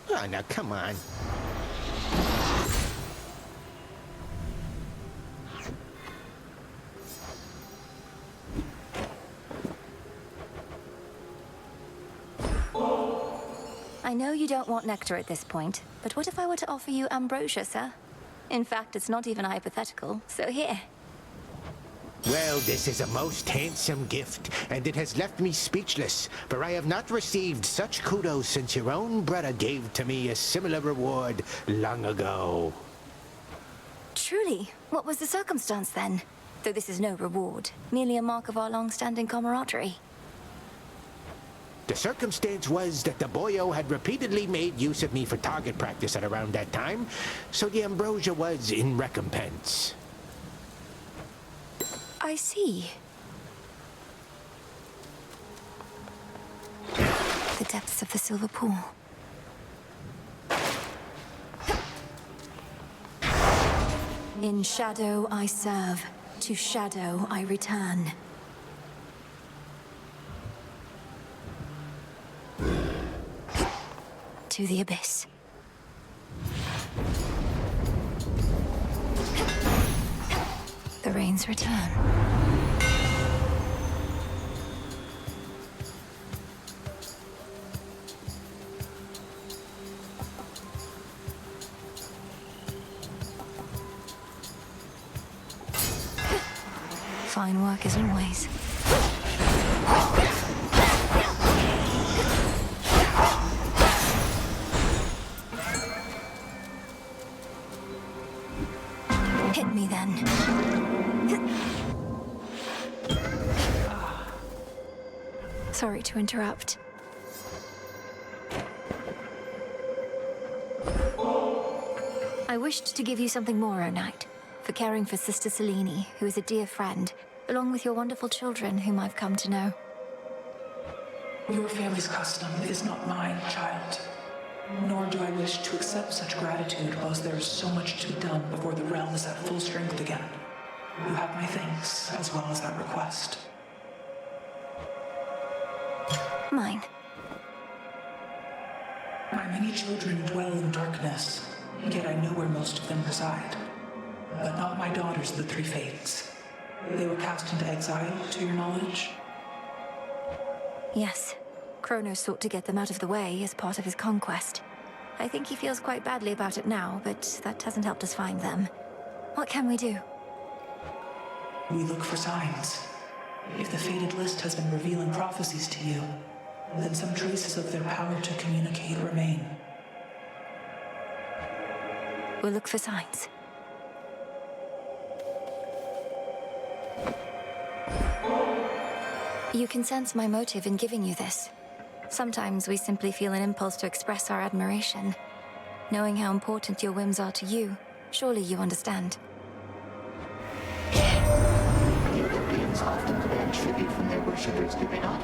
Oh, now come on. I know you don't want nectar at this point, but what if I were to offer you ambrosia, sir? In fact, it's not even hypothetical, so here. Well, this is a most handsome gift, and it has left me speechless, for I have not received such kudos since your own brother gave to me a similar reward long ago. Truly, what was the circumstance then? Though this is no reward, merely a mark of our long-standing camaraderie. The circumstance was that the boyo had repeatedly made use of me for target practice at around that time, so the ambrosia was in recompense. I see. The depths of the silver pool. In shadow I serve, to shadow I return. To the abyss. The rains return. Fine work as always. Hit me then. Sorry to interrupt. I wished to give you something more, O Knight, for caring for Sister Selene, who is a dear friend, along with your wonderful children, whom I've come to know. Your family's custom is not mine, child. Nor do I wish to accept such gratitude whilst there is so much to be done before the realm is at full strength again. You have my thanks, as well as that request. Mine. My many children dwell in darkness, yet I know where most of them reside. But not my daughters of the Three Fates. They were cast into exile, to your knowledge? Yes. Kronos sought to get them out of the way as part of his conquest. I think he feels quite badly about it now, but that hasn't helped us find them. What can we do? We look for signs. If the fated list has been revealing prophecies to you, then some traces of their power to communicate remain. We'll look for signs. You can sense my motive in giving you this. Sometimes we simply feel an impulse to express our admiration. Knowing how important your whims are to you, surely you understand. Europeans often demand tribute from their worshippers, do they not?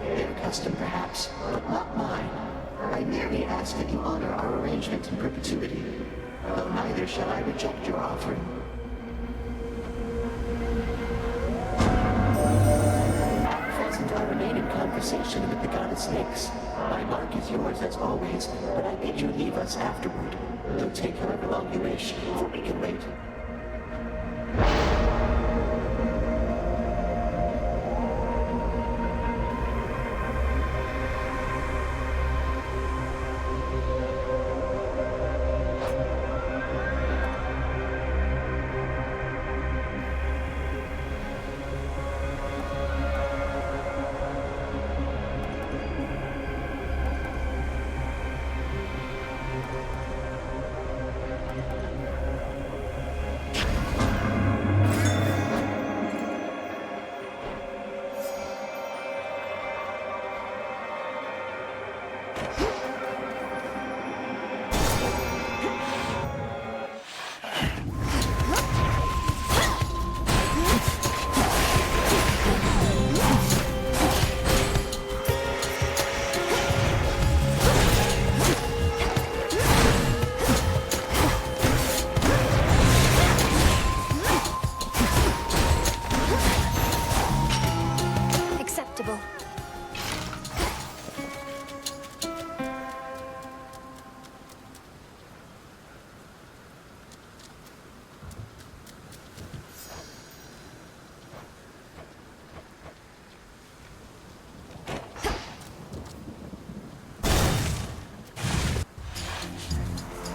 Their custom, perhaps, but not mine. I merely ask that you honor our arrangement in perpetuity, though neither shall I reject your offering. At present, I remain in conversation with the goddess Nyx. My mark is yours as always, but I bid you leave us afterward. Though take however long you wish, for we can wait.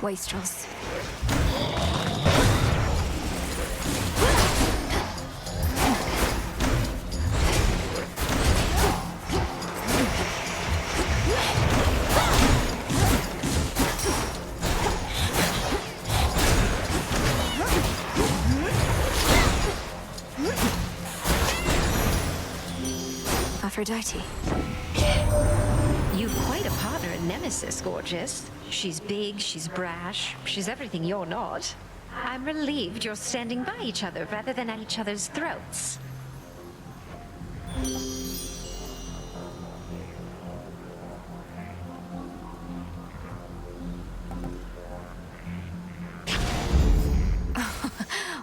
Wastrels. Aphrodite. You've quite a partner in Nemesis, gorgeous. She's big, she's brash, she's everything you're not. I'm relieved you're standing by each other rather than at each other's throats.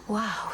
Wow.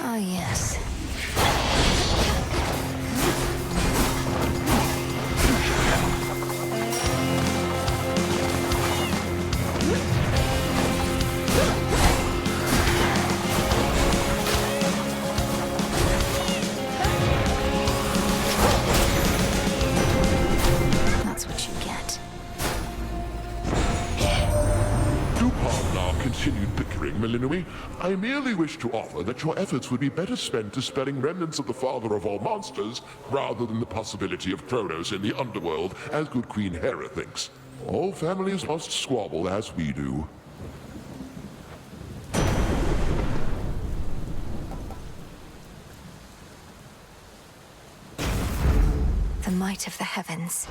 Oh, yes. That's what you get. Do pardon our continued bickering, Melinoi. I merely wish to offer that your efforts would be better spent dispelling remnants of the father of all monsters, rather than the possibility of Kronos in the underworld, as good Queen Hera thinks. All families must squabble as we do. The might of the heavens.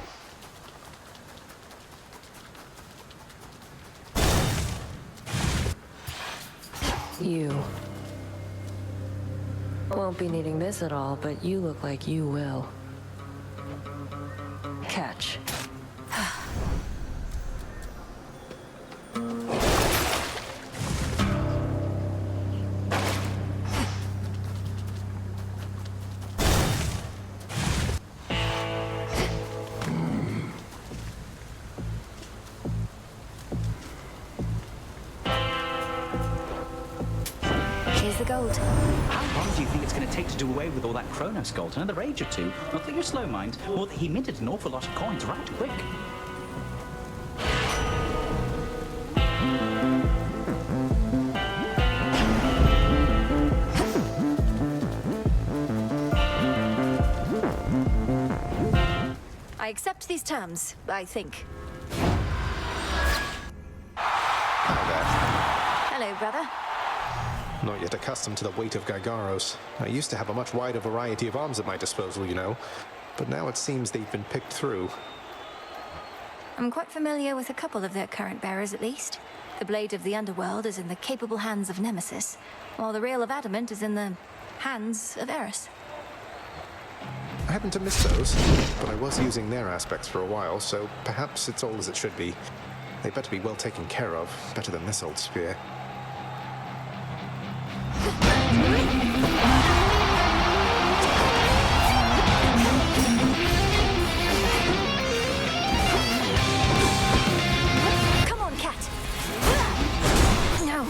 You won't be needing this at all, but you look like you will. Catch. Here's the gold. How long do you think it's going to take to do away with all that Kronos gold? Another age or two? Not that you're slow, mind. Or that he minted an awful lot of coins right quick. I accept these terms, I think. Hello, brother. Not yet accustomed to the weight of Gygaros. I used to have a much wider variety of arms at my disposal, you know. But now it seems they've been picked through. I'm quite familiar with a couple of their current bearers, at least. The Blade of the Underworld is in the capable hands of Nemesis, while the Rail of Adamant is in the hands of Eris. I happen to miss those, but I was using their aspects for a while, so perhaps it's all as it should be. They better be well taken care of, better than this old spear. Come on, Cat! No.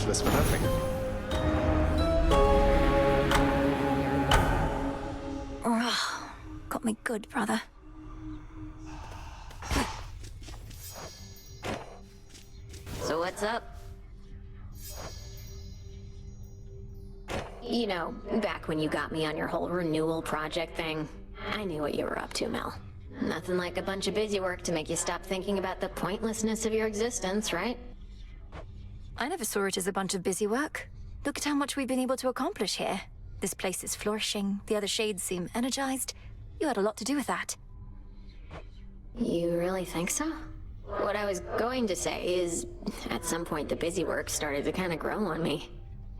this for nothing. Oh, got me good, brother. So what's up? You know, back when you got me on your whole renewal project thing, I knew what you were up to, Mel. Nothing like a bunch of busy work to make you stop thinking about the pointlessness of your existence, right? I never saw it as a bunch of busy work. Look at how much we've been able to accomplish here. This place is flourishing, the other shades seem energized. You had a lot to do with that. You really think so? What I was going to say is, at some point the busy work started to kind of grow on me.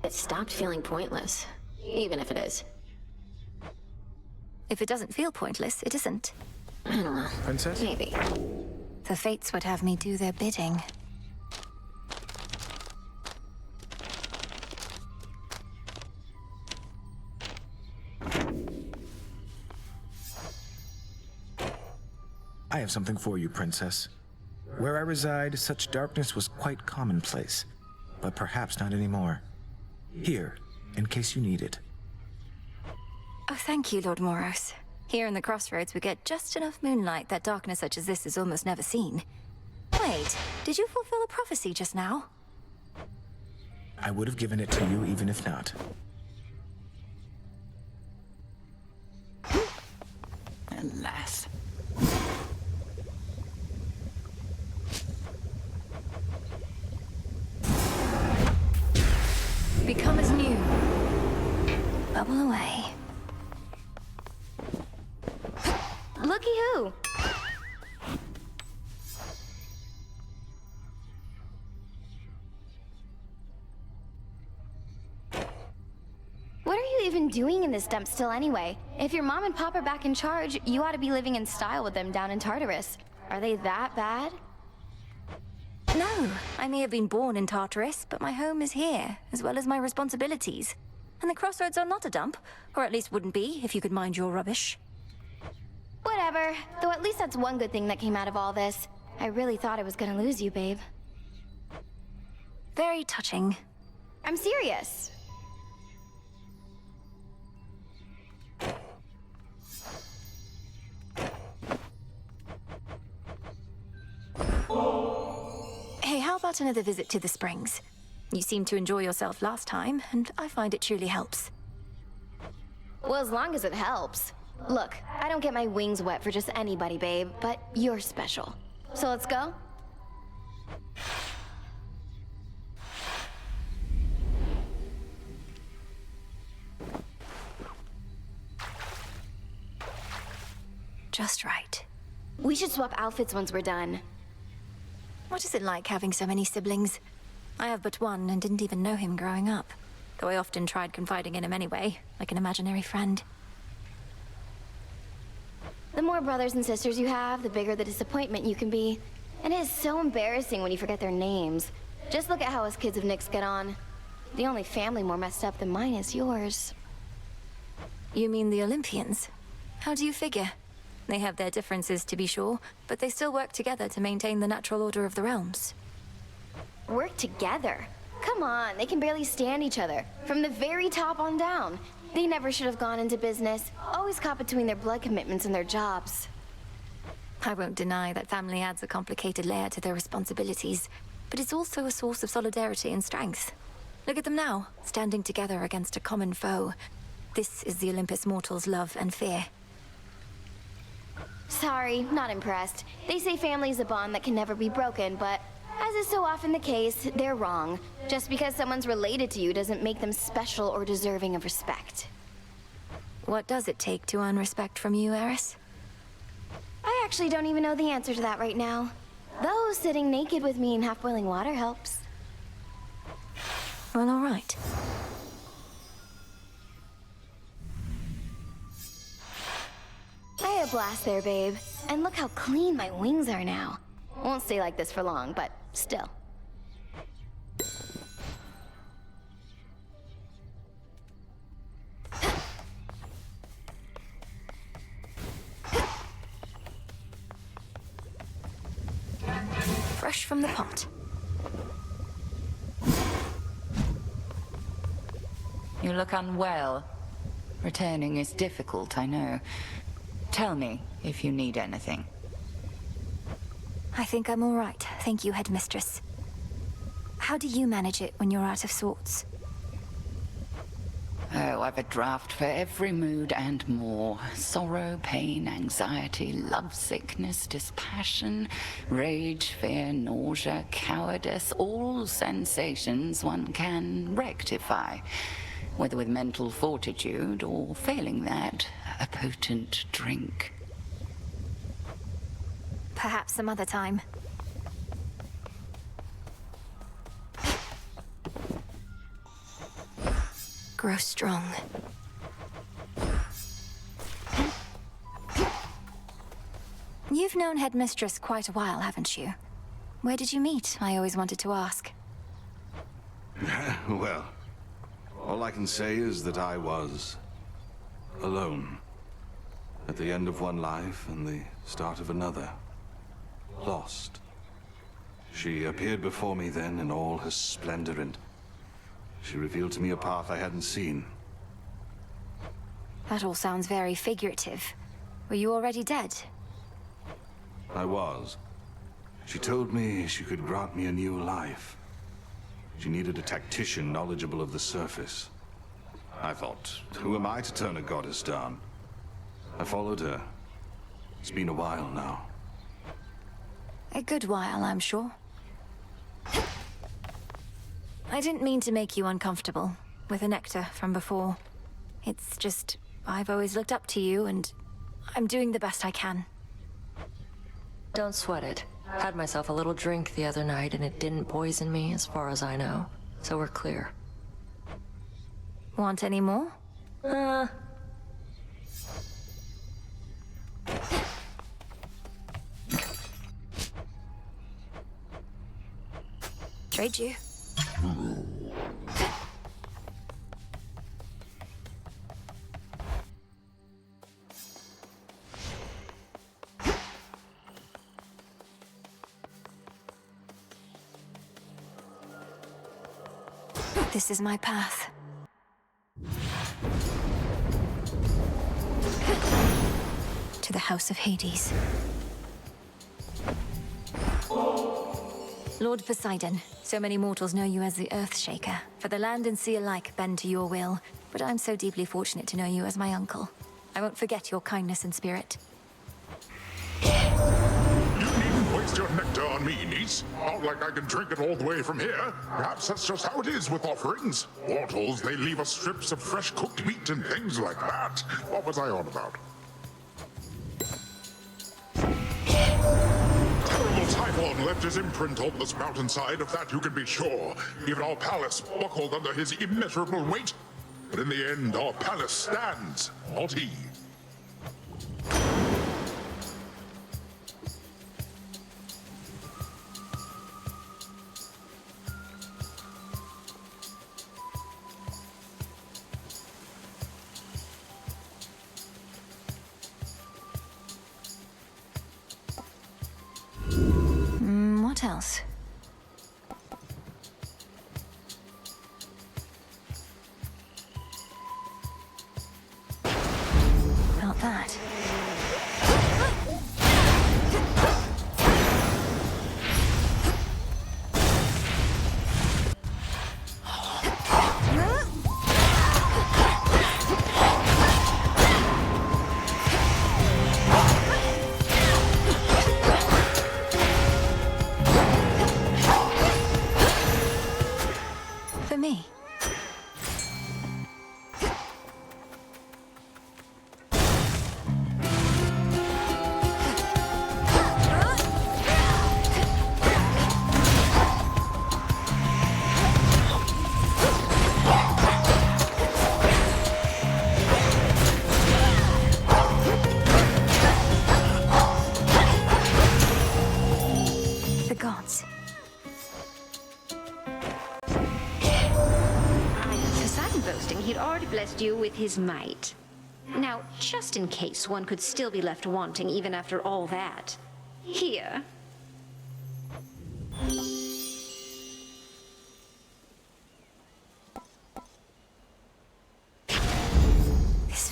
It stopped feeling pointless, even if it is. If it doesn't feel pointless, it isn't. I don't know. Princess? Maybe. The fates would have me do their bidding. I have something for you, Princess. Where I reside, such darkness was quite commonplace, but perhaps not anymore. Here, in case you need it. Oh, thank you, Lord Moros. Here in the Crossroads, we get just enough moonlight that darkness such as this is almost never seen. Wait, did you fulfill a prophecy just now? I would have given it to you even if not. Alas. Become as new. Bubble away. Looky who! What are you even doing in this dump still anyway? If your mom and pop are back in charge, you ought to be living in style with them down in Tartarus. Are they that bad? No, I may have been born in Tartarus, but my home is here, as well as my responsibilities. And the Crossroads are not a dump, or at least wouldn't be if you could mind your rubbish. Whatever, though at least that's one good thing that came out of all this. I really thought I was gonna lose you, babe. Very touching. I'm serious. Hey, how about another visit to the Springs? You seemed to enjoy yourself last time, and I find it truly helps. Well, as long as it helps. Look, I don't get my wings wet for just anybody, babe, but you're special. So let's go? Just right. We should swap outfits once we're done. What is it like having so many siblings? I have but one and didn't even know him growing up. Though I often tried confiding in him anyway, like an imaginary friend. The more brothers and sisters you have, the bigger the disappointment you can be. And it is so embarrassing when you forget their names. Just look at how us kids of Nyx get on. The only family more messed up than mine is yours. You mean the Olympians? How do you figure? They have their differences, to be sure, but they still work together to maintain the natural order of the realms. Work together? Come on, they can barely stand each other. From the very top on down. They never should have gone into business. Always caught between their blood commitments and their jobs. I won't deny that family adds a complicated layer to their responsibilities, but it's also a source of solidarity and strength. Look at them now, standing together against a common foe. This is the Olympus mortals' love and fear. Sorry, not impressed. They say family is a bond that can never be broken, but as is so often the case, they're wrong. Just because someone's related to you doesn't make them special or deserving of respect. What does it take to earn respect from you, Eris? I actually don't even know the answer to that right now. Though sitting naked with me in half-boiling water helps. Well, all right. I had a blast there, babe. And look how clean my wings are now. Won't stay like this for long, but still. Fresh from the pot. You look unwell. Returning is difficult, I know. Tell me if you need anything. I think I'm all right. Thank you, Headmistress. How do you manage it when you're out of sorts? Oh, I've a draft for every mood and more. Sorrow, pain, anxiety, lovesickness, dispassion, rage, fear, nausea, cowardice. All sensations one can rectify. Whether with mental fortitude or, failing that, a potent drink. Perhaps some other time. Grow strong. You've known Headmistress quite a while, haven't you? Where did you meet? I always wanted to ask. Well, all I can say is that I was alone. At the end of one life and the start of another. Lost. She appeared before me then in all her splendor, and she revealed to me a path I hadn't seen. That all sounds very figurative. Were you already dead? I was. She told me she could grant me a new life. She needed a tactician knowledgeable of the surface. I thought, who am I to turn a goddess down? I followed her. It's been a while now. A good while, I'm sure. I didn't mean to make you uncomfortable with the nectar from before. It's just, I've always looked up to you, and I'm doing the best I can. Don't sweat it. Had myself a little drink the other night, and it didn't poison me, as far as I know. So we're clear. Want any more? Trade you. This is my path. To the House of Hades. Lord Poseidon, so many mortals know you as the Earthshaker. For the land and sea alike bend to your will, but I'm so deeply fortunate to know you as my uncle. I won't forget your kindness and spirit. You needn't waste your nectar on me, niece. Not like I can drink it all the way from here. Perhaps that's just how it is with offerings. Mortals, they leave us strips of fresh cooked meat and things like that. What was I on about? Typhon left his imprint on this mountainside, of that you can be sure. Even our palace buckled under his immeasurable weight. But in the end, our palace stands, not he. What else? About that. For me. The gods. Poseidon boasting he'd already blessed you with his might. Now, just in case one could still be left wanting even after all that, here.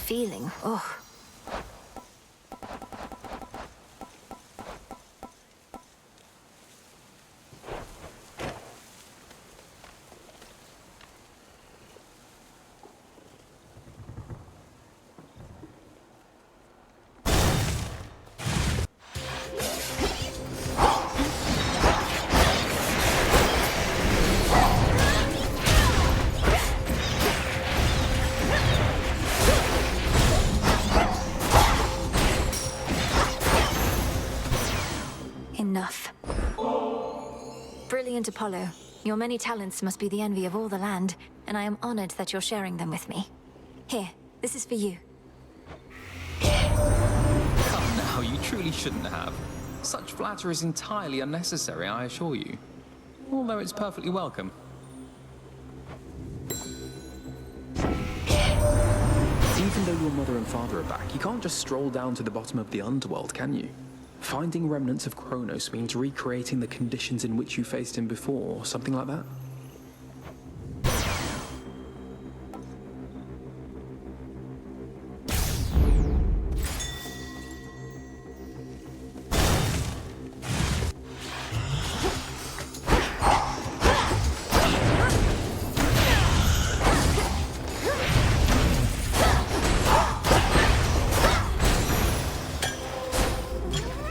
feeling. Ugh. Enough. Brilliant Apollo. Your many talents must be the envy of all the land, and I am honored that you're sharing them with me. Here, this is for you. Come now, you truly shouldn't have. Such flattery is entirely unnecessary, I assure you. Although it's perfectly welcome. Even though your mother and father are back, you can't just stroll down to the bottom of the underworld, can you? Finding remnants of Kronos means recreating the conditions in which you faced him before, something like that?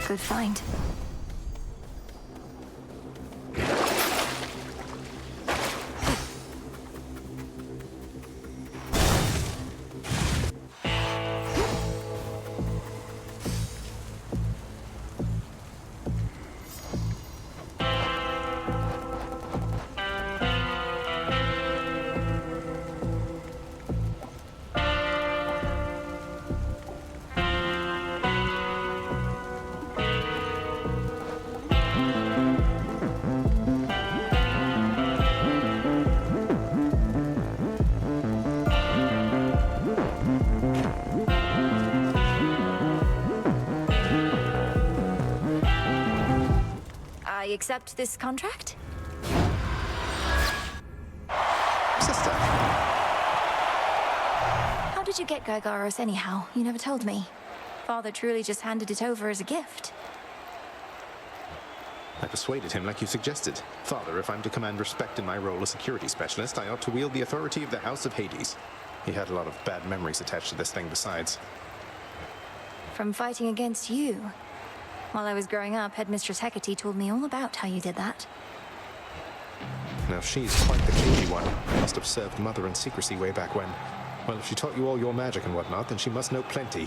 Good find. I accept this contract? Sister. How did you get Gygaros anyhow? You never told me. Father truly just handed it over as a gift. I persuaded him like you suggested. Father, if I'm to command respect in my role as security specialist, I ought to wield the authority of the House of Hades. He had a lot of bad memories attached to this thing besides. From fighting against you. While I was growing up, Headmistress Hecate told me all about how you did that. Now she's quite the cagey one. Must have served Mother in secrecy way back when. Well, if she taught you all your magic and whatnot, then she must know plenty.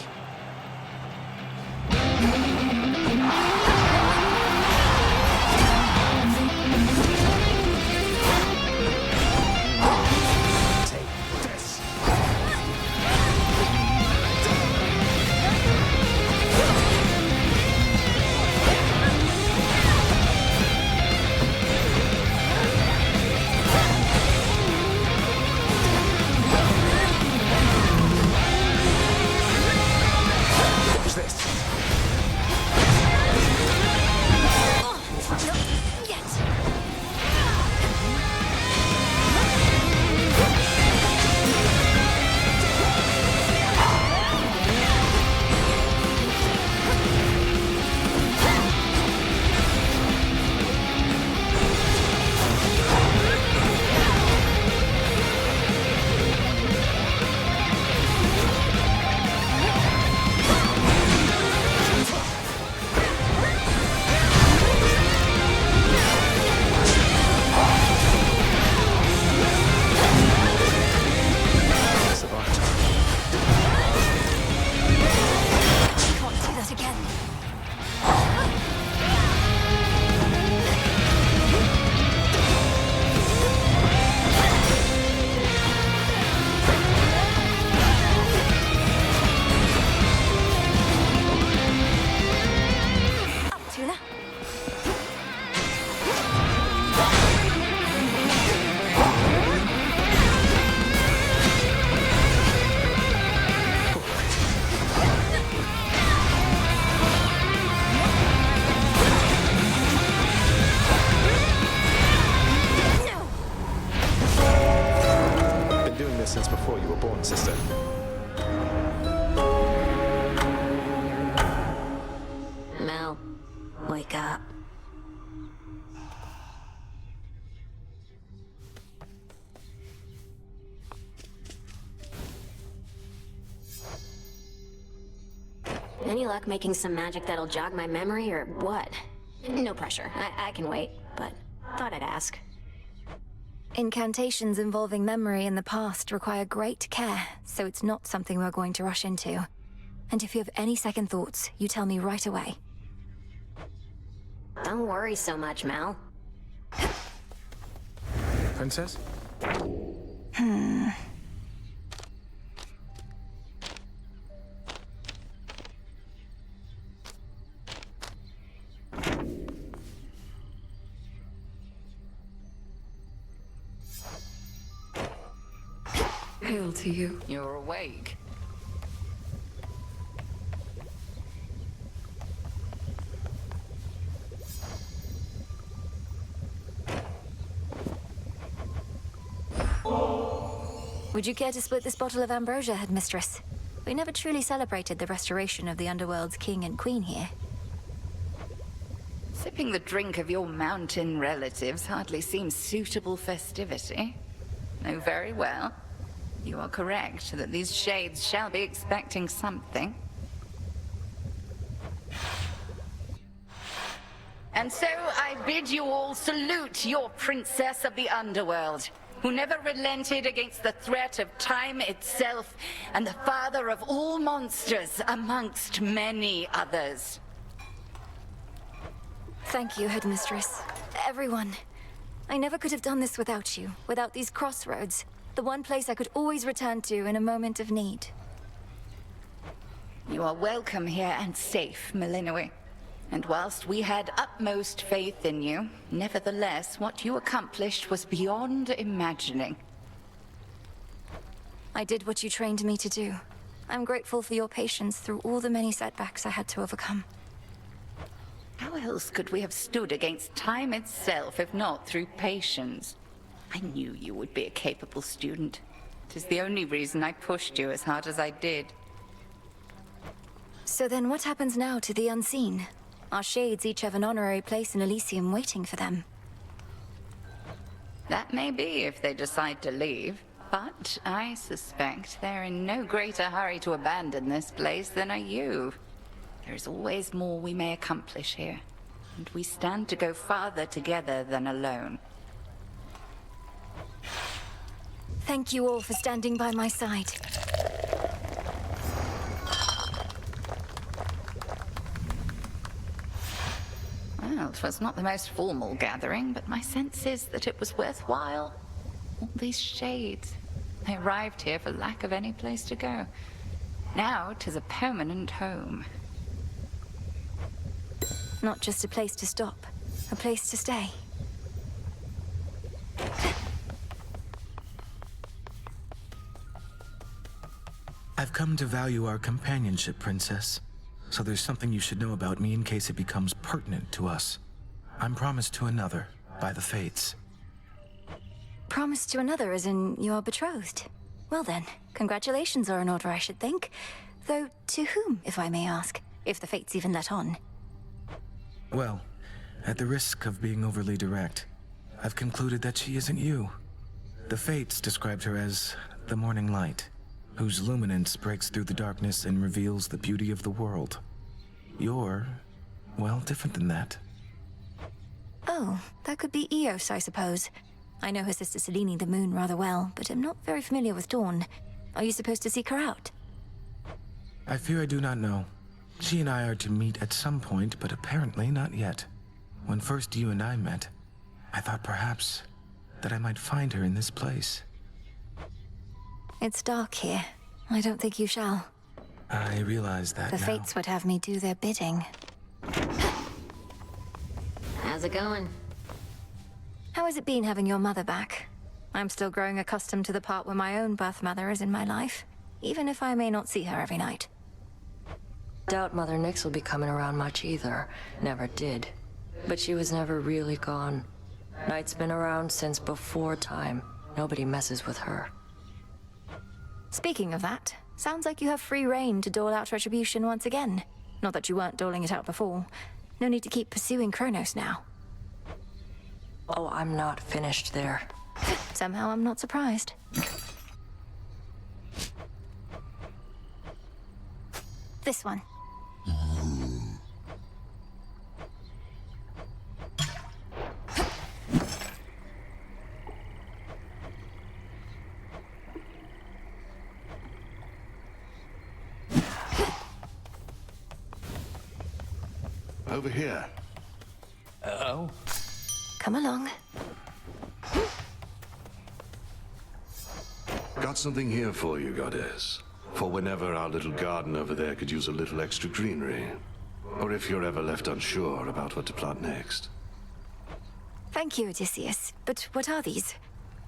Since before you were born, sister. wake up. Any luck making some magic that'll jog my memory, or what? No pressure. I can wait, but thought I'd ask. Incantations involving memory in the past require great care, so it's not something we're going to rush into. And if you have any second thoughts, you tell me right away. Don't worry so much, Mel. Princess? Hail to you. You're awake. Would you care to split this bottle of ambrosia, Headmistress? We never truly celebrated the restoration of the Underworld's king and queen here. Sipping the drink of your mountain relatives hardly seems suitable festivity. Oh, very well. You are correct that these shades shall be expecting something. And so I bid you all salute your princess of the Underworld, who never relented against the threat of time itself and the father of all monsters, amongst many others. Thank you, Headmistress. Everyone. I never could have done this without you, without these crossroads. The one place I could always return to in a moment of need. You are welcome here and safe, Malinois. And whilst we had utmost faith in you, nevertheless, what you accomplished was beyond imagining. I did what you trained me to do. I'm grateful for your patience through all the many setbacks I had to overcome. How else could we have stood against time itself if not through patience? I knew you would be a capable student. It is the only reason I pushed you as hard as I did. So then what happens now to the unseen? Our shades each have an honorary place in Elysium waiting for them. That may be if they decide to leave, but I suspect they're in no greater hurry to abandon this place than are you. There is always more we may accomplish here, and we stand to go farther together than alone. Thank you all for standing by my side. Well, it was not the most formal gathering, but my sense is that it was worthwhile. All these shades. They arrived here for lack of any place to go. Now 'tis a permanent home. Not just a place to stop, a place to stay. I've come to value our companionship, Princess. So there's something you should know about me in case it becomes pertinent to us. I'm promised to another, by the Fates. Promised to another as in you're betrothed? Well then, congratulations are in order, I should think. Though, to whom, if I may ask? If the Fates even let on. Well, at the risk of being overly direct, I've concluded that she isn't you. The Fates described her as the morning light, whose luminance breaks through the darkness and reveals the beauty of the world. You're, well, different than that. Oh, that could be Eos, I suppose. I know her sister Selene the Moon rather well, but am not very familiar with Dawn. Are you supposed to seek her out? I fear I do not know. She and I are to meet at some point, but apparently not yet. When first you and I met, I thought perhaps that I might find her in this place. It's dark here. I don't think you shall. I realize that The now. Fates would have me do their bidding. How's it going? How has it been having your mother back? I'm still growing accustomed to the part where my own birth mother is in my life, even if I may not see her every night. Doubt Mother Nyx will be coming around much either. Never did. But she was never really gone. Night's been around since before time. Nobody messes with her. Speaking of that, sounds like you have free reign to dole out retribution once again. Not that you weren't doling it out before. No need to keep pursuing Kronos now. Oh, I'm not finished there. Somehow I'm not surprised. This one. Over here. Oh? Come along. Got something here for you, Goddess. For whenever our little garden over there could use a little extra greenery. Or if you're ever left unsure about what to plant next. Thank you, Odysseus. But what are these?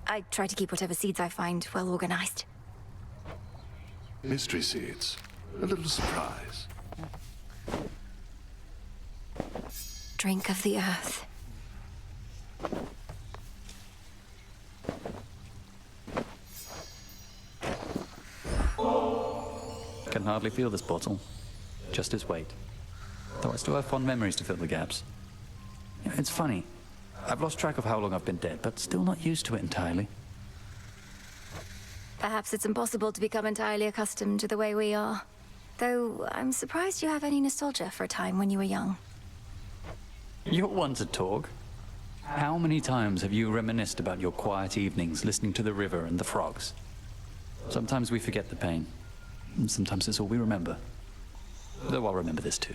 I try to keep whatever seeds I find well organized. Mystery seeds. A little surprise. Drink of the earth. Can hardly feel this bottle. Just its weight. Though I still have fond memories to fill the gaps. It's funny. I've lost track of how long I've been dead, but still not used to it entirely. Perhaps it's impossible to become entirely accustomed to the way we are. Though I'm surprised you have any nostalgia for a time when you were young. You're one to talk. How many times have you reminisced about your quiet evenings listening to the river and the frogs? Sometimes we forget the pain. And sometimes it's all we remember. Though I'll remember this too.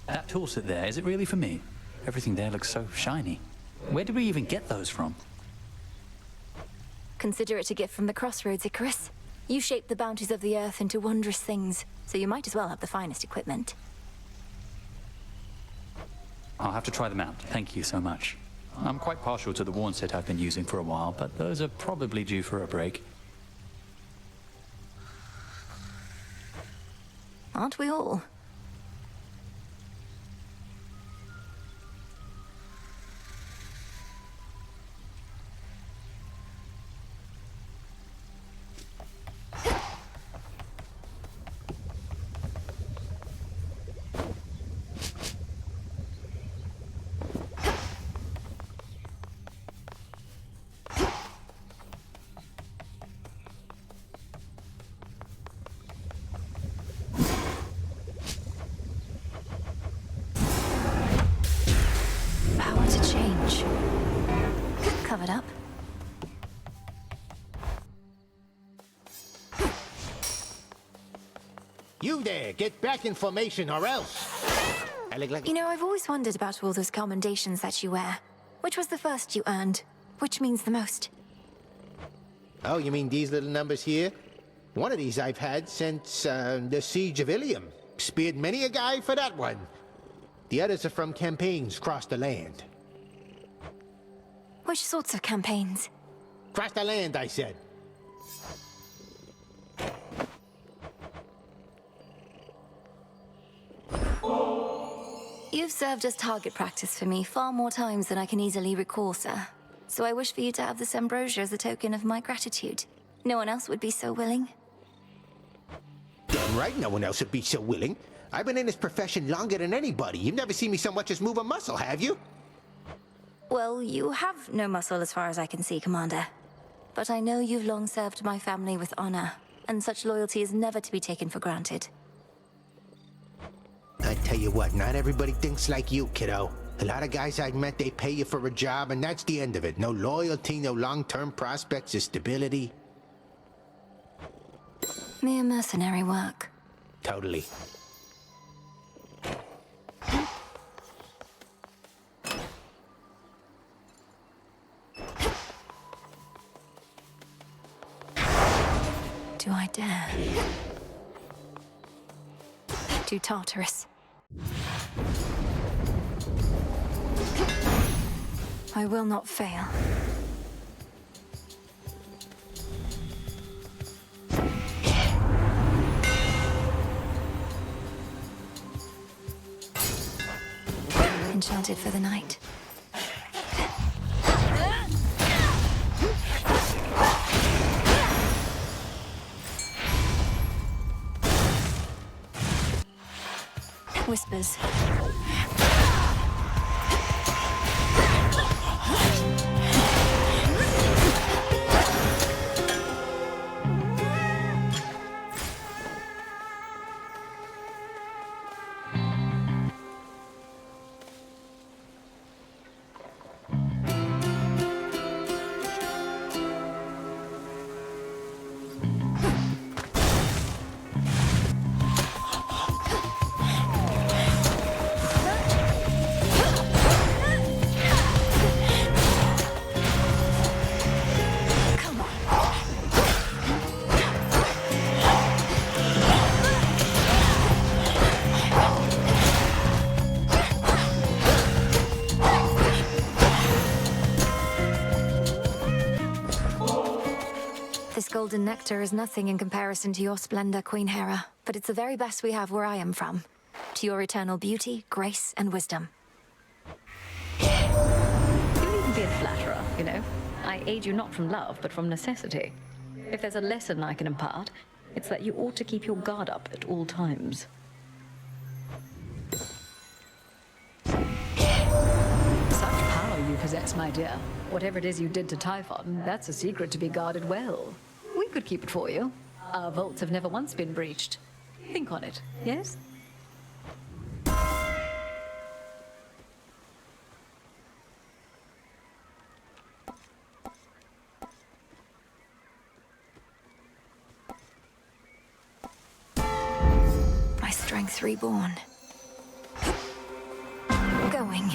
That toolset there, is it really for me? Everything there looks so shiny. Where did we even get those from? Consider it a gift from the crossroads, Icarus. You shaped the bounties of the earth into wondrous things, so you might as well have the finest equipment. I'll have to try them out. Thank you so much. I'm quite partial to the worn set I've been using for a while, but those are probably due for a break. Aren't we all? Covered up. You there, get back in formation or else. You know, I've always wondered about all those commendations that you wear. Which was the first you earned? Which means the most? Oh, you mean these little numbers here? One of these I've had since the Siege of Ilium. Speared many a guy for that one. The others are from campaigns across the land. Which sorts of campaigns? Across the land, I said. You've served as target practice for me far more times than I can easily recall, sir. So I wish for you to have this ambrosia as a token of my gratitude. No one else would be so willing. Damn right no one else would be so willing. I've been in this profession longer than anybody. You've never seen me so much as move a muscle, have you? Well, you have no muscle as far as I can see, Commander. But I know you've long served my family with honor, and such loyalty is never to be taken for granted. I tell you what, not everybody thinks like you, kiddo. A lot of guys I've met, they pay you for a job, and that's the end of it. No loyalty, no long-term prospects or stability. Mere mercenary work. Totally. Do I dare? To Tartarus. I will not fail. Enchanted for the night. whispers. This golden nectar is nothing in comparison to your splendor, Queen Hera, but it's the very best we have where I am from. To your eternal beauty, grace, and wisdom. You needn't be a flatterer, you know. I aid you not from love, but from necessity. If there's a lesson I can impart, it's that you ought to keep your guard up at all times. Such power you possess, my dear. Whatever it is you did to Typhon, that's a secret to be guarded well. We could keep it for you. Our vaults have never once been breached. Think on it, yes? My strength reborn. Going.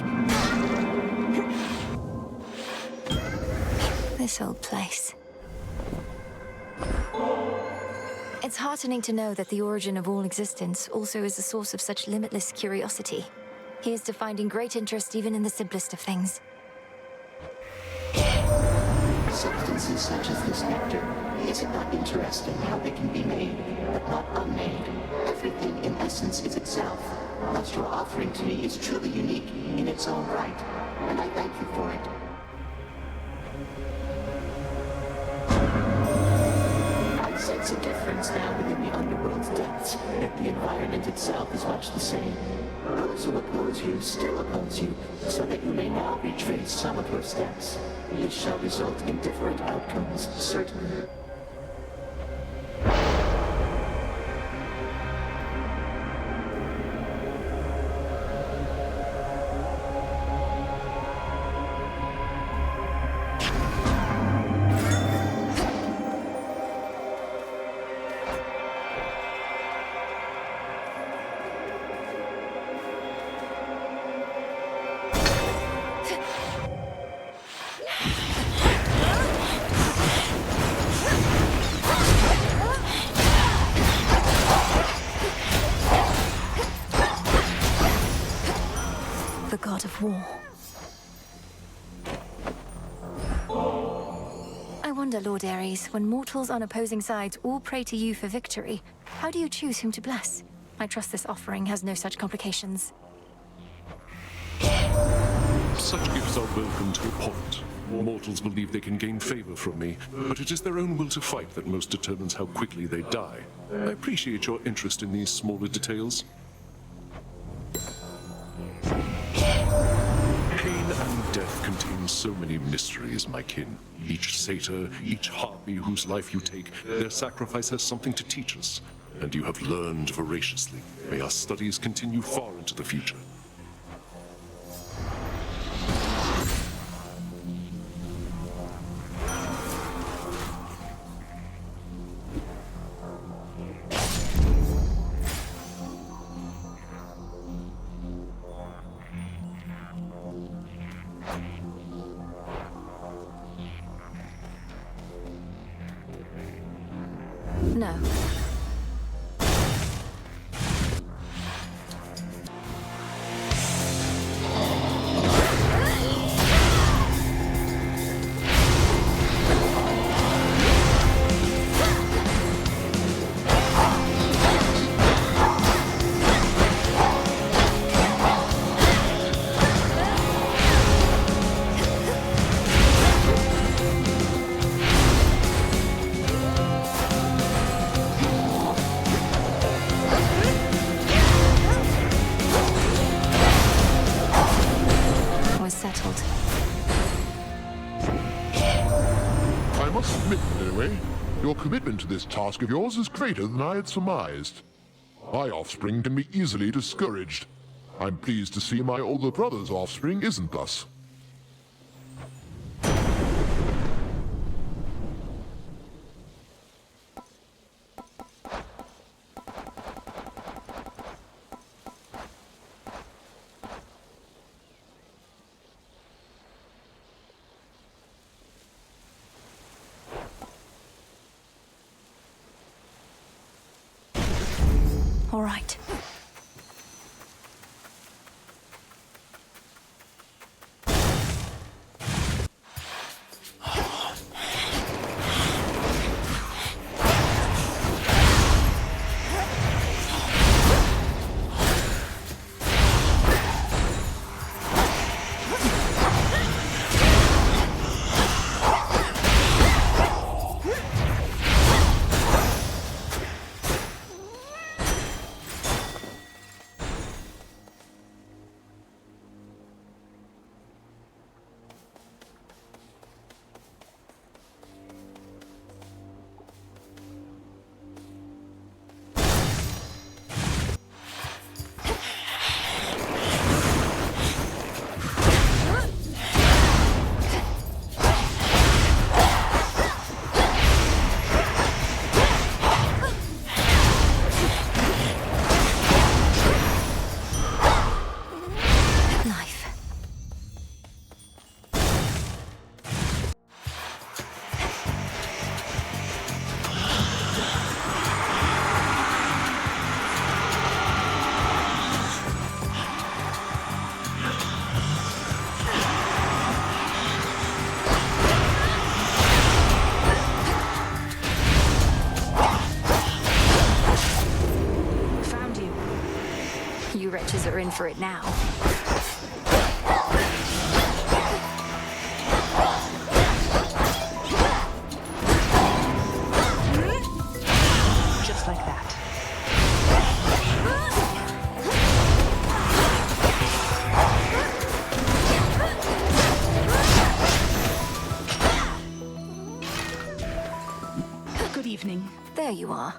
This old place. It's heartening to know that the origin of all existence also is the source of such limitless curiosity. Here's to finding great interest even in the simplest of things. Substances such as this nectar, is it not interesting how they can be made, but not unmade? Everything in essence is itself. What you're offering to me is truly unique in its own right, and I thank you for it. I sense a difference now within the underworld's depths, yet the environment itself is much the same. Those who oppose you still oppose you, so that you may now retrace some of your steps. This shall result in different outcomes, certainly. The god of war. I wonder, Lord Ares, when mortals on opposing sides all pray to you for victory, how do you choose whom to bless? I trust this offering has no such complications. Such gifts are welcome to a point. Mortals believe they can gain favor from me, but it is their own will to fight that most determines how quickly they die. I appreciate your interest in these smaller details. Pain and death contain so many mysteries, my kin. Each satyr, each harpy whose life you take, their sacrifice has something to teach us. And you have learned voraciously. May our studies continue far into the future. No. underworld. I must admit, anyway, your commitment to this task of yours is greater than I had surmised. My offspring can be easily discouraged. I'm pleased to see my older brother's offspring isn't thus. All right. You wretches are in for it now. Just like that. Good evening. There you are.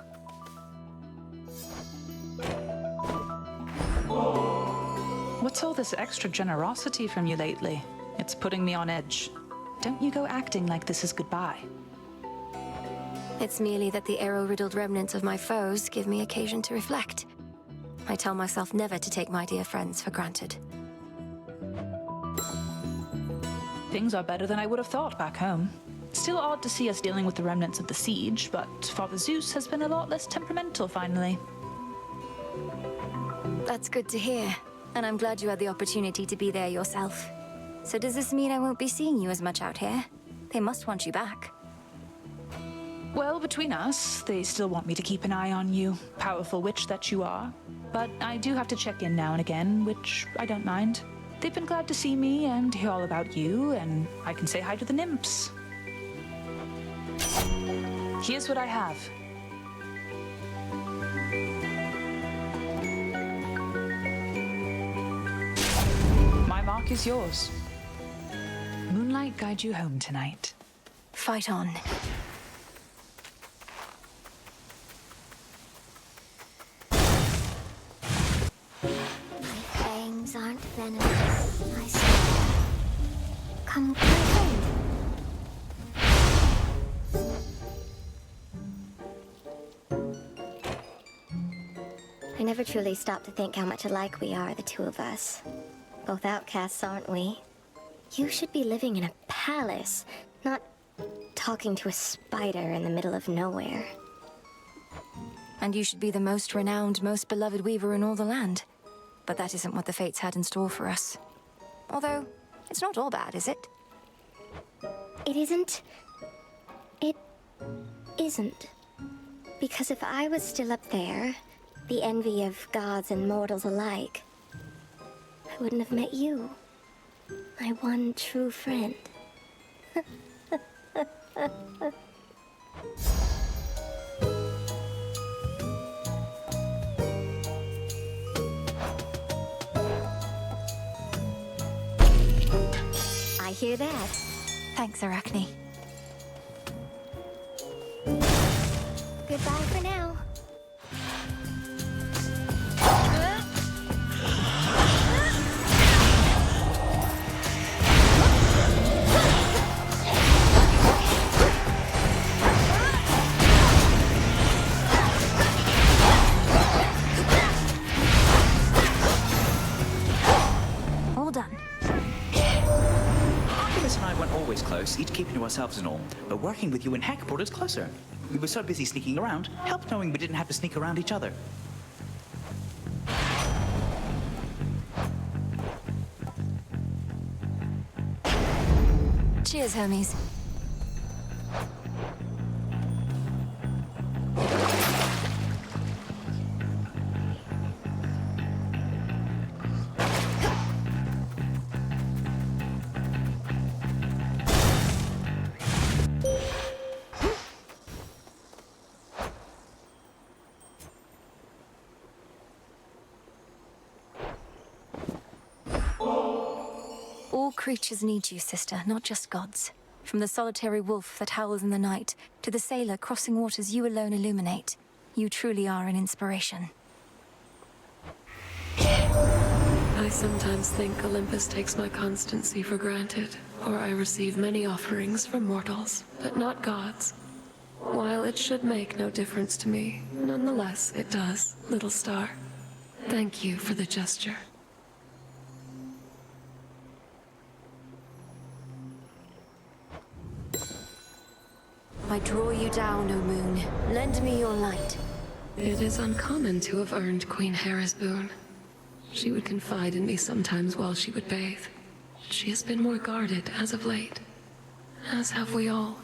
What's all this extra generosity from you lately? It's putting me on edge. Don't you go acting like this is goodbye. It's merely that the arrow-riddled remnants of my foes give me occasion to reflect. I tell myself never to take my dear friends for granted. Things are better than I would have thought back home. Still odd to see us dealing with the remnants of the siege, but Father Zeus has been a lot less temperamental finally. That's good to hear, and I'm glad you had the opportunity to be there yourself. So does this mean I won't be seeing you as much out here? They must want you back. Well, between us, they still want me to keep an eye on you, powerful witch that you are. But I do have to check in now and again, which I don't mind. They've been glad to see me and hear all about you, and I can say hi to the nymphs. Here's what I have. My mark is yours. Moonlight guide you home tonight. Fight on. Fangs aren't venomous, I swear. Come closer. I never truly stopped to think how much alike we are, the two of us. Both outcasts, aren't we? You should be living in a palace, not talking to a spider in the middle of nowhere. And you should be the most renowned, most beloved weaver in all the land. But that isn't what the fates had in store for us. Although, it's not all bad, is it? It isn't. It isn't. Because if I was still up there, the envy of gods and mortals alike, I wouldn't have met you. My one true friend. hear that. Thanks, Arachne. Goodbye for now. All done. Artemis and I weren't always close, each keeping to ourselves and all. But working with you and Heck brought us closer. We were so busy sneaking around, helped knowing we didn't have to sneak around each other. Cheers, Hermes. All creatures need you, sister, not just gods. From the solitary wolf that howls in the night, to the sailor crossing waters you alone illuminate. You truly are an inspiration. I sometimes think Olympus takes my constancy for granted, or I receive many offerings from mortals, but not gods. While it should make no difference to me, nonetheless it does, little star. Thank you for the gesture. I draw you down, O moon. Lend me your light. It is uncommon to have earned Queen Hera's boon. She would confide in me sometimes while she would bathe. She has been more guarded as of late, as have we all.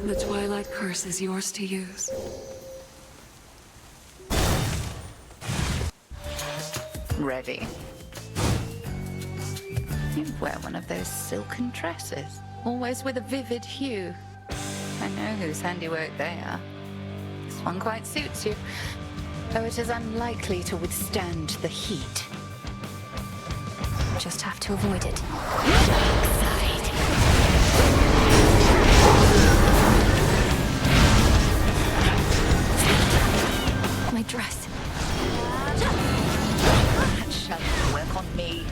The Twilight Curse is yours to use. Ready. You wear one of those silken dresses, always with a vivid hue. I know whose handiwork they are. This one quite suits you, though it is unlikely to withstand the heat. Just have to avoid it. My dress. That shall work on me.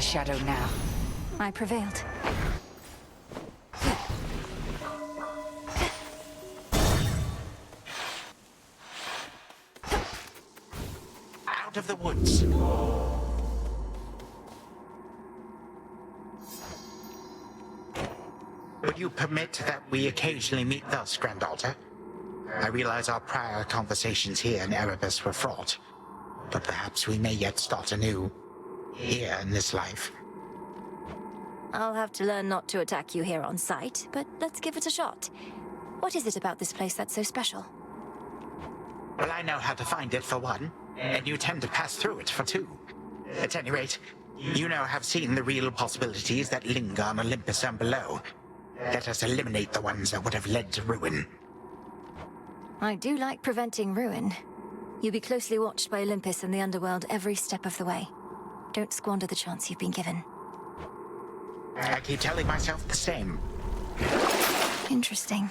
shadow now. I prevailed. Out of the woods. Would you permit that we occasionally meet thus, Grand Altar? I realize our prior conversations here in Erebus were fraught, but perhaps we may yet start anew, here in this life. I'll have to learn not to attack you here on sight, but let's give it a shot. What is it about this place that's so special? Well, I know how to find it for one, and you tend to pass through it for two. At any rate, you now have seen the real possibilities that linger on Olympus and below. Let us eliminate the ones that would have led to ruin. I do like preventing ruin. You'll be closely watched by Olympus and the underworld every step of the way. Don't squander the chance you've been given. I keep telling myself the same. Interesting.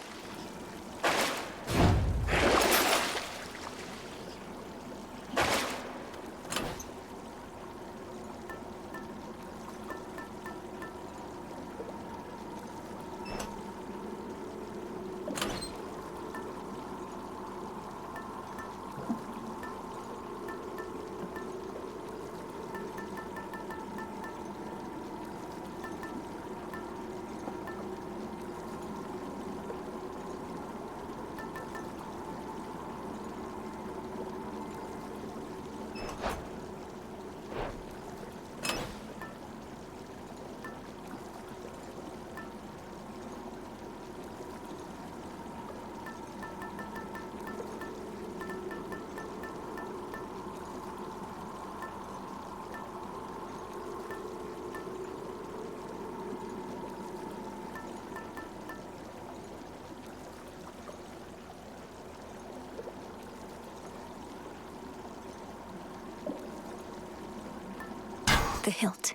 The hilt.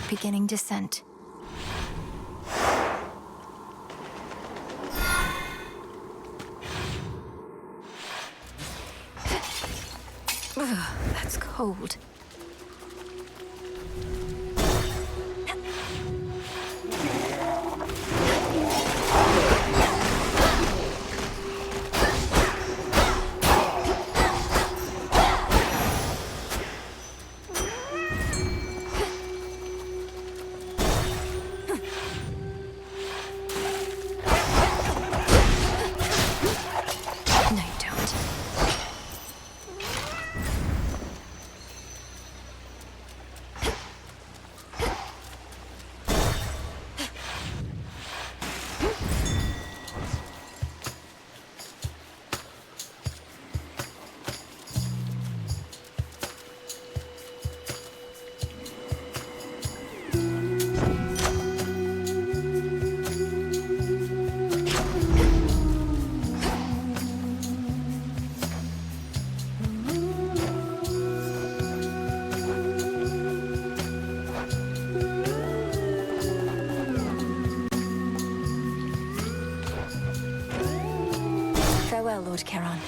Beginning descent. Ugh, that's cold. Farewell, Lord Charon.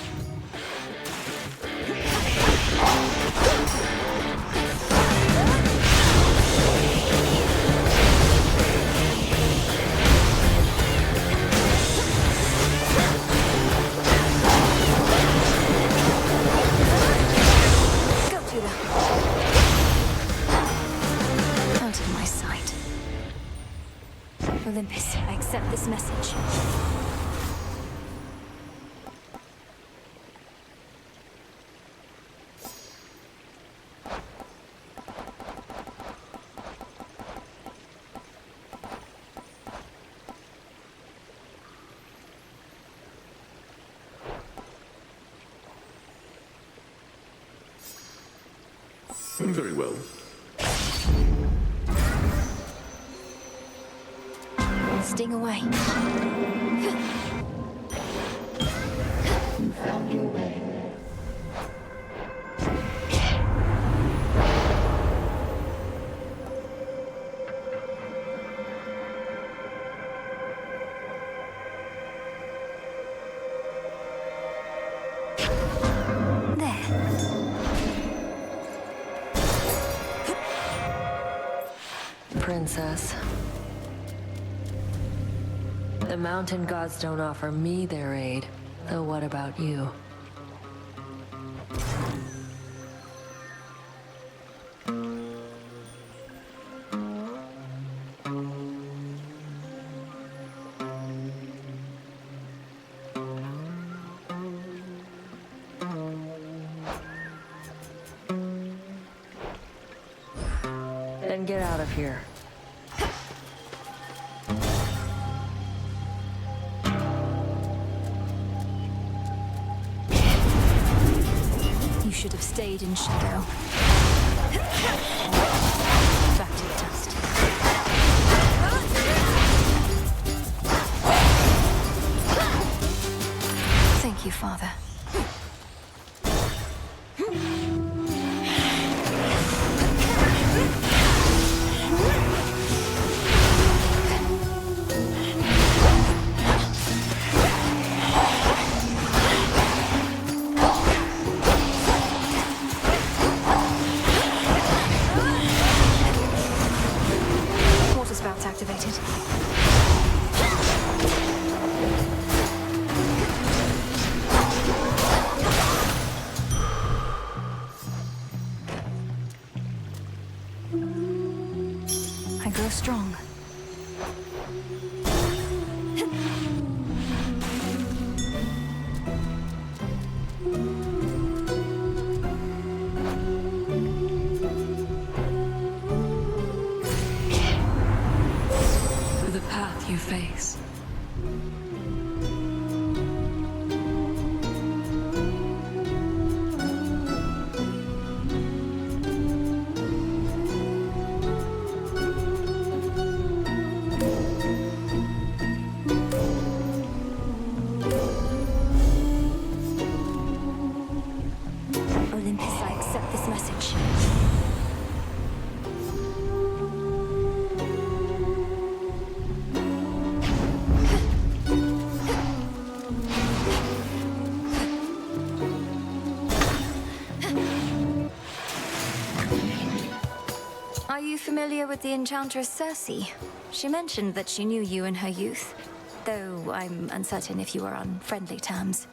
Go to them. Out of my sight. Olympus, I accept this message. Very well. Sting away. You found your way. princess. The mountain gods don't offer me their aid, though what about you? Then get out of here. You should have stayed in shadow. Back to the dust. Thank you, Father. Water spouts activated. I grow strong. For the path you face. Olympus, I accept this message. Are you familiar with the Enchantress Circe? She mentioned that she knew you in her youth, though I'm uncertain if you were on friendly terms.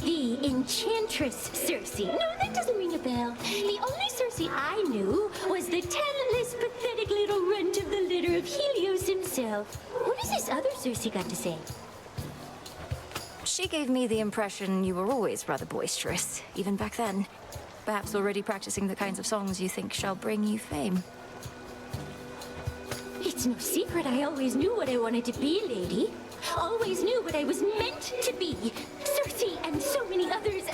The Enchantress Circe. No, that doesn't ring a bell. The only Circe I knew was the talentless, pathetic little runt of the litter of Helios himself. What has this other Circe got to say? She gave me the impression you were always rather boisterous, even back then. Perhaps already practicing the kinds of songs you think shall bring you fame. It's no secret I always knew what I wanted to be, lady. Always knew what I was meant to be. Circe and so many others.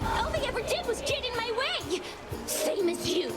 All they ever did was get in my way. Same as you.